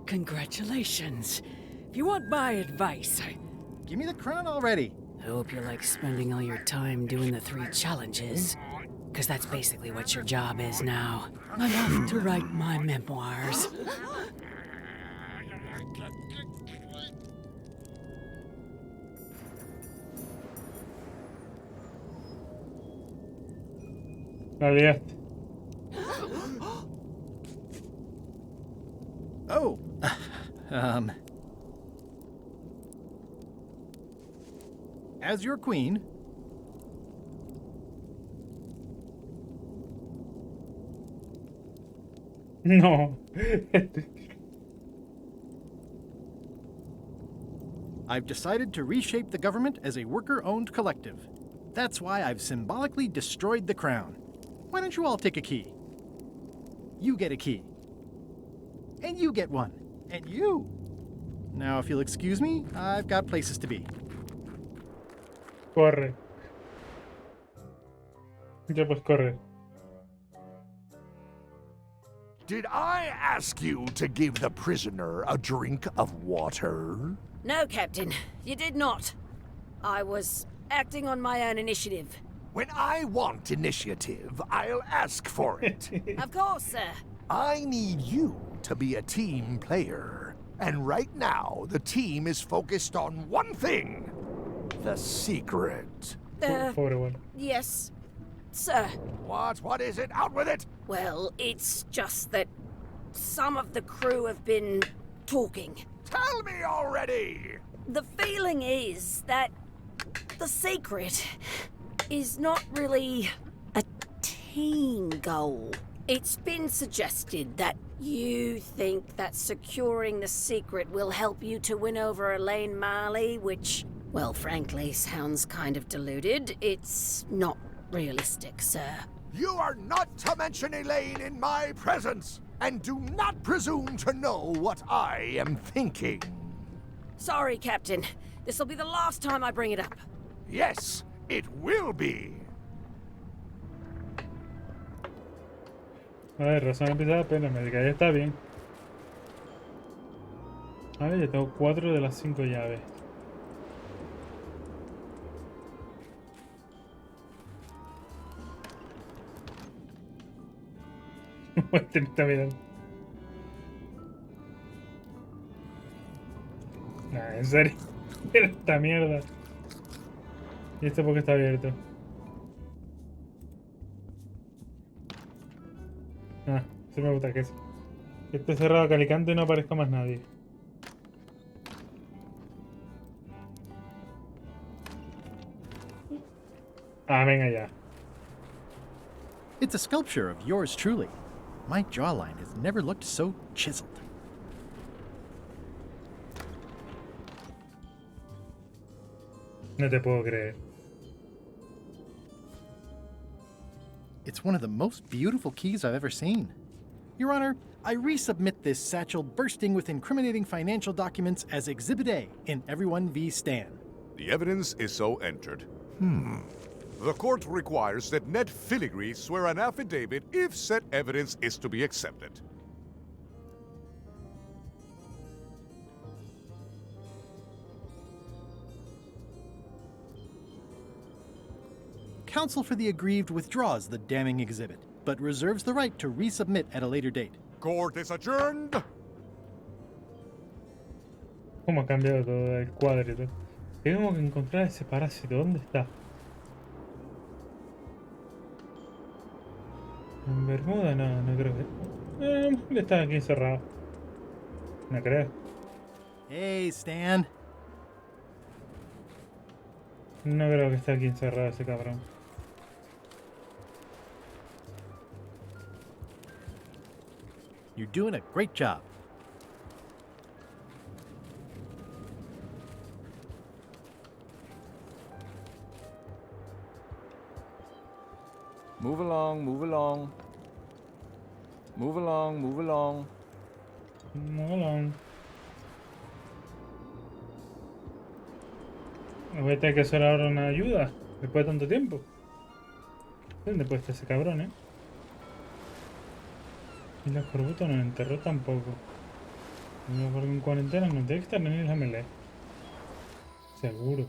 Congratulations. If you want my advice, Give me the crown already. I hope you like spending all your time doing the 3 challenges. Because that's basically what your job is now. I'm off to write my memoirs. La liaste. Oh. As your queen, No. I've decided to reshape the government as a worker-owned collective. That's why I've symbolically destroyed the crown. Why don't you all take a key? You get a key. And you get one. And you. Now, if you'll excuse me, I've got places to be. Corre. Ya pues corre. Did I ask you to give the prisoner a drink of water? No, Captain, you did not. I was acting on my own initiative. When I want initiative, I'll ask for it. Of course, sir. I need you to be a team player. And right now, the team is focused on one thing. The secret. Pobre one. Yes, sir. What is it? Out with it! Well, it's just that some of the crew have been talking. Tell me already! The feeling is that the secret is not really a team goal. It's been suggested that you think that securing the secret will help you to win over Elaine Marley, which, well, frankly, sounds kind of deluded. It's not realistic, sir. You are not to mention Elaine in my presence, and do not presume to know what I am thinking. Sorry, Captain. This'll be the last time I bring it up. Yes, it will be. A ver, razón empieza a dar pena, me diga, ya está bien. Vale, ya tengo 4 de las 5 llaves. Este me está mirando. Nah, en serio. Mira esta mierda. ¿Y esto por qué está abierto? Ah, se me gusta que esté cerrado Calicante y no aparezca más nadie. Ah, venga ya. It's a sculpture of yours truly. My jawline has never looked so chiseled. No te puedo creer. It's one of the most beautiful keys I've ever seen. Your Honor, I resubmit this satchel bursting with incriminating financial documents as Exhibit A in Everyone v. Stan. The evidence is so entered. The court requires that Ned Filigree swear an affidavit if said evidence is to be accepted. Counsel for the aggrieved withdraws the damning exhibit, but reserves the right to resubmit at a later date. Court is adjourned. ¿Cómo ha cambiado todo el cuadro y todo? Tengo que encontrar ese parásito. ¿Dónde está? ¿En Bermuda? No, no creo que... está aquí encerrado. No creo. Hey, Stan. No creo que esté aquí encerrado ese cabrón. You're doing a great job. Move along, move along. Move along, move along. Move along. Voy a tener que hacer ahora una ayuda. Después de tanto tiempo. ¿Dónde puede estar ese cabrón, eh? Y la corbuta no lo enterró tampoco. Porque en cuarentena no tiene que estar en la melee. Seguro.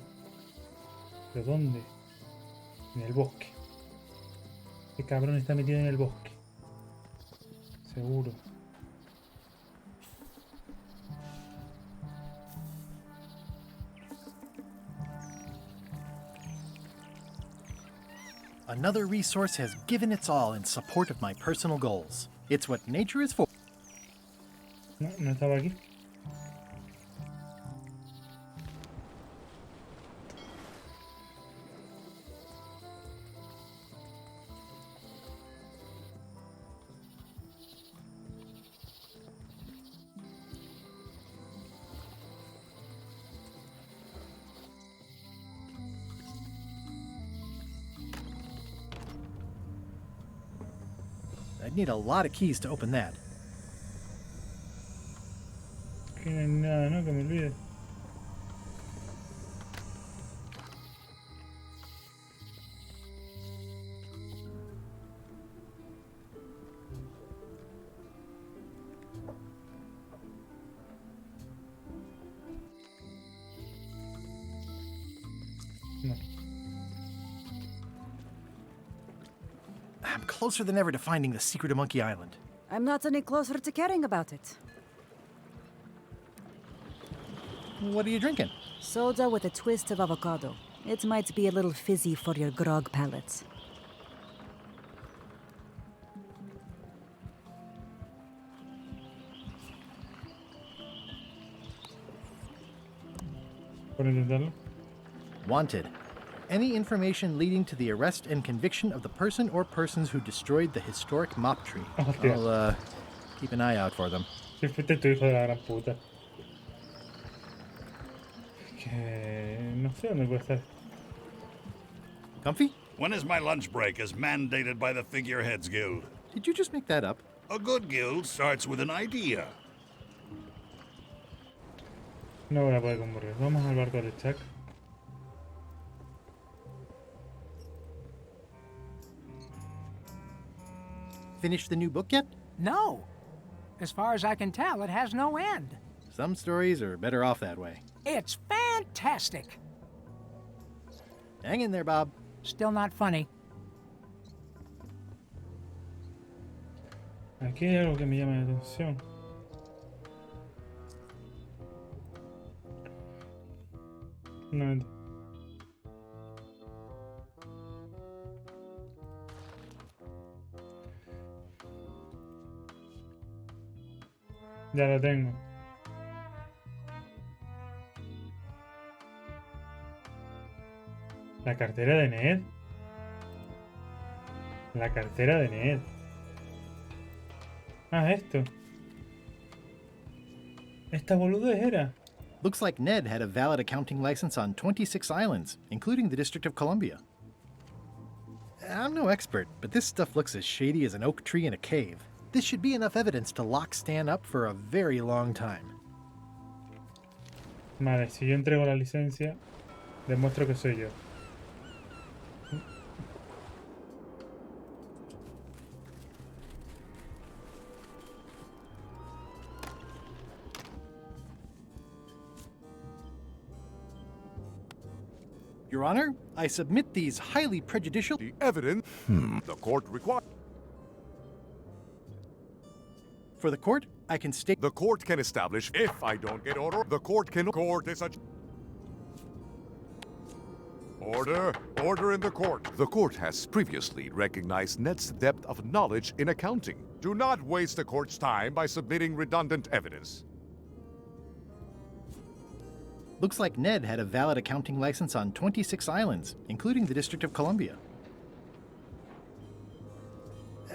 ¿De dónde? En el bosque. Este cabrón está metido en el bosque. Seguro. Another resource has given its all in support of my personal goals. It's what nature is for. No, no estaba aquí. I'd need a lot of keys to open that. Que no hay nada, ¿no? Que me olvide. No. I'm closer than ever to finding the secret of Monkey Island. I'm not any closer to caring about it. What are you drinking? Soda with a twist of avocado. It might be a little fizzy for your grog palate. Por intentarlo. Wanted. Any information leading to the arrest and conviction of the person or persons who destroyed the historic mop tree. Hostia. I'll, keep an eye out for them. Si fuiste tu hijo de la gran puta. Que no sé dónde puede estar. Comfy? When is my lunch break as mandated by the Figureheads Guild? Did you just make that up? A good guild starts with an idea. No voy a poder conmorir. Vamos al barco de Chuck. Finished the new book yet? No. As far as I can tell, it has no end. Some stories are better off that way. It's fantastic. Hang in there, Bob. Still not funny. Aquí hay algo que me llama la atención. No. Ya lo tengo. La cartera de Ned. La cartera de Ned. Ah, esto. Esta boludez era. Looks like Ned had a valid accounting license on 26 islands, including the District of Columbia. I'm no expert, but this stuff looks as shady as an oak tree in a cave. This should be enough evidence to lock Stan up for a very long time. Vale, si yo entrego la licencia, demuestro que soy yo. Your Honor, I submit these highly prejudicial... The evidence the court requires. For the court, I can state... The court can establish if I don't get order. The court can... Court is such... Order! Order in the court! The court has previously recognized Ned's depth of knowledge in accounting. Do not waste the court's time by submitting redundant evidence. Looks like Ned had a valid accounting license on 26 islands, including the District of Columbia.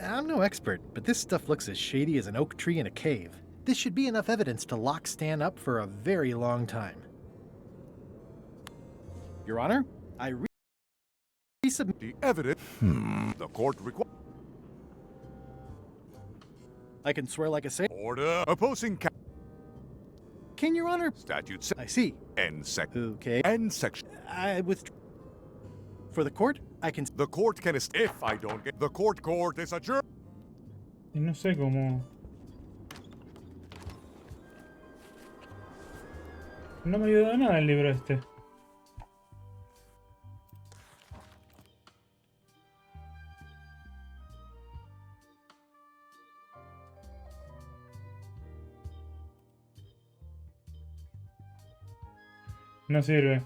I'm no expert, but this stuff looks as shady as an oak tree in a cave. This should be enough evidence to lock Stan up for a very long time. Your Honor, I resubmit the evidence the court requires. I can swear like a sailor. Order! Opposing Can Your Honor... Statute I see. End section. Okay. End section. I withdraw. For the court, I can... The court can... If I don't get... The court is adjourned. Y no sé cómo... No me ayuda nada el libro este. No sirve.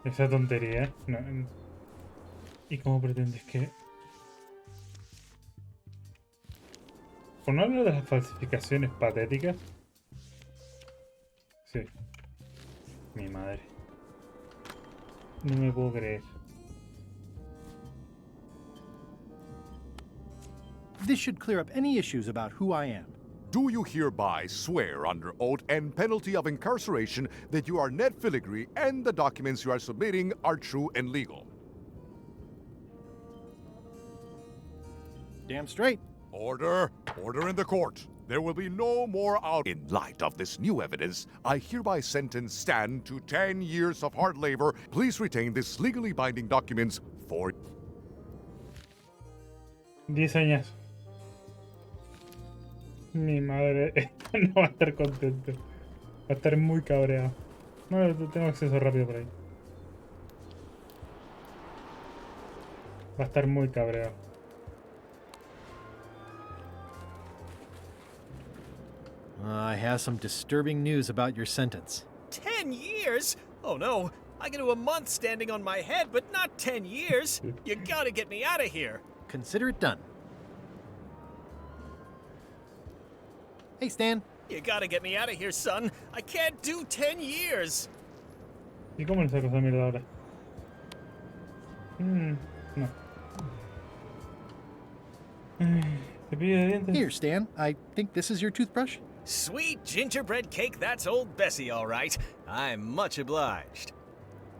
Esa tontería, ¿eh? No. ¿Y cómo pretendes que...? ¿Por no hablar de las falsificaciones patéticas? Sí. Mi madre. No me puedo creer. This should clear up any issues about who I am. Do you hereby swear under oath and penalty of incarceration that you are Ned Filigree and the documents you are submitting are true and legal? Damn straight. Order! Order in the court. There will be no more out. In light of this new evidence, I hereby sentence Stan to 10 years of hard labor. Please retain this legally binding documents for... 10 años. Mi madre no va a estar contento. Va a estar muy cabreado. No, tengo acceso rápido por ahí. Va a estar muy cabreado. I have some disturbing news about your sentence. 10 years? Oh no, I can do a month standing on my head, but not 10 years. You gotta get me out of here. Consider it done. Hey, Stan. You gotta get me out of here, son. I can't do 10 years. ¿Y cómo le saco esa mierda ahora? No. Cepillo de dientes. Here, Stan. I think this is your toothbrush. Sweet gingerbread cake, that's old Bessie, all right. I'm much obliged.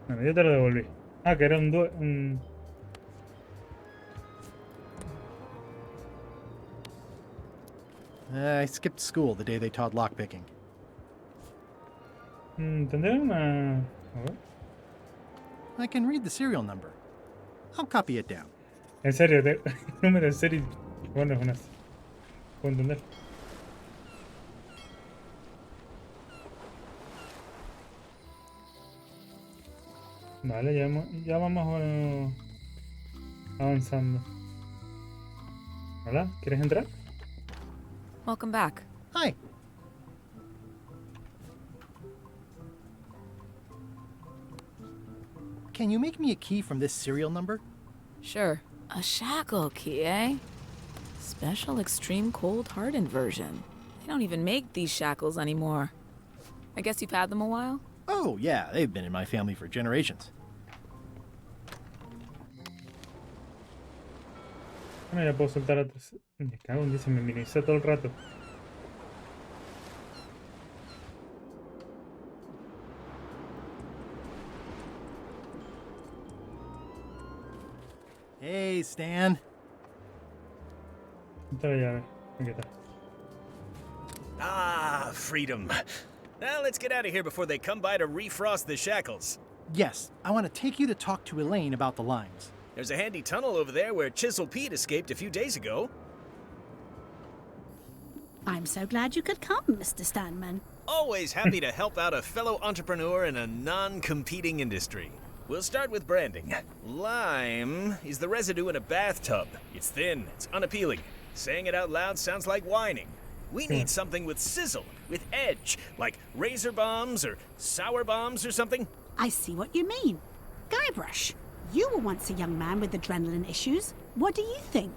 Bueno, yo te lo devolví. Ah, que era un I skipped school the day they taught lockpicking. Tendré una... A ver. I can read the serial number. I'll copy it down. En serio, número en serio. Bueno, es una. ¿Puedo entender? Vale, ya vamos avanzando. Hola, ¿quieres entrar? Welcome back. Hi. Can you make me a key from this serial number? Sure. A shackle key, eh? Special extreme cold hardened version. They don't even make these shackles anymore. I guess you've had them a while? Oh, yeah, they've been in my family for generations. Bueno, ya puedo soltar otros. Me cago en Dios, se me minimiza todo el rato. Hey, Stan. Esta la llave. Aquí está. Ah, freedom. Now let's get out of here before they come by to refrost the shackles. Yes, I want to take you to talk to Elaine about the lines. There's a handy tunnel over there where Chisel Pete escaped a few days ago. I'm so glad you could come, Mr. Stanman. Always happy to help out a fellow entrepreneur in a non-competing industry. We'll start with branding. Lime is the residue in a bathtub. It's thin, it's unappealing. Saying it out loud sounds like whining. We need something with sizzle, with edge, like razor bombs or sour bombs or something. I see what you mean. Guybrush, you were once a young man with adrenaline issues. What do you think?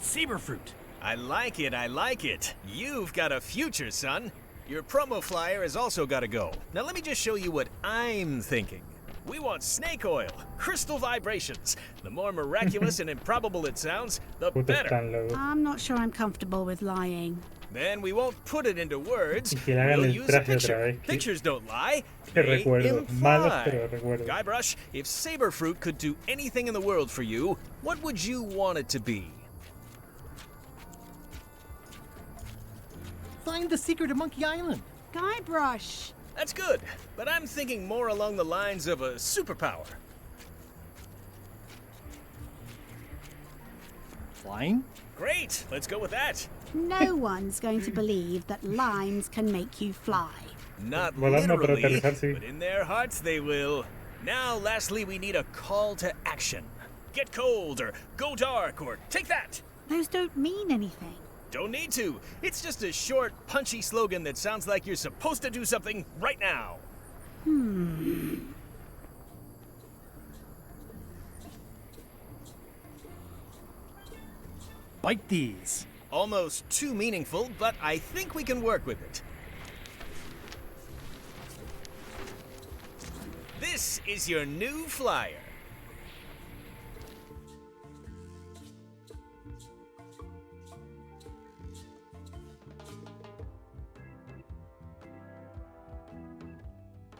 Saberfruit. I like it, I like it. You've got a future, son. Your promo flyer has also got to go. Now let me just show you what I'm thinking. We want snake oil, crystal vibrations. The more miraculous and improbable it sounds, the better. I'm not sure I'm comfortable with lying. Then we won't put it into words. Que hagan We'll el use a traje otra picture. vez. Pictures don't lie. Que They recuerdo. Malos, imply. pero recuerdo. Guybrush, if Saberfruit could do anything in the world for you, what would you want it to be? Find the secret of Monkey Island. Guybrush. That's good, but I'm thinking more along the lines of a superpower. Flying? Great, let's go with that. No one's going to believe that limes can make you fly. Not Volando, pero literally, aterrizar sí. but in their hearts they will. Now, lastly, we need a call to action. Get cold, or go dark, or take that. Those don't mean anything. Don't need to. It's just a short, punchy slogan that sounds like you're supposed to do something right now. Bite these. Almost too meaningful, but I think we can work with it. This is your new flyer.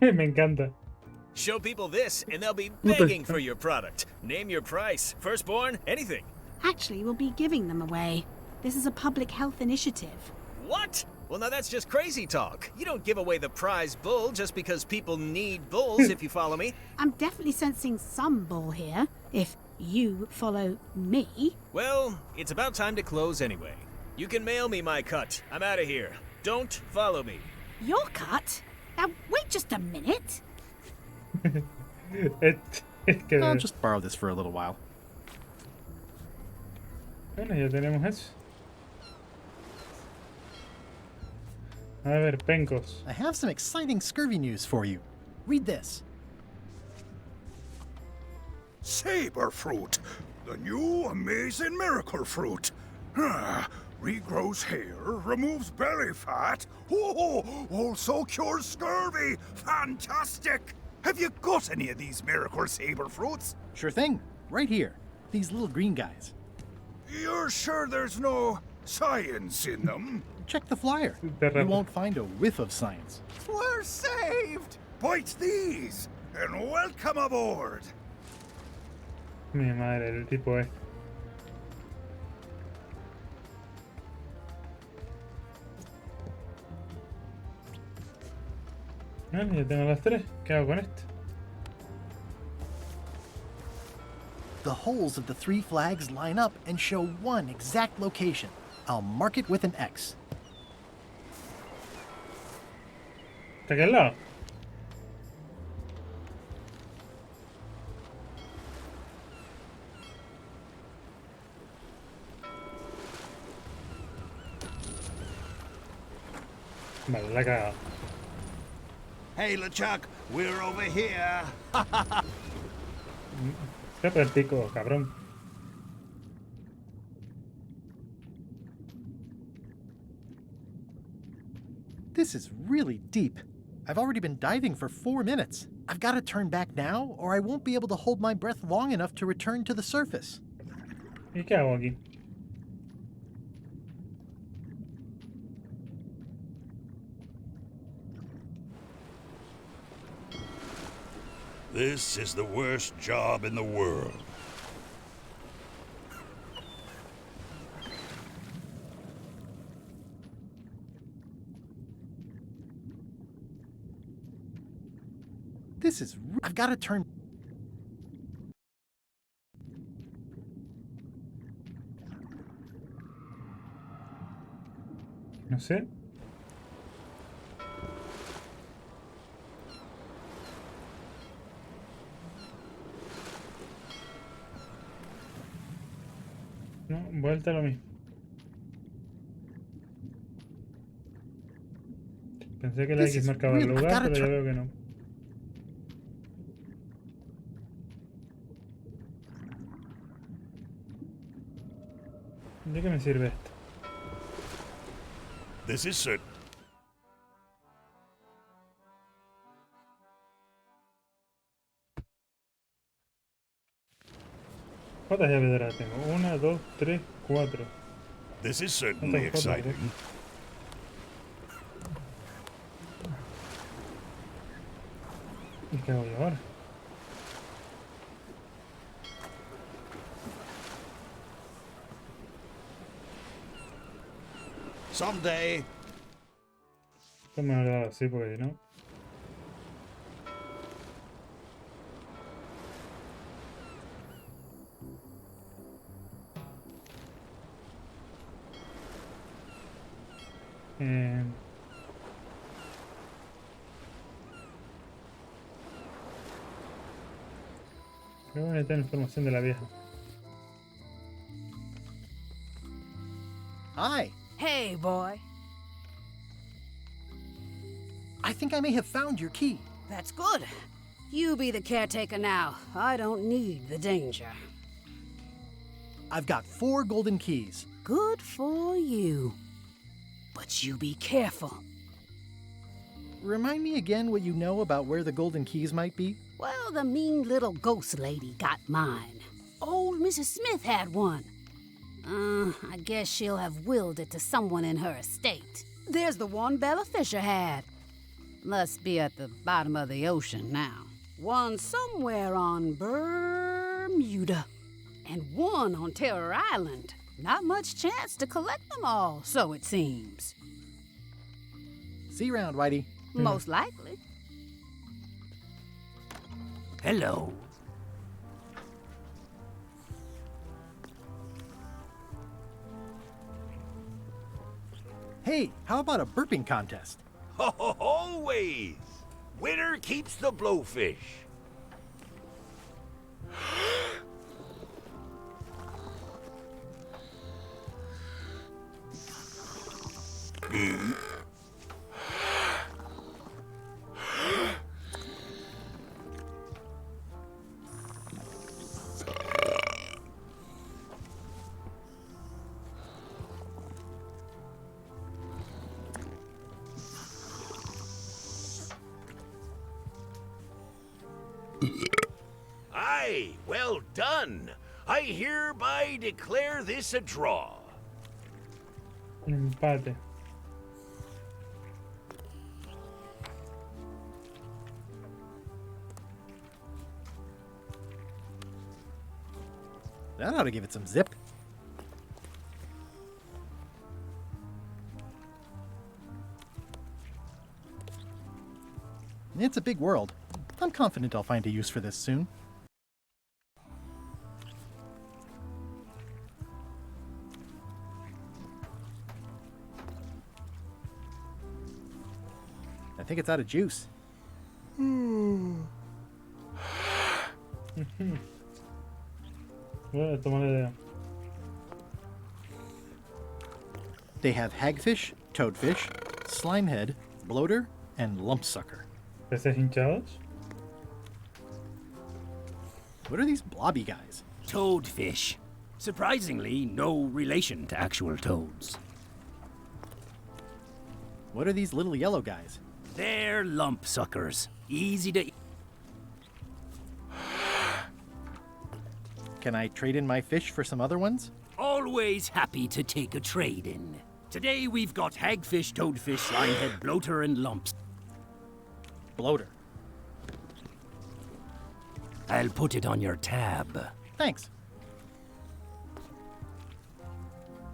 Me encanta. Show people this, and they'll be begging for your product. Name your price, firstborn, anything. Actually, we'll be giving them away. This is a public health initiative. What? Well, now that's just crazy talk. You don't give away the prize bull just because people need bulls, if you follow me. I'm definitely sensing some bull here, if you follow me. Well, it's about time to close anyway. You can mail me my cut. I'm out of here. Don't follow me. Your cut? Now, wait just a minute. I'll just borrow this for a little while. Bueno, ya tenemos eso. A ver, pencos. I have some exciting scurvy news for you. Read this. Saberfruit, the new amazing miracle fruit. Regrows hair, removes belly fat. Also cures scurvy. Fantastic! Have you got any of these miracle saber fruits? Sure thing. Right here. These little green guys. You're sure there's no science in them? Check the flyer. You won't find a whiff of science. We're saved! Bite these, and welcome aboard! Mi madre, el tipo Vale, ya tengo las 3. ¿Qué hago con esto? The holes of the 3 flags line up and show one exact location. I'll mark it with an X. ¿Está aquí al lado? Vale, la he cagado. Hey, LeChuck, we're over here. Qué practico, cabrón. This is really deep. I've already been diving for 4 minutes. I've got to turn back now, or I won't be able to hold my breath long enough to return to the surface. ¿Y qué hago aquí? This is the worst job in the world. This is... I've got to turn... No sé. No, vuelta a lo mismo. Pensé que la X marcaba el lugar, pero ya veo que no. ¿De qué me sirve esto? This is certain. ¿Cuántas llaves de ahora tengo? 1, 2, 3, 4. This is certainly exciting. ¿Y qué hago yo ahora? Someday. Esto me lo he dado así porque si no. Creo que voy a necesitar información de la vieja. Hi. Hey, boy. I think I may have found your key. That's good. You be the caretaker now. I don't need the danger. I've got 4 golden keys. Good for you. But you be careful. Remind me again what you know about where the golden keys might be? Well, the mean little ghost lady got mine. Old Mrs. Smith had one. I guess she'll have willed it to someone in her estate. There's the one Bella Fisher had. Must be at the bottom of the ocean now. One somewhere on Bermuda. And one on Terror Island. Not much chance to collect them all, so it seems. See you around, Whitey. Most likely. Hello. Hey, how about a burping contest? Always! Winner keeps the blowfish. Aye, well done. I hereby declare this a draw. Empate. That ought to give it some zip. It's a big world. I'm confident I'll find a use for this soon. I think it's out of juice. Bueno, toma la idea. They have hagfish, toadfish, slimehead, bloater, and lumpsucker. ¿Peces hinchados? What are these blobby guys? Toadfish. Surprisingly, no relation to actual toads. What are these little yellow guys? They're lump suckers. Easy to eat. Can I trade in my fish for some other ones? Always happy to take a trade in. Today we've got hagfish, toadfish, slimehead, bloater, and lumps. Bloater. I'll put it on your tab. Thanks.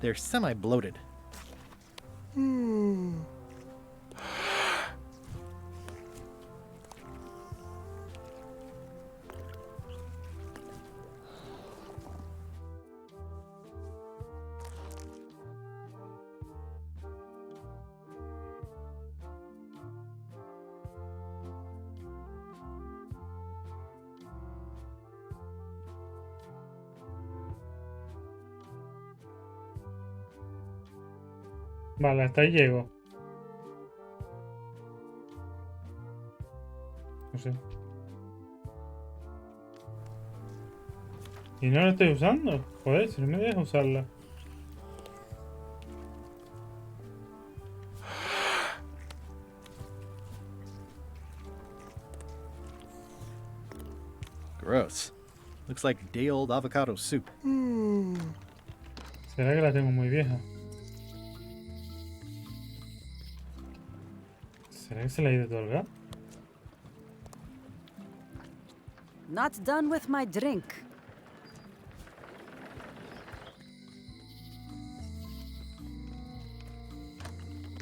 They're semi-bloated. Vale, hasta ahí llego. No sé. Y no la estoy usando. Joder, si no me dejas usarla. Gross. Looks like day-old avocado soup. ¿Será que la tengo muy vieja? ¿Será que se la he ido a otorgar? Not done with my drink.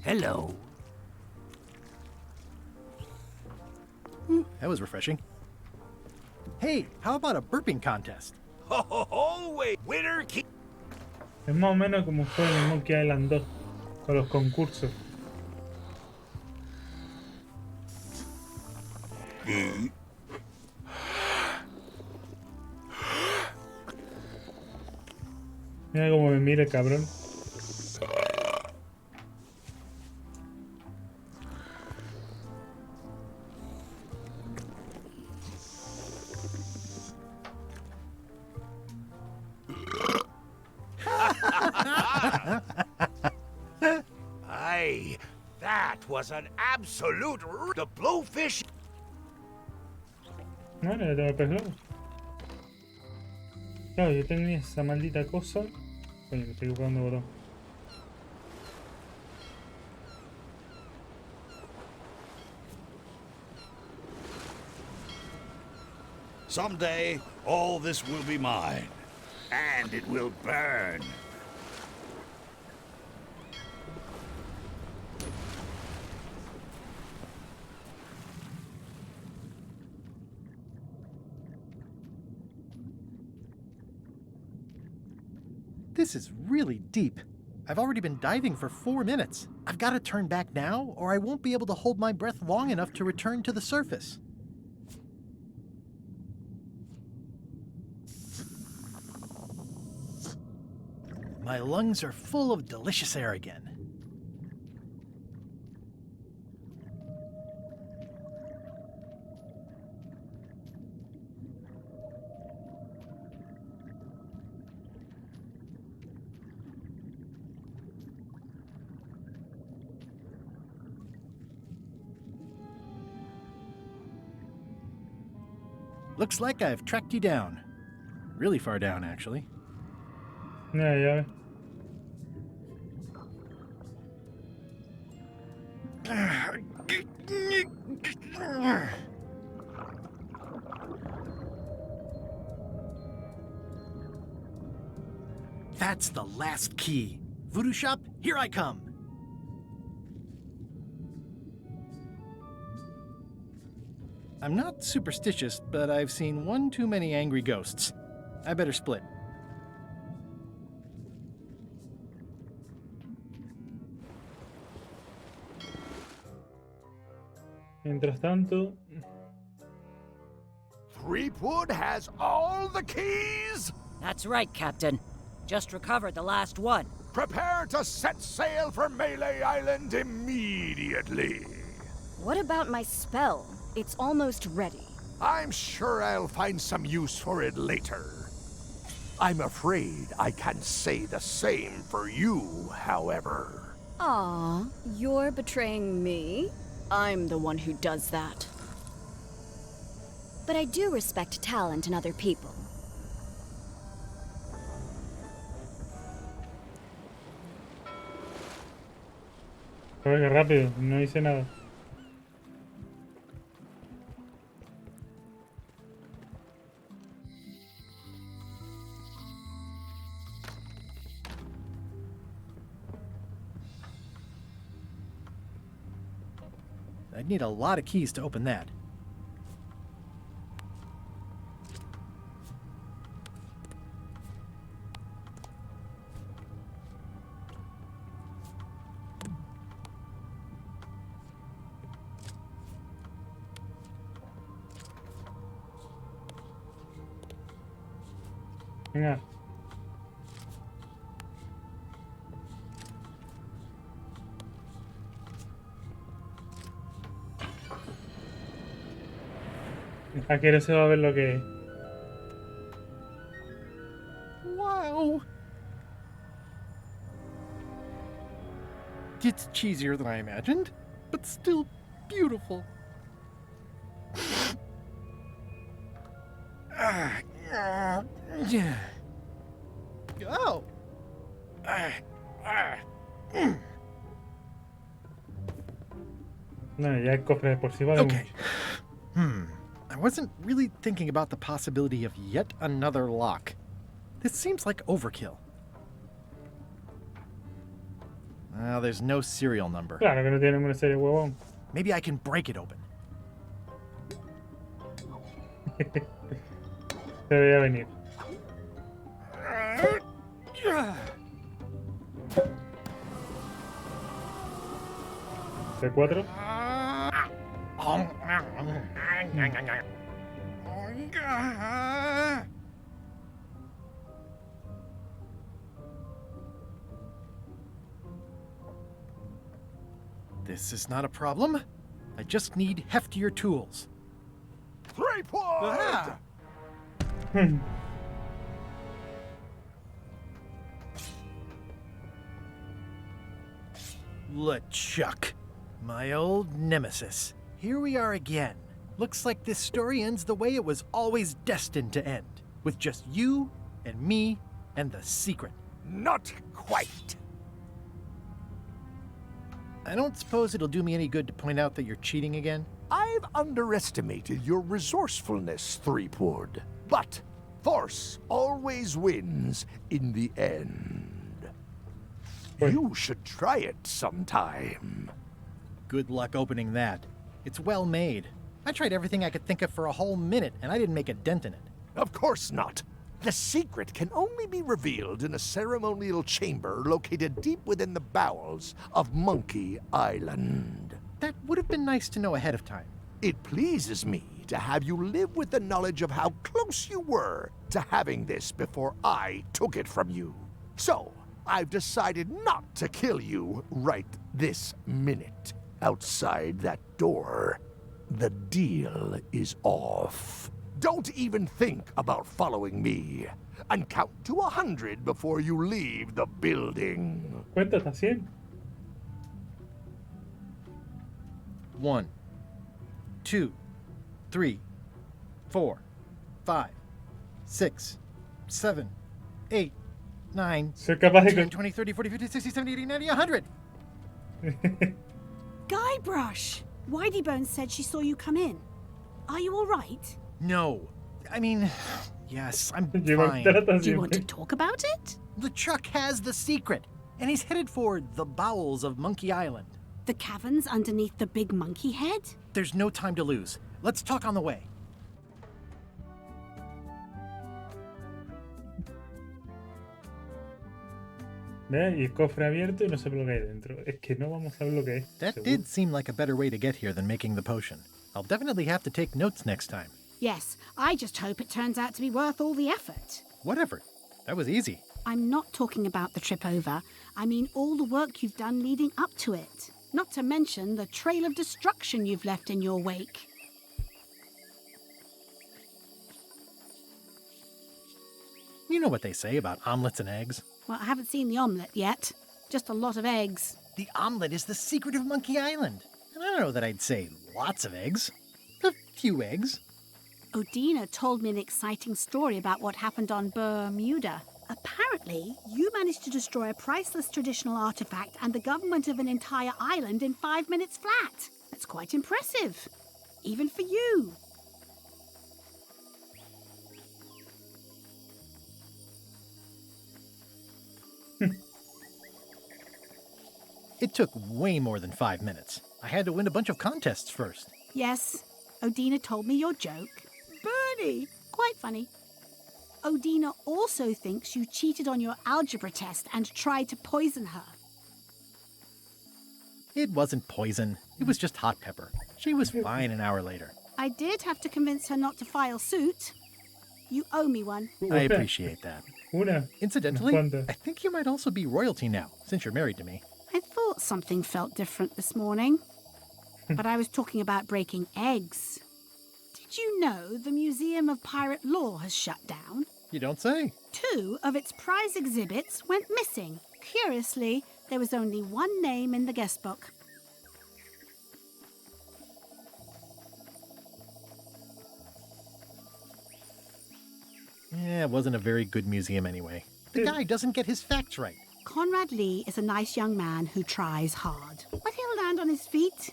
Hello. That was refreshing. Hey, how about a burping contest? Always winner keep. Es más o menos como fue en el Monkey Island 2 con los concursos. Mira cómo me mira el cabrón. Aye, that was an absolute the blowfish. Bueno, ya tengo el pez globo. Claro, yo tenía esa maldita cosa. Coño, me estoy equivocando de botón. Someday, all this will be mine, and it will burn. This is really deep. I've already been diving for 4 minutes. I've got to turn back now, or I won't be able to hold my breath long enough to return to the surface. My lungs are full of delicious air again. Looks like I've tracked you down. Really far down, actually. Ya, That's the last key. Voodoo Shop, here I come. I'm not superstitious, but I've seen one too many angry ghosts. I better split. Mientras tanto, Threepwood has all the keys? That's right, Captain. Just recovered the last one. Prepare to set sail for Melee Island immediately. What about my spell? It's almost ready. I'm sure I'll find some use for it later. I'm afraid I can't say the same for you, however. Aw, you're betraying me? I'm the one who does that. But I do respect talent in other people. Venga, rápido, no hice nada. I'd need a lot of keys to open that. Venga. Aquí no se va a ver lo que es. Wow! It's cheesier than I imagined, but still beautiful. Yeah. Oh! No, ya el cofre de por sí vale Okay. mucho. I wasn't really thinking about the possibility of yet another lock. This seems like overkill. Well, there's no serial number. Claro que no tiene ninguna serie, huevón. Maybe I can break it open. Se veía venir. C4. This is not a problem. I just need heftier tools. Threepwood! LeChuck, my old nemesis. Here we are again. Looks like this story ends the way it was always destined to end, with just you and me and the secret. Not quite. I don't suppose it'll do me any good to point out that you're cheating again? I've underestimated your resourcefulness, Threepwood. But force always wins in the end. You should try it sometime. Good luck opening that. It's well made. I tried everything I could think of for a whole minute, and I didn't make a dent in it. Of course not. The secret can only be revealed in a ceremonial chamber located deep within the bowels of Monkey Island. That would have been nice to know ahead of time. It pleases me to have you live with the knowledge of how close you were to having this before I took it from you. So, I've decided not to kill you right this minute. Outside that door, the deal is off. Don't even think about following me. And count to 100 before you leave the building. Cuenta hasta 100. 1, 2, 3, 4, 5, 6, 7, 8, 9, Soy capaz de 10, 20, 30, 40, 50, 60, 70, 80, 90, 100. Guybrush! Whiteybones said she saw you come in. Are you all right? No. I mean, yes, I'm Lleva fine. trata Do you want to siempre. talk about it? LeChuck has the secret, and he's headed for the bowels of Monkey Island. The caverns underneath the big monkey head? There's no time to lose. Let's talk on the way. Ve, y el cofre abierto y no sé lo que hay dentro. Es que no vamos a ver lo que es. That seguro. did seem like a better way to get here than making the potion. I'll definitely have to take notes next time. Yes, I just hope it turns out to be worth all the effort. Whatever. That was easy. I'm not talking about the trip over. I mean all the work you've done leading up to it. Not to mention the trail of destruction you've left in your wake. You know what they say about omelets and eggs. Well, I haven't seen the omelette yet. Just a lot of eggs. The omelet is the secret of Monkey Island. And I don't know that I'd say lots of eggs. A few eggs. Odina told me an exciting story about what happened on Bermuda. Apparently, you managed to destroy a priceless traditional artifact and the government of an entire island in 5 minutes flat. That's quite impressive. Even for you. It took way more than 5 minutes. I had to win a bunch of contests first. Yes, Odina told me your joke. Bernie! Quite funny. Odina also thinks you cheated on your algebra test and tried to poison her. It wasn't poison. It was just hot pepper. She was fine an hour later. I did have to convince her not to file suit. You owe me one. I appreciate that. Una. Incidentally, ¿Cuántas? I think you might also be royalty now, since you're married to me. I thought something felt different this morning. But I was talking about breaking eggs. Did you know the Museum of Pirate Lore has shut down? You don't say. 2 of its prize exhibits went missing. Curiously, there was only one name in the guest book. Yeah, it wasn't a very good museum anyway. The guy doesn't get his facts right. Conrad Lee is a nice young man who tries hard. But he'll land on his feet.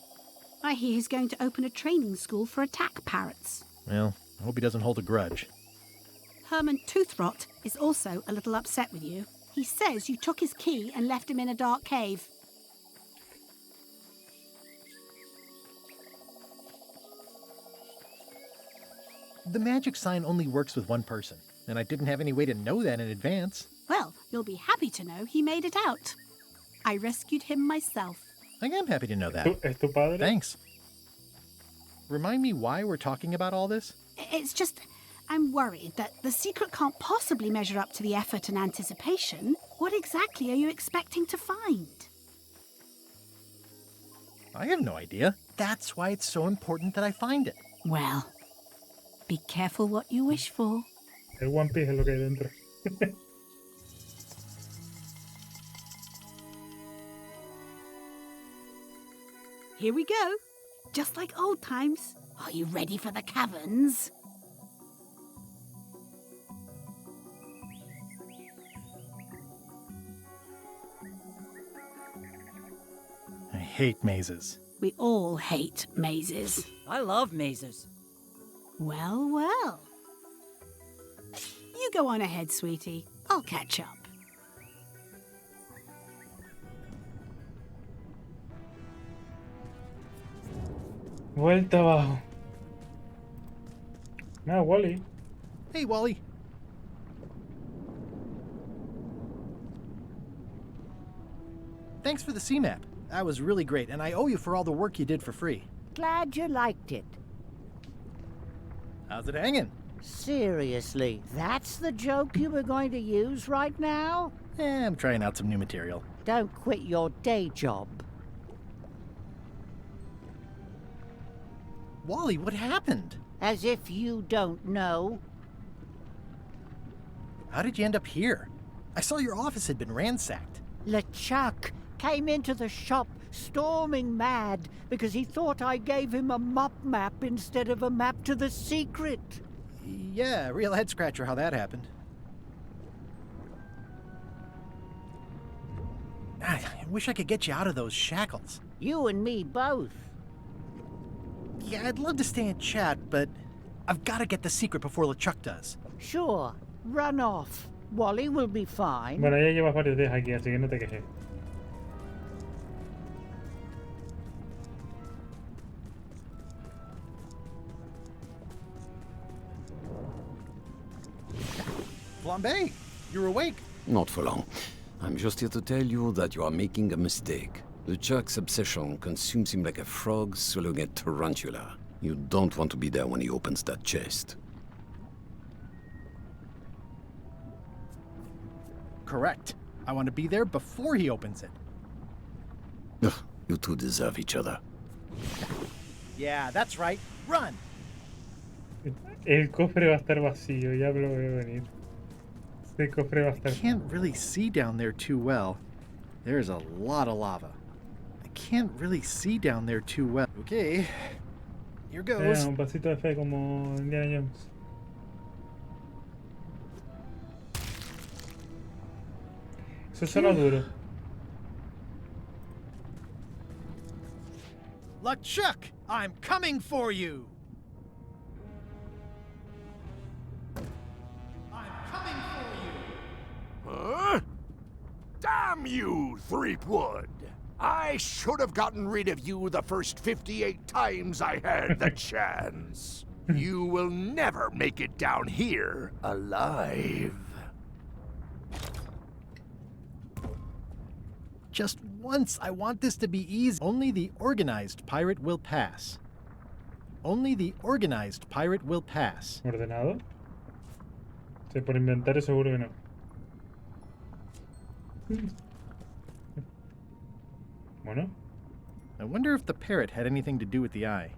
I hear he's going to open a training school for attack parrots. Well, I hope he doesn't hold a grudge. Herman Toothrot is also a little upset with you. He says you took his key and left him in a dark cave. The magic sign only works with one person, and I didn't have any way to know that in advance. Well, you'll be happy to know he made it out. I rescued him myself. I am happy to know that. ¿Es tu padre? Thanks. Remind me why we're talking about all this? It's just, I'm worried that the secret can't possibly measure up to the effort and anticipation. What exactly are you expecting to find? I have no idea. That's why it's so important that I find it. Well, be careful what you wish for. El One Piece es lo que hay dentro. Here we go. Just like old times. Are you ready for the caverns? I hate mazes. We all hate mazes. I love mazes. Well, well. You go on ahead, sweetie. I'll catch up. Vuelta abajo. Ah, Wally. Hey, Wally. Thanks for the sea map. That was really great, and I owe you for all the work you did for free. Glad you liked it. How's it hanging? Seriously, that's the joke you were going to use right now? I'm trying out some new material. Don't quit your day job. Wally, what happened? As if you don't know. How did you end up here? I saw your office had been ransacked. LeChuck came into the shop storming mad because he thought I gave him a mop map instead of a map to the secret. Yeah, real head scratcher how that happened. I wish I could get you out of those shackles. You and me both. Yeah, I'd love to stay and chat, but I've got to get the secret before LeChuck does. Sure, run off. Wally will be fine. Bueno, ya llevas varios días aquí, así que no te quejes. Bombay, you're awake. Not for long. I'm just here to tell you that you are making a mistake. The Chuck's obsession consumes him like a frog swallowing a tarantula. You don't want to be there when he opens that chest. Correct. I want to be there before he opens it. Ugh, you two deserve each other. Yeah, that's right. Run! El cofre va a estar vacío, ya lo veo venir. Este cofre va a estar... I can't really see down there too well. There's a lot of lava. I can't really see down there too well. Okay, here goes. Un pasito de fe como Indiana Jones. Eso suena duro. LeChuck, I'm coming for you! Huh? Damn you, Threepwood! I should have gotten rid of you the first 58 times I had the chance. You will never make it down here alive. Just once, I want this to be easy. Only the organized pirate will pass. Only the organized pirate will pass. ¿Ordenado? Sí, por inventario seguro que no. Bueno. I wonder if the parrot had anything to do with the eye.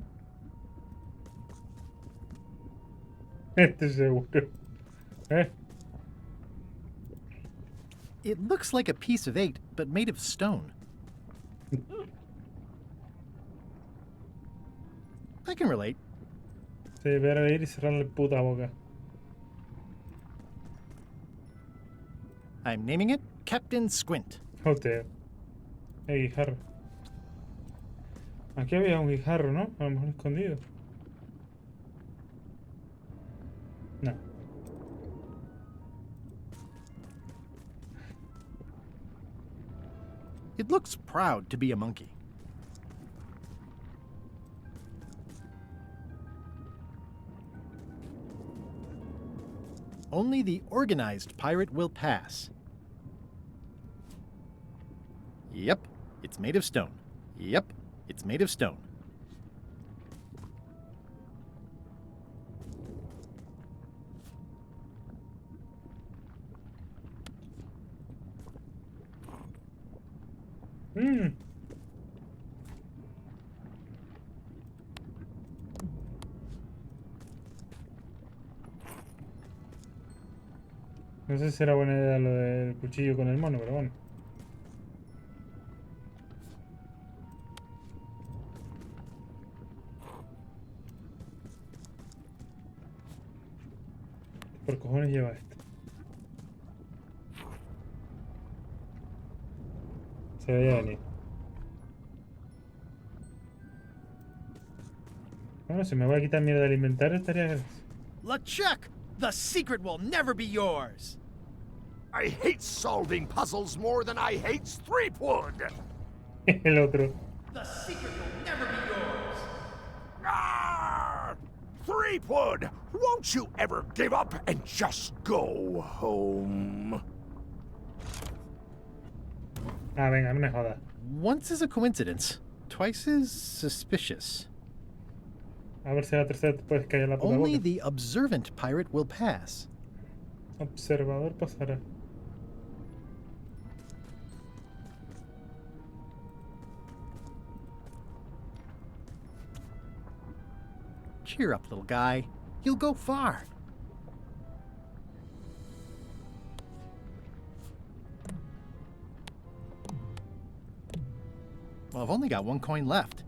Este seguro. It looks like a piece of 8, but made of stone. I can relate. Sí, ver a ir y cerrarle la puta boca. I'm naming it Captain Squint. Joder. Guijarro. Aquí había un guijarro, ¿no? A lo mejor escondido. No. It looks proud to be a monkey. Only the organized pirate will pass. Yep, it's made of stone. Yep, it's made of stone. No sé si era buena idea lo del cuchillo con el mono, pero bueno. ¿Por cojones lleva esto? Se veía venir. Bueno, si me voy a quitar mierda del inventario estaría gracias. LeChuck, the secret will never be yours. I hate solving puzzles more than I hate Threepwood. El otro. The secret will never be yours. Arr! Threepwood, won't you ever give up and just go home? Ah, venga, no me jodas. Once is a coincidence, twice is suspicious. A ver si la tercera te puedes callar la puta Only boca. the observant pirate will pass. Observador pasará. Cheer up, little guy. You'll go far. Well, I've only got one coin left.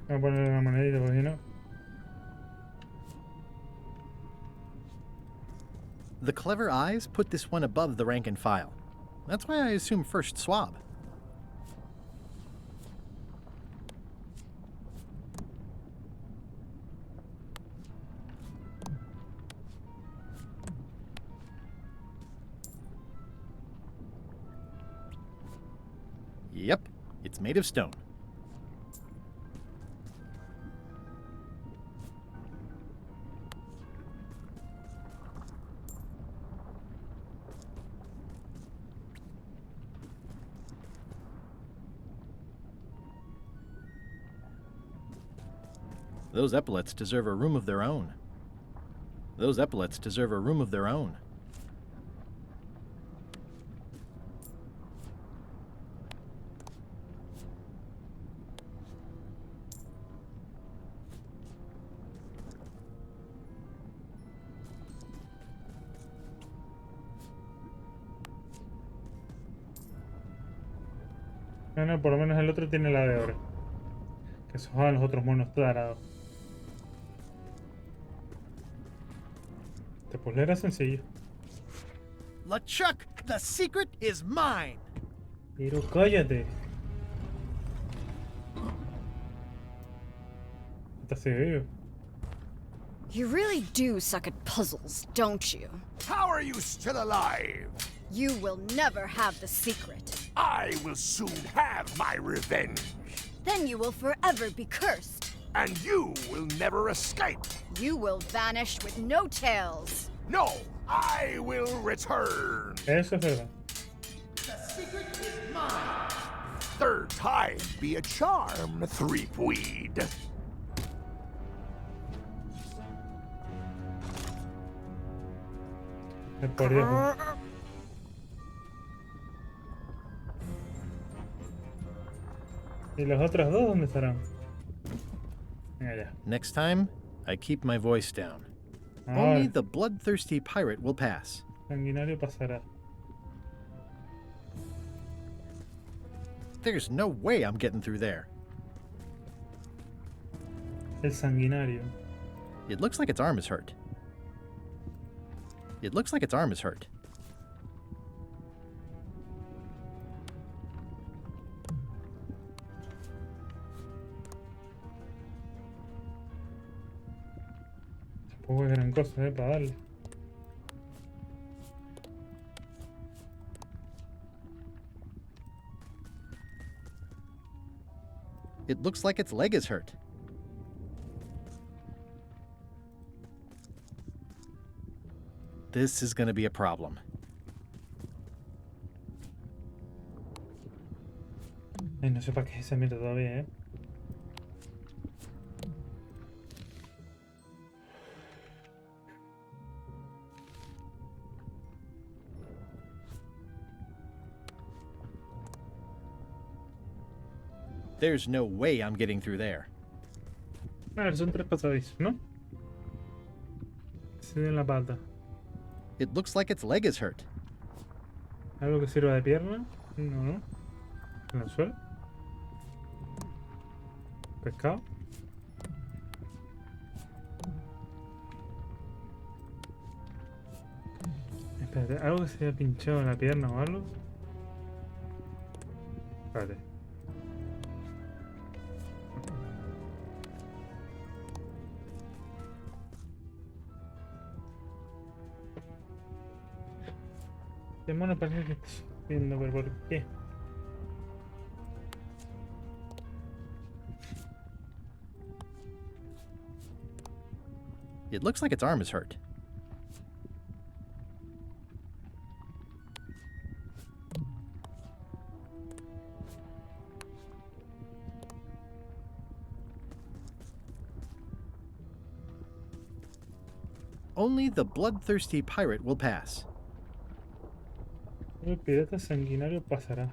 Voy a ponerle una monedita, porque si no. The clever eyes put this one above the rank and file. That's why I assume first swab. Yep, it's made of stone. Those epaulets deserve a room of their own. Those epaulets deserve a room of their own. No, por lo menos el otro tiene la de oro. Que esos van los otros monos tarados. Este puzzle era sencillo. LeChuck, the secret is mine. Pero cállate. Está serio. You really do suck at puzzles, don't you? How are you still alive? You will never have the secret. I will soon have my revenge. Then you will forever be cursed. And you will never escape. You will vanish with no tails. No, I will return. Eso es verdad. The secret is mine. Third time be a charm, Threepweed. Me perdí. ¿Y los otros dos dónde estarán? Venga ya. Next time, I keep my voice down. Ahora. Only the bloodthirsty pirate will pass. Sanguinario pasará. There's no way I'm getting through there. El sanguinario. It looks like its arm is hurt. It looks like its arm is hurt. Tampoco es gran cosa, para darle. It looks like its leg is hurt. This is going to be a problem. Ay, no sé para qué es esa mierda todavía, ¿eh? There's no way I'm getting through there. A ver, son 3 pasadizos, ¿no? Se den la pata. It looks like its leg is hurt. ¿Algo que sirva de pierna? No. ¿En el suelo? ¿Pescado? Espérate, ¿algo que se haya pinchado en la pierna o algo? Espérate. Este mono parece que está sufriendo, pero ¿por qué? It looks like its arm is hurt. Only the bloodthirsty pirate will pass. El pirata sanguinario pasará.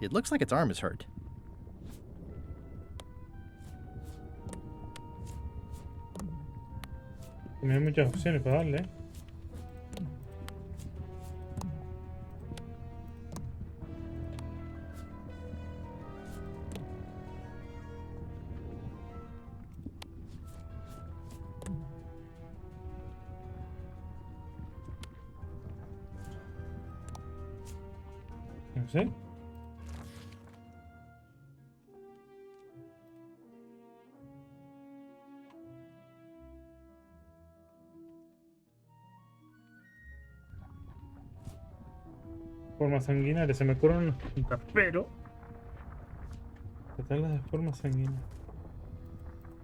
It looks like its arm is hurt. Tiene muchas opciones para darle, ¿eh? No sé. formas sanguinarias. Se me ocurren unas puntas, pero tratarlas de forma sanguinaria.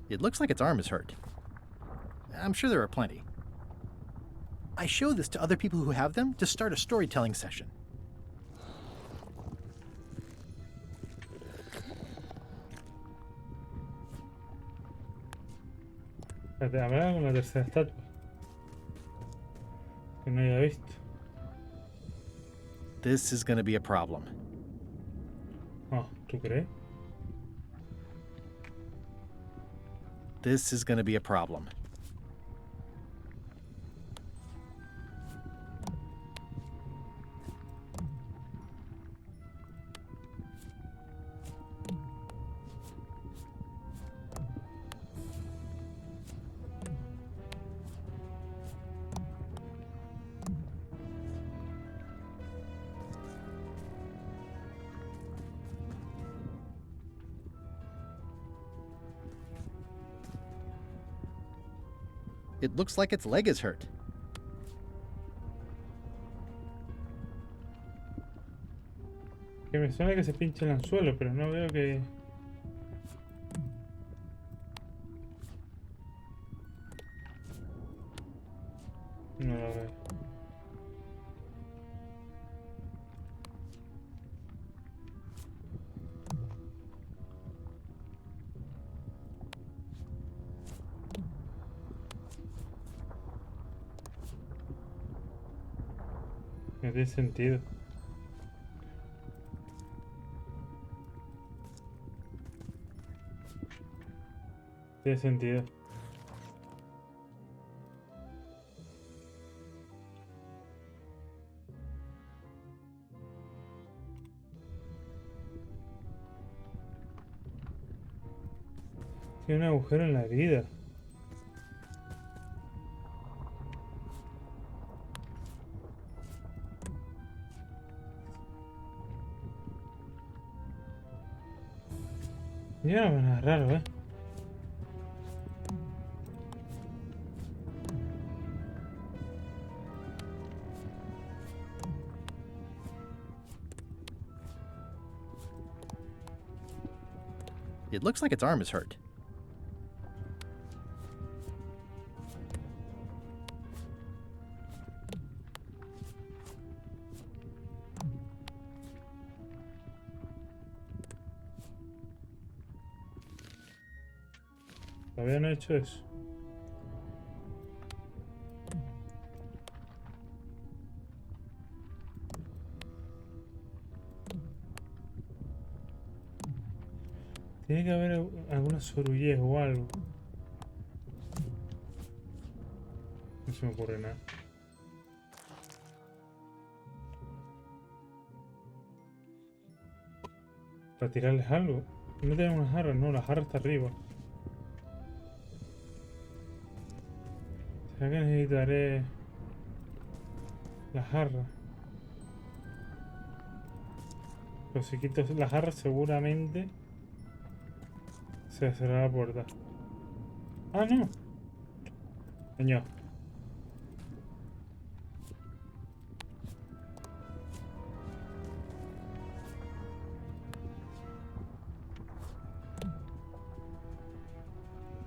It looks like its arm is hurt. I'm sure there are plenty. I show this to other people who have them to start a storytelling session. Espérate, habrá una tercera estatua que no haya visto. This is going to be a problem. Oh, ¿tú crees? This is going to be a problem. It looks like its leg is hurt. Que me suena que se pincha el anzuelo, pero no veo que... No lo veo. No tiene sentido. Tiene sentido. Tiene un agujero en la herida. Ya no es raro, ¿eh? It looks like its arm is hurt. Todavía no he hecho eso. Tiene que haber alguna sorullez o algo. No se me ocurre nada. Para tirarles algo. No tenemos una jarra, no, la jarra está arriba. ¿Será que necesitaré la jarra? Pero si quito la jarra seguramente se cerrará la puerta. Ah, no. Señor.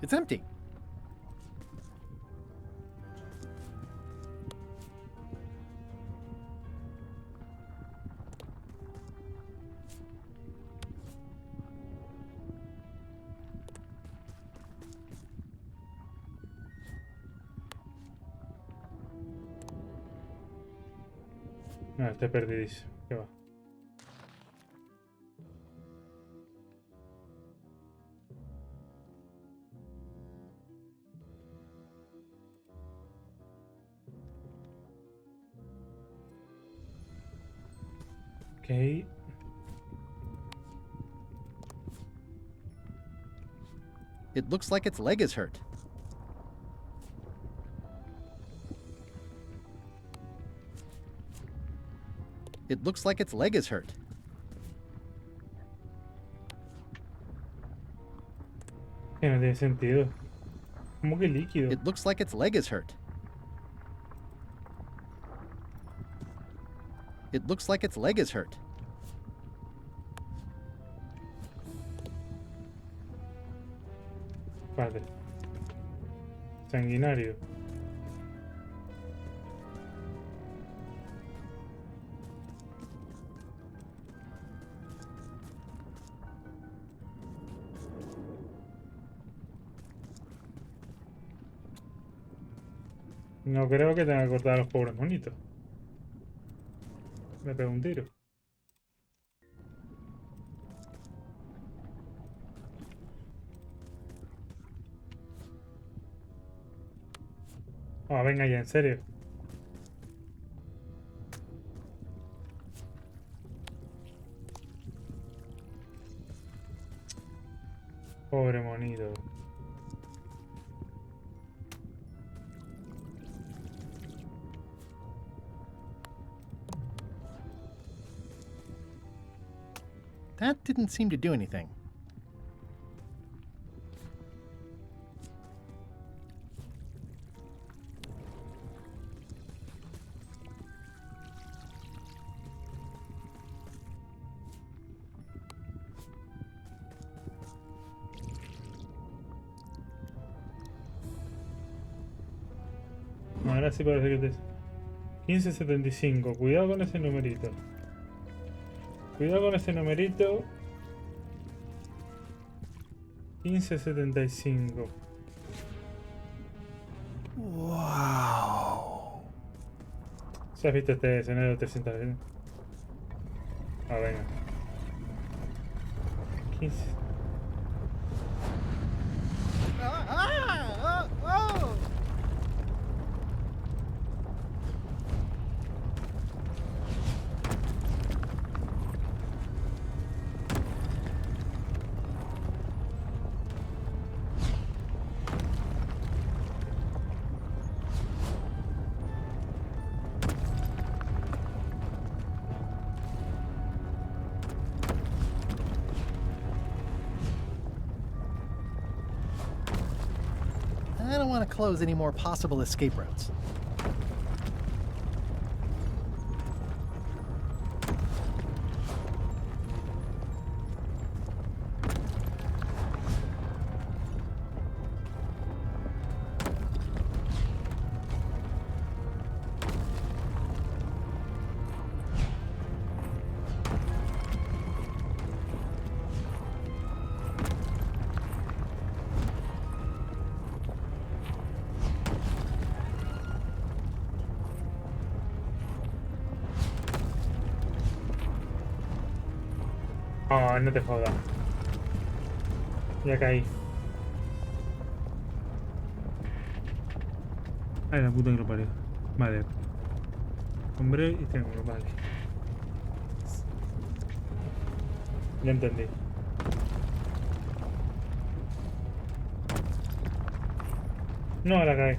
It's empty. No, estoy perdidísimo. ¿Qué va? Ok. It looks like its leg is hurt. It looks like its leg is hurt. Que no tiene sentido. ¿Cómo que líquido? It looks like its leg is hurt. It looks like its leg is hurt. Padre. Sanguinario. No creo que tenga que cortar a los pobres monitos. Me pego un tiro. Oh, venga ya, en serio. Pobre monito. That didn't seem to do anything. Ahora sí parece que te... 1575. Cuidado con ese numerito. Cuidado con ese numerito. 1575. Wow. ¿Se has visto este escenario 300 veces? Ah, venga. 15. I don't want to close any more possible escape routes. Oh, no te jodas. Ya caí. Ay, la puta que lo parió. Vale. Hombre, y tengo, vale. Ya entendí. No, la caí.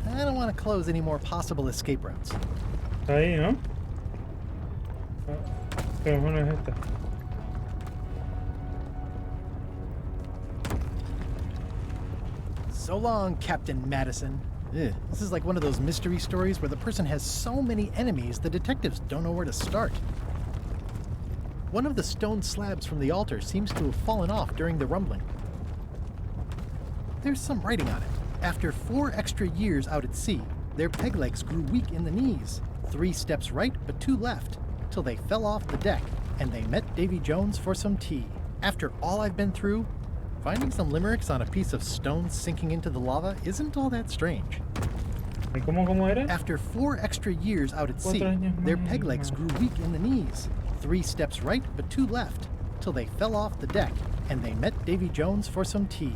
I don't want to close any more possible escape routes. Ahí, ¿no? Pero bueno, es esta. So long, Captain Madison. Ugh, this is like one of those mystery stories where the person has so many enemies the detectives don't know where to start. One of the stone slabs from the altar seems to have fallen off during the rumbling. There's some writing on it. After 4 extra years out at sea, their peg legs grew weak in the knees. 3 steps right, but 2 left, till they fell off the deck, and they met Davy Jones for some tea. After all I've been through, finding some limericks on a piece of stone sinking into the lava isn't all that strange. ¿Cómo era? After 4 extra years out at sea, their peg legs grew weak in the knees. 3 steps right, but 2 left, till they fell off the deck, and they met Davy Jones for some tea.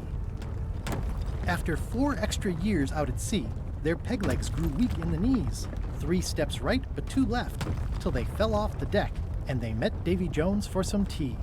After 4 extra years out at sea, their peg legs grew weak in the knees. 3 steps right, but 2 left, till they fell off the deck, and they met Davy Jones for some tea.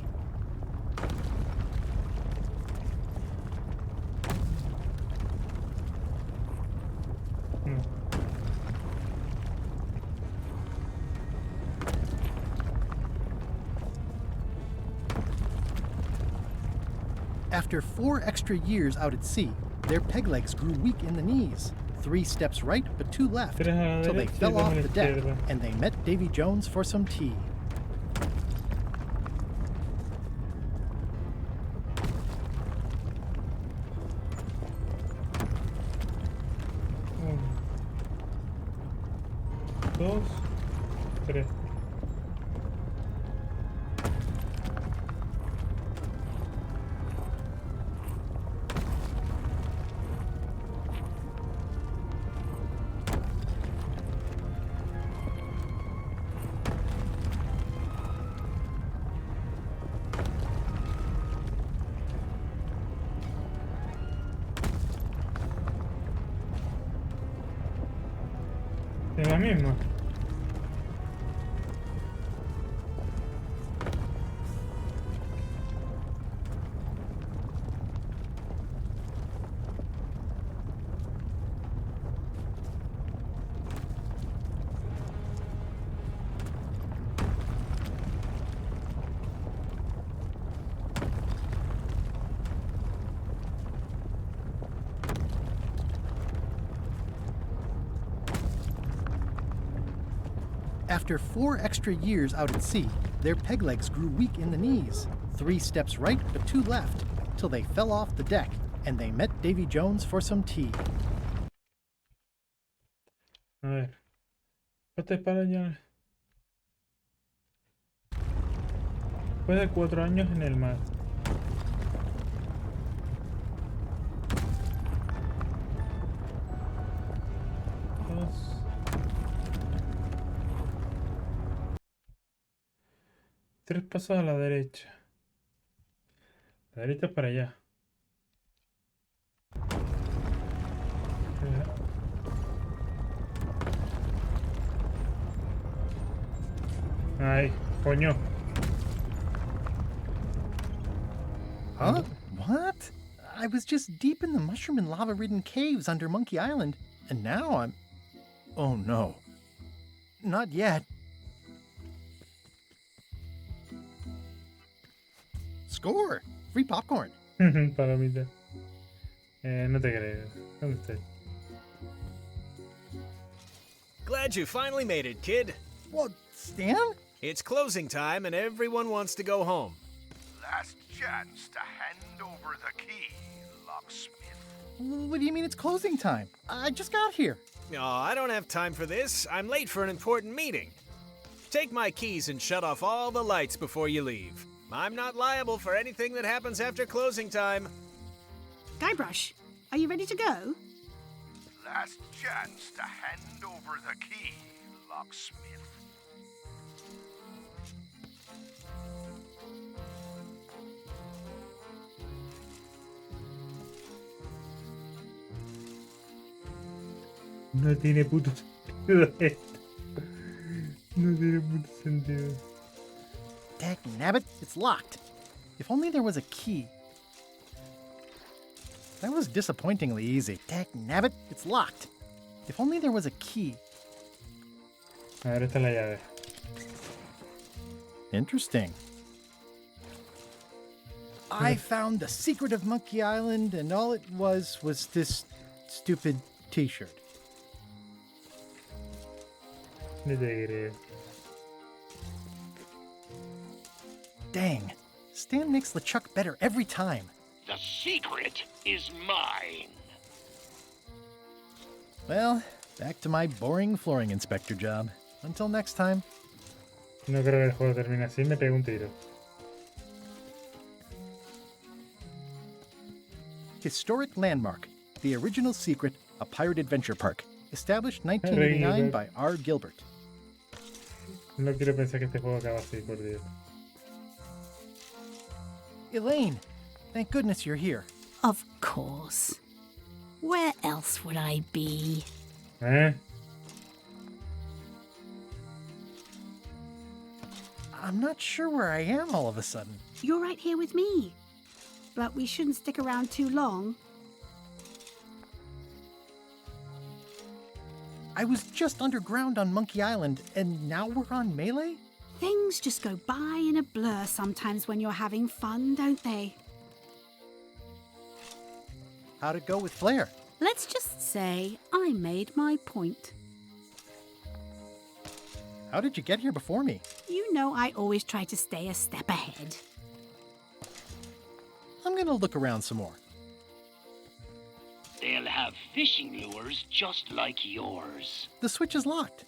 After 4 extra years out at sea, their peg legs grew weak in the knees. 3 steps right, but 2 left, till they fell off the deck, and they met Davy Jones for some tea. Dos, tres. Es la misma. After 4 extra years out at sea, their peg legs grew weak in the knees. 3 steps right, but 2 left, till they fell off the deck, and they met Davy Jones for some tea. A ver. ¿Cuánto para ya? Después de 4 años en el mar. Tres pasos a la derecha. La derecha es para allá. Ay, coño. Huh? What? I was just deep in the mushroom and lava-ridden caves under Monkey Island, and now I'm... Oh no. Not yet. Score! Free popcorn. Palomita. No te creo. ¿Dónde estoy? Glad you finally made it, kid. What, Stan? It's closing time and everyone wants to go home. Last chance to hand over the key, locksmith. What do you mean it's closing time? I just got here. No, I don't have time for this. I'm late for an important meeting. Take my keys and shut off all the lights before you leave. I'm not liable for anything that happens after closing time. Guybrush, are you ready to go? Last chance to hand over the key, locksmith. No tiene puto sentido esto. No tiene puto sentido. Dag nabbit, it's locked. If only there was a key. That was disappointingly easy. Dag nabbit, it's locked. If only there was a key. A ver, esta es la llave. Interesting. I found the secret of Monkey Island, and all it was this stupid t-shirt. No te creo. Dang. Stan makes LeChuck better every time. The secret is mine. Well, back to my boring flooring inspector job. Until next time. No creo que el juego termine así, me pego un tiro. Historic landmark. The original secret, a pirate adventure park. Established 1989 by R. Gilbert. No quiero pensar que este juego acaba así, por Dios. Elaine, thank goodness you're here. Of course. Where else would I be? ¿Eh? I'm not sure where I am all of a sudden. You're right here with me. But we shouldn't stick around too long. I was just underground on Monkey Island, and now we're on Melee? Things just go by in a blur sometimes when you're having fun, don't they? How'd it go with Flair? Let's just say I made my point. How did you get here before me? You know I always try to stay a step ahead. I'm gonna look around some more. They'll have fishing lures just like yours. The switch is locked.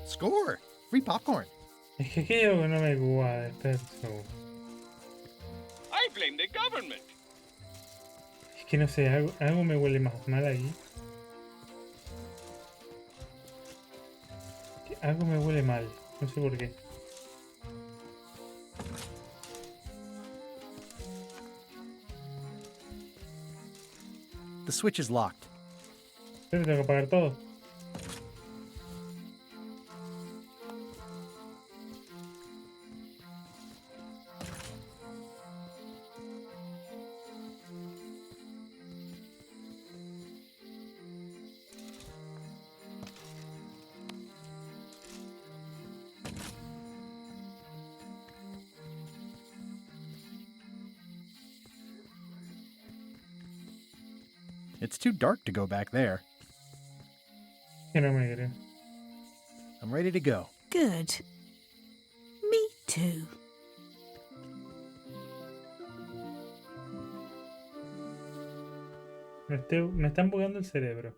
Score! Free popcorn. Es que aquí hay algo que no me gusta. Espera un segundo. I blame the government. Es que no sé, algo me huele más mal ahí. Algo me huele mal, no sé por qué. The switch is locked. Tengo que apagar todo. It's too dark to go back there. Que no me creo. I'm ready to go. Good. Me too. Me están bugando el cerebro.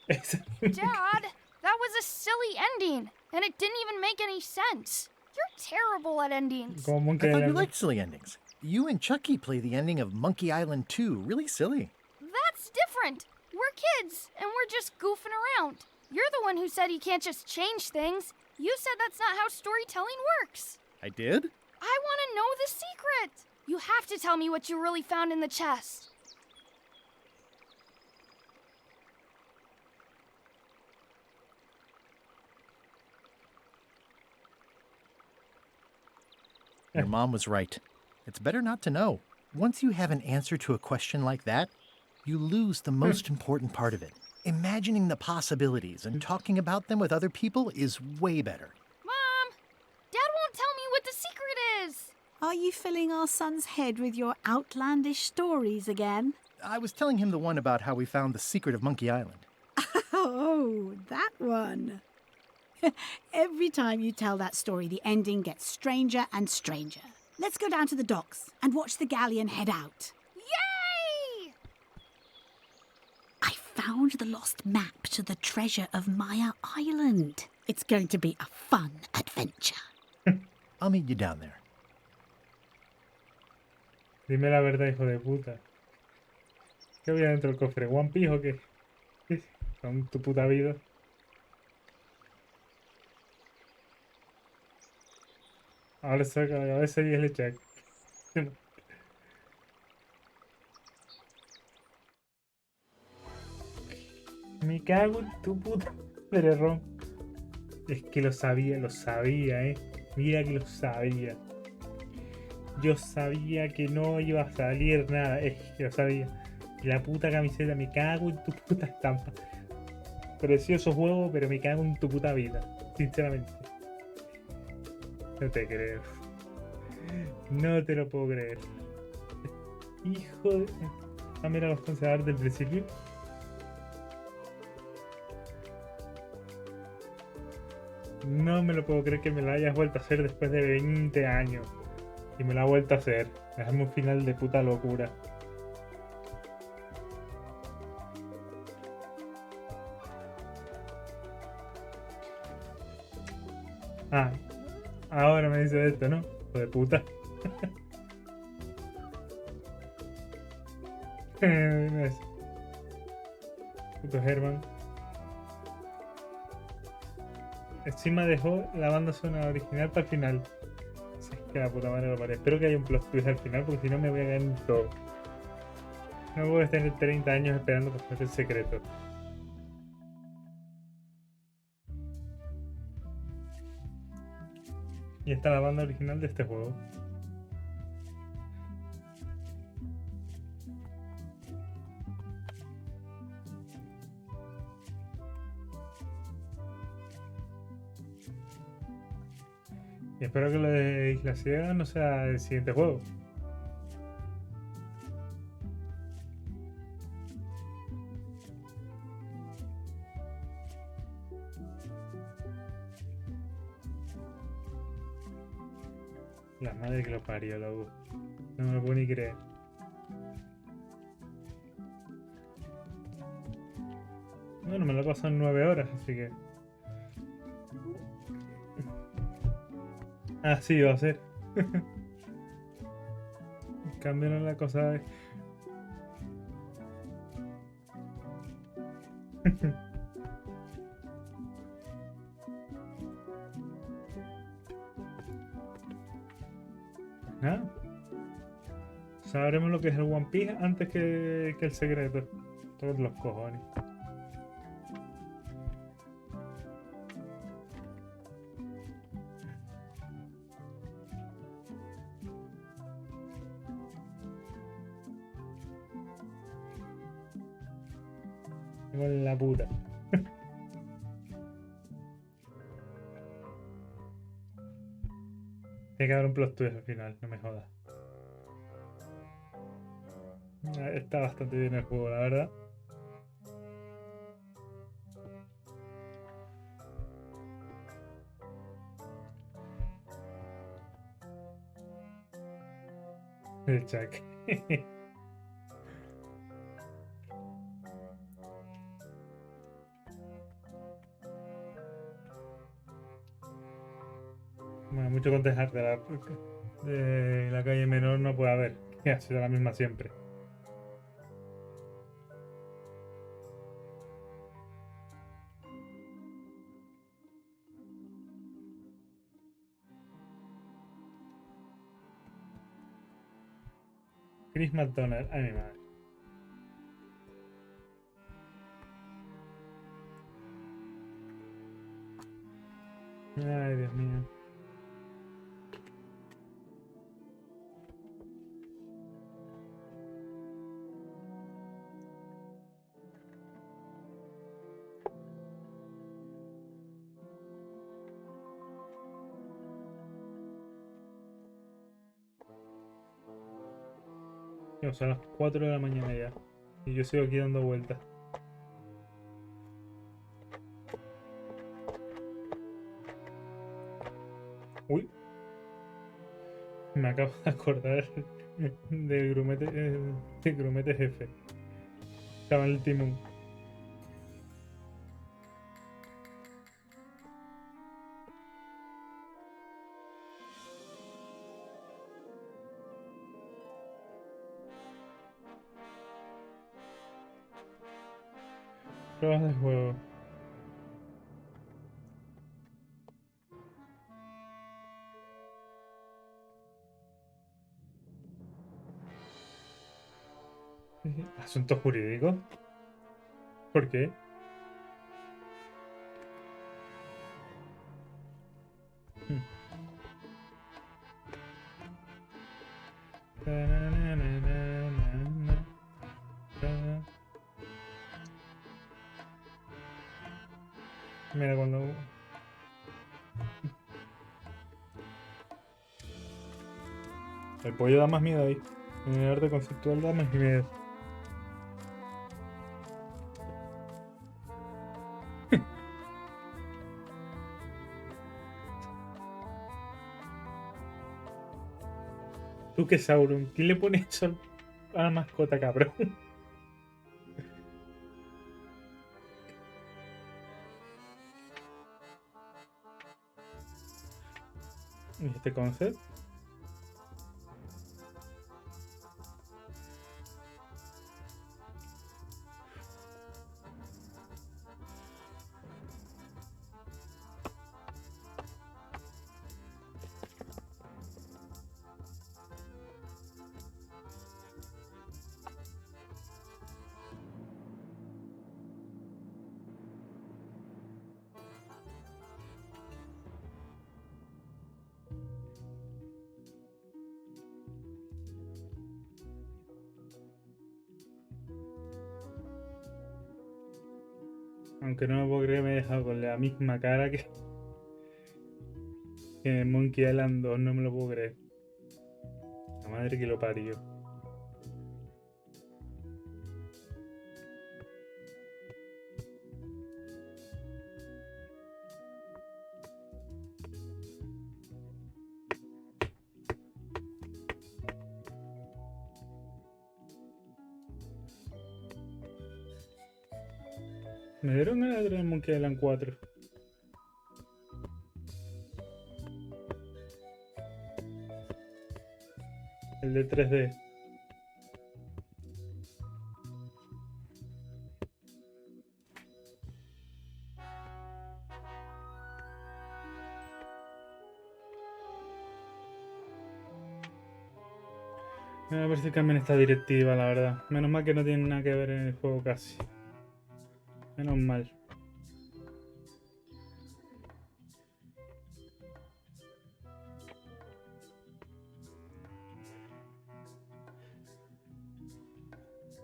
Dad, that was a silly ending, and it didn't even make any sense. You're terrible at endings. I thought you liked silly endings. You and Chucky play the ending of Monkey Island 2 really silly. That's different. We're kids, and we're just goofing around. You're the one who said you can't just change things. You said that's not how storytelling works. I did? I want to know the secret. You have to tell me what you really found in the chest. Your mom was right. It's better not to know. Once you have an answer to a question like that, you lose the most important part of it. Imagining the possibilities and talking about them with other people is way better. Mom! Dad won't tell me what the secret is! Are you filling our son's head with your outlandish stories again? I was telling him the one about how we found the secret of Monkey Island. Oh, that one. Every time you tell that story, the ending gets stranger and stranger. Let's go down to the docks and watch the galleon head out. Yay! I found the lost map to the treasure of Maya Island. It's going to be a fun adventure. I'll meet you down there. Dime la verdad, hijo de puta. ¿Qué había dentro del cofre? ¿One Piece o qué? Con tu puta vida. Ahora saca la cabeza y es el Jack. Me cago en tu puta madre, Ron. Es que lo sabía, Mira que lo sabía. Yo sabía que no iba a salir nada. Es que lo sabía. La puta camiseta, me cago en tu puta estampa. Precioso juego, pero me cago en tu puta vida. Sinceramente. No te creo. No te lo puedo creer. Hijo de... Ah, mira los conservadores del principio. No me lo puedo creer que me lo hayas vuelto a hacer después de 20 años. Y me lo ha vuelto a hacer. Déjame un final de puta locura. Ah, ahora me dice esto, ¿no? Hijo de puta. Puto Herman. Encima dejó la banda sonora original para el final. Si es que la puta madre lo parece. Espero que haya un plot twist al final, porque si no me voy a caer en todo. No voy a tener 30 años esperando por hacer el secreto. Y esta es la banda original de este juego. Y espero que lo de Isla Ciega no sea el siguiente juego. La madre que lo parió, loco. No me lo puedo ni creer. Bueno, me lo he pasado en 9 horas, así que... Así va a ser. Cambiaron la cosa de... ¿Ah? Sabremos lo que es el One Piece antes que el secreto. Todos los cojones. Con la puta. Tiene que haber un plot twist al final, no me jodas. Está bastante bien el juego, la verdad. El Chuck. Bueno, mucho contestar de la calle menor no puede haber, que ha sido la misma siempre. Chris McDonald, ay mi madre. Ay, Dios mío. Son las 4 de la mañana ya. Y yo sigo aquí dando vueltas. Uy. Me acabo de acordar del grumete jefe. Estaba en el timón. Pruebas de juego. ¿Asuntos jurídicos? ¿Por qué? Mira, cuando... El pollo da más miedo ahí. En el arte conceptual da más miedo. Tú que Sauron, ¿quién le pone eso a la mascota, cabrón? ¿Y este concept? Aunque no me puedo creer, me he dejado con la misma cara En Monkey Island 2, no me lo puedo creer. La madre que lo parió. Me dieron ganas de traer Monkey Island 4. El de 3D. A ver si cambian esta directiva, la verdad. Menos mal que no tiene nada que ver en el juego casi. Menos mal.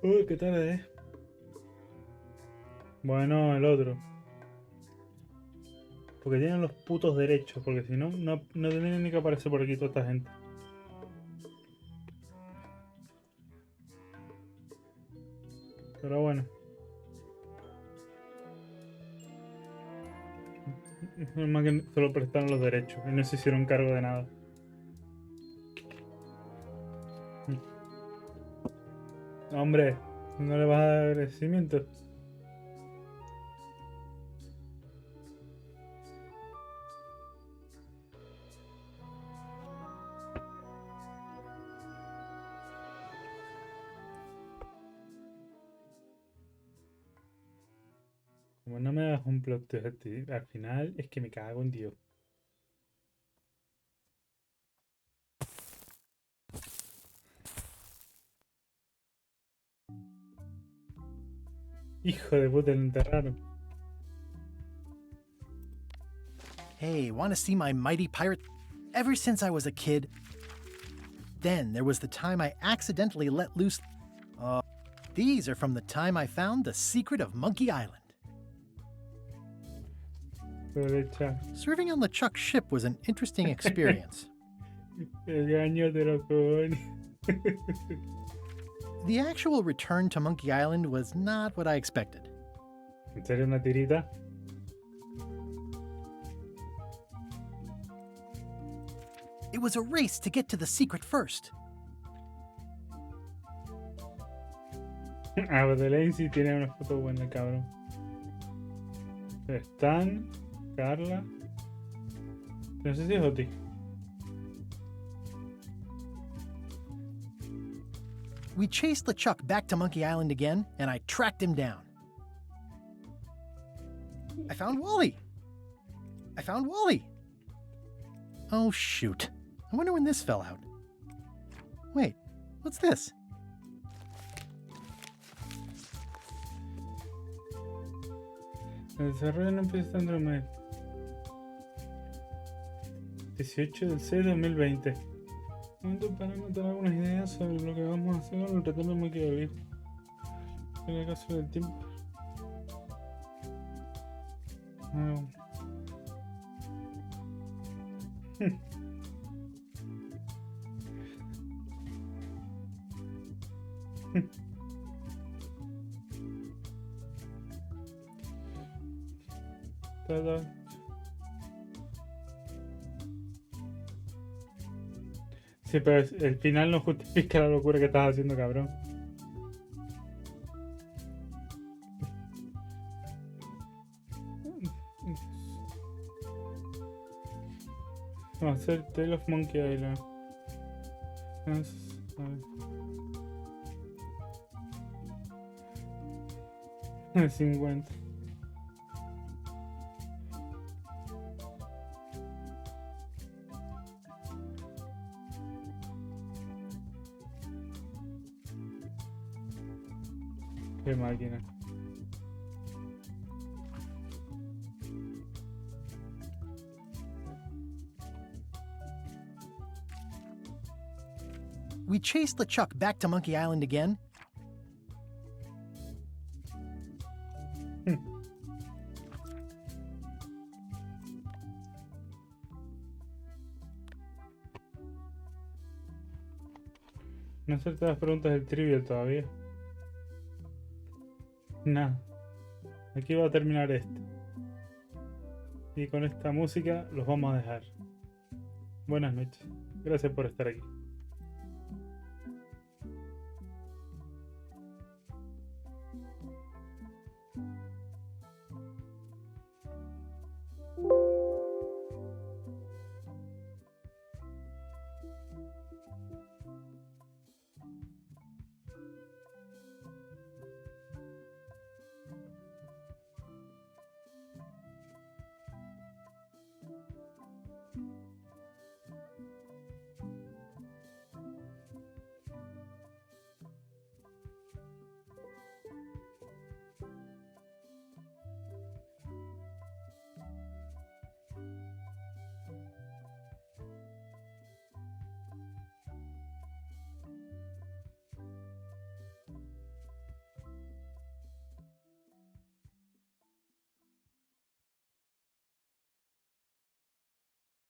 Uy, qué tarde, Bueno, el otro. Porque tienen los putos derechos, porque si no, no tendrían ni que aparecer por aquí toda esta gente. Pero bueno. Es más que solo prestaron los derechos y no se hicieron cargo de nada. Hombre, no le vas a dar agradecimiento. Como no me das un plot twist al final, es que me cago en Dios. Hijo de puta, lo enterraron. Hey, want to see my mighty pirate? Ever since I was a kid. Then there was the time I accidentally let loose. These are from the time I found the secret of Monkey Island. Serving on the Chuck ship was an interesting experience. The actual return to Monkey Island was not what I expected. ¿En serio una tirita? It was a race to get to the secret first. Abdelane sí tiene una foto buena, cabrón. Stan, Carla. No sé si es Oti. We chased LeChuck back to Monkey Island again, and I tracked him down. I found Wally! Oh, shoot. I wonder when this fell out. Wait, what's this? El desarrollo no empieza dentro del mes. 18 del 6 de 2020. Momento para anotar algunas ideas sobre lo que vamos a hacer con el retorno de Monkey Island. En el caso del tiempo. Sí, pero el final no justifica la locura que estás haciendo, cabrón. Vamos a hacer Tale of Monkey Island. A ver. 50. Qué máquina. We chased LeChuck back to Monkey Island again. No hacer todas las preguntas del trivial todavía. Nada. Aquí va a terminar esto. Y con esta música los vamos a dejar. Buenas noches. Gracias por estar aquí.